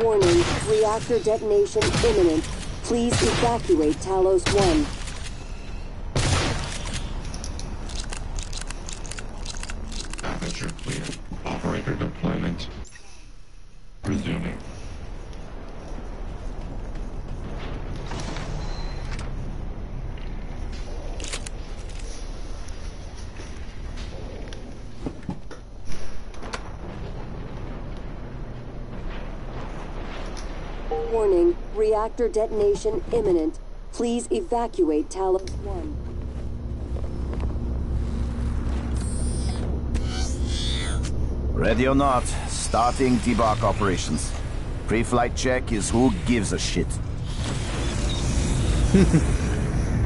Warning, reactor detonation imminent. Please evacuate Talos 1. Aperture clear. Operator deployment resuming. Warning, reactor detonation imminent. Please evacuate Talos 1. Ready or not, starting debark operations. Pre-flight check is who gives a shit.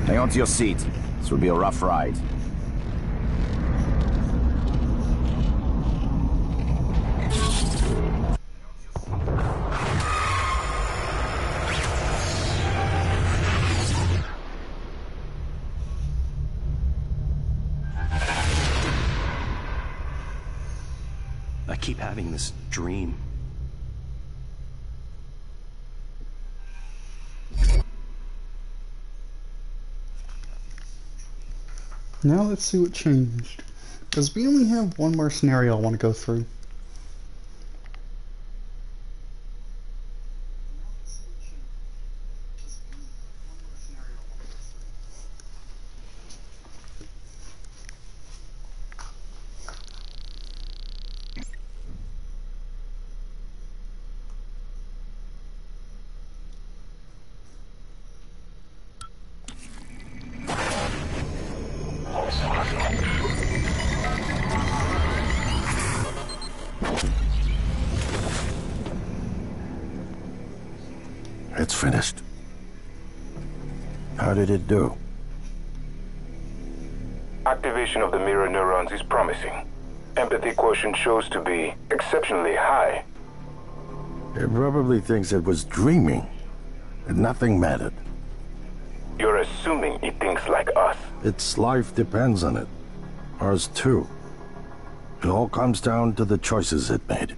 Hang on to your seat. This will be a rough ride. I keep having this dream. Now let's see what changed. Because we only have one more scenario I want to go through. It's finished. How did it do? Activation of the mirror neurons is promising. Empathy quotient shows to be exceptionally high. It probably thinks it was dreaming, and nothing mattered. You're assuming it thinks like us. Its life depends on it. Ours too. It all comes down to the choices it made.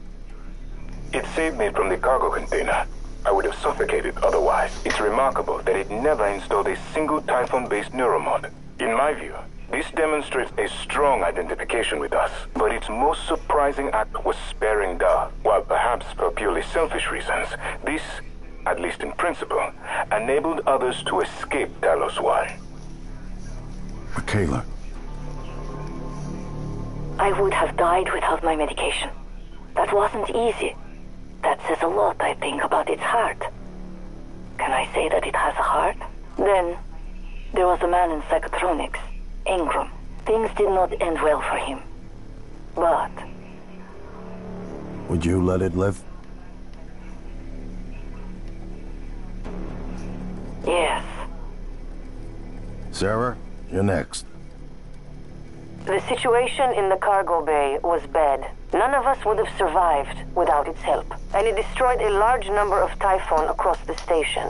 It saved me from the cargo container. I would have suffocated otherwise. It's remarkable that it never installed a single Typhon-based neuromod. In my view, this demonstrates a strong identification with us. But its most surprising act was sparing Da. While perhaps for purely selfish reasons, this, at least in principle, enabled others to escape Talos 1. Michaela. I would have died without my medication. That wasn't easy. That says a lot, I think, about its heart. Can I say that it has a heart? Then, there was a man in psychotronics, Ingram. Things did not end well for him. But... Would you let it live? yes. Sarah, you're next. The situation in the cargo bay was bad. None of us would have survived without its help. And it destroyed a large number of Typhon across the station.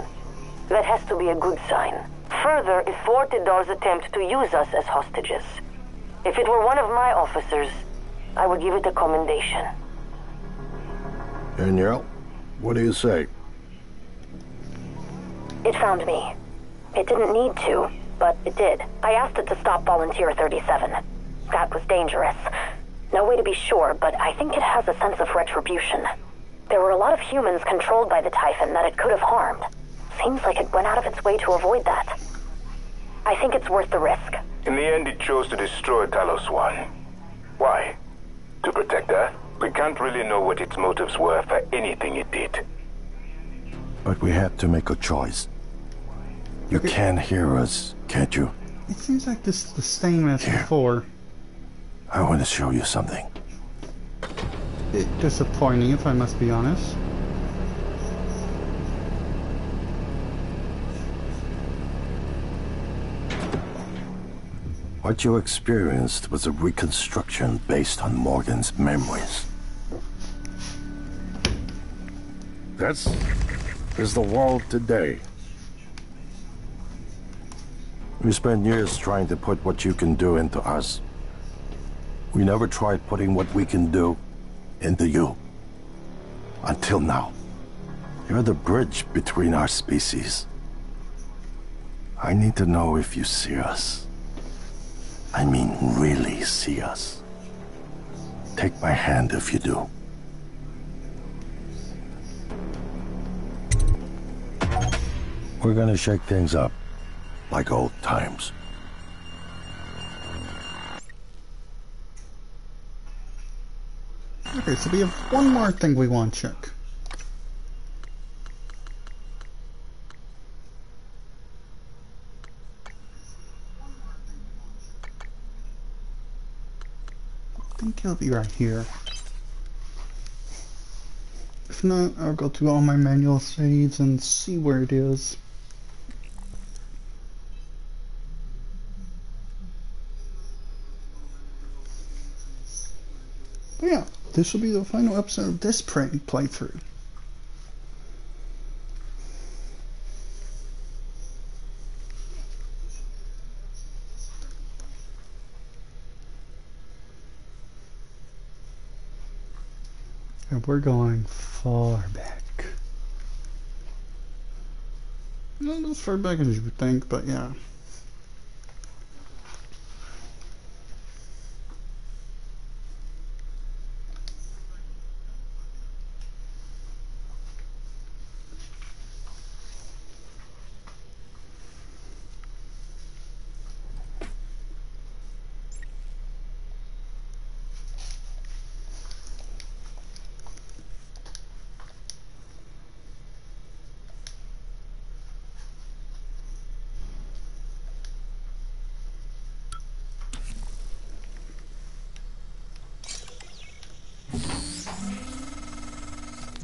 That has to be a good sign. Further, it thwarted Dar's attempt to use us as hostages. If it were one of my officers, I would give it a commendation. Danielle, what do you say? It found me. It didn't need to, but it did. I asked it to stop Volunteer 37. That was dangerous. No way to be sure, but I think it has a sense of retribution. There were a lot of humans controlled by the Typhon that it could have harmed. Seems like it went out of its way to avoid that. I think it's worth the risk. In the end, it chose to destroy Talos 1. Why? To protect her? We can't really know what its motives were for anything it did. But we had to make a choice. You can hear us, can't you? It seems like this is the same as before. I want to show you something. Bit disappointing, if I must be honest. What you experienced was a reconstruction based on Morgan's memories. This is the world today. We spent years trying to put what you can do into us. We never tried putting what we can do into you. Until now. You're the bridge between our species. I need to know if you see us. I mean, really see us. Take my hand if you do. We're gonna shake things up, like old times. Okay, so we have one more thing we want to check. I think he'll be right here. If not, I'll go through all my manual saves and see where it is. But yeah, this will be the final episode of this playthrough. And we're going far back. Not as far back as you would think, but yeah.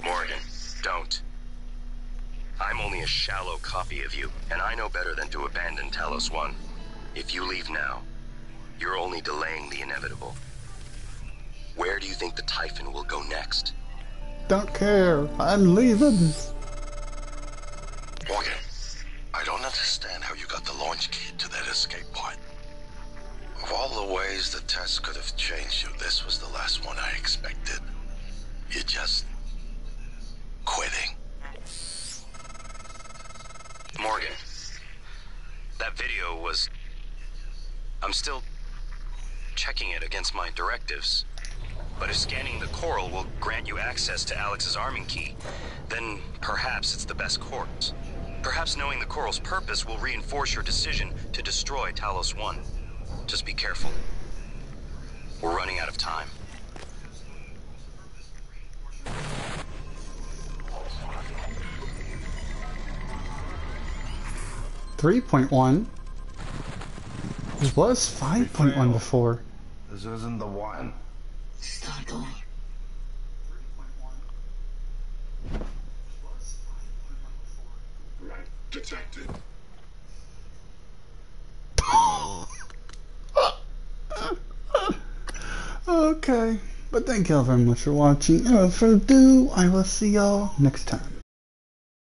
Morgan, don't. I'm only a shallow copy of you, and I know better than to abandon Talos 1. If you leave now, you're only delaying the inevitable. Where do you think the Typhon will go next? Don't care. I'm leaving. Morgan, I don't understand how you got the launch key to that escape pod. Of all the ways the test could have changed you, this was the last one I expected. You're just quitting. Morgan, that video was... I'm still checking it against my directives. But if scanning the coral will grant you access to Alex's arming key, then perhaps it's the best course. Perhaps knowing the coral's purpose will reinforce your decision to destroy Talos 1. Just be careful. We're running out of time. $3.1. It was 5.1 before. This isn't the one. Start on. Right detected. Okay, but thank y'all very much for watching. And without further ado, I will see y'all next time.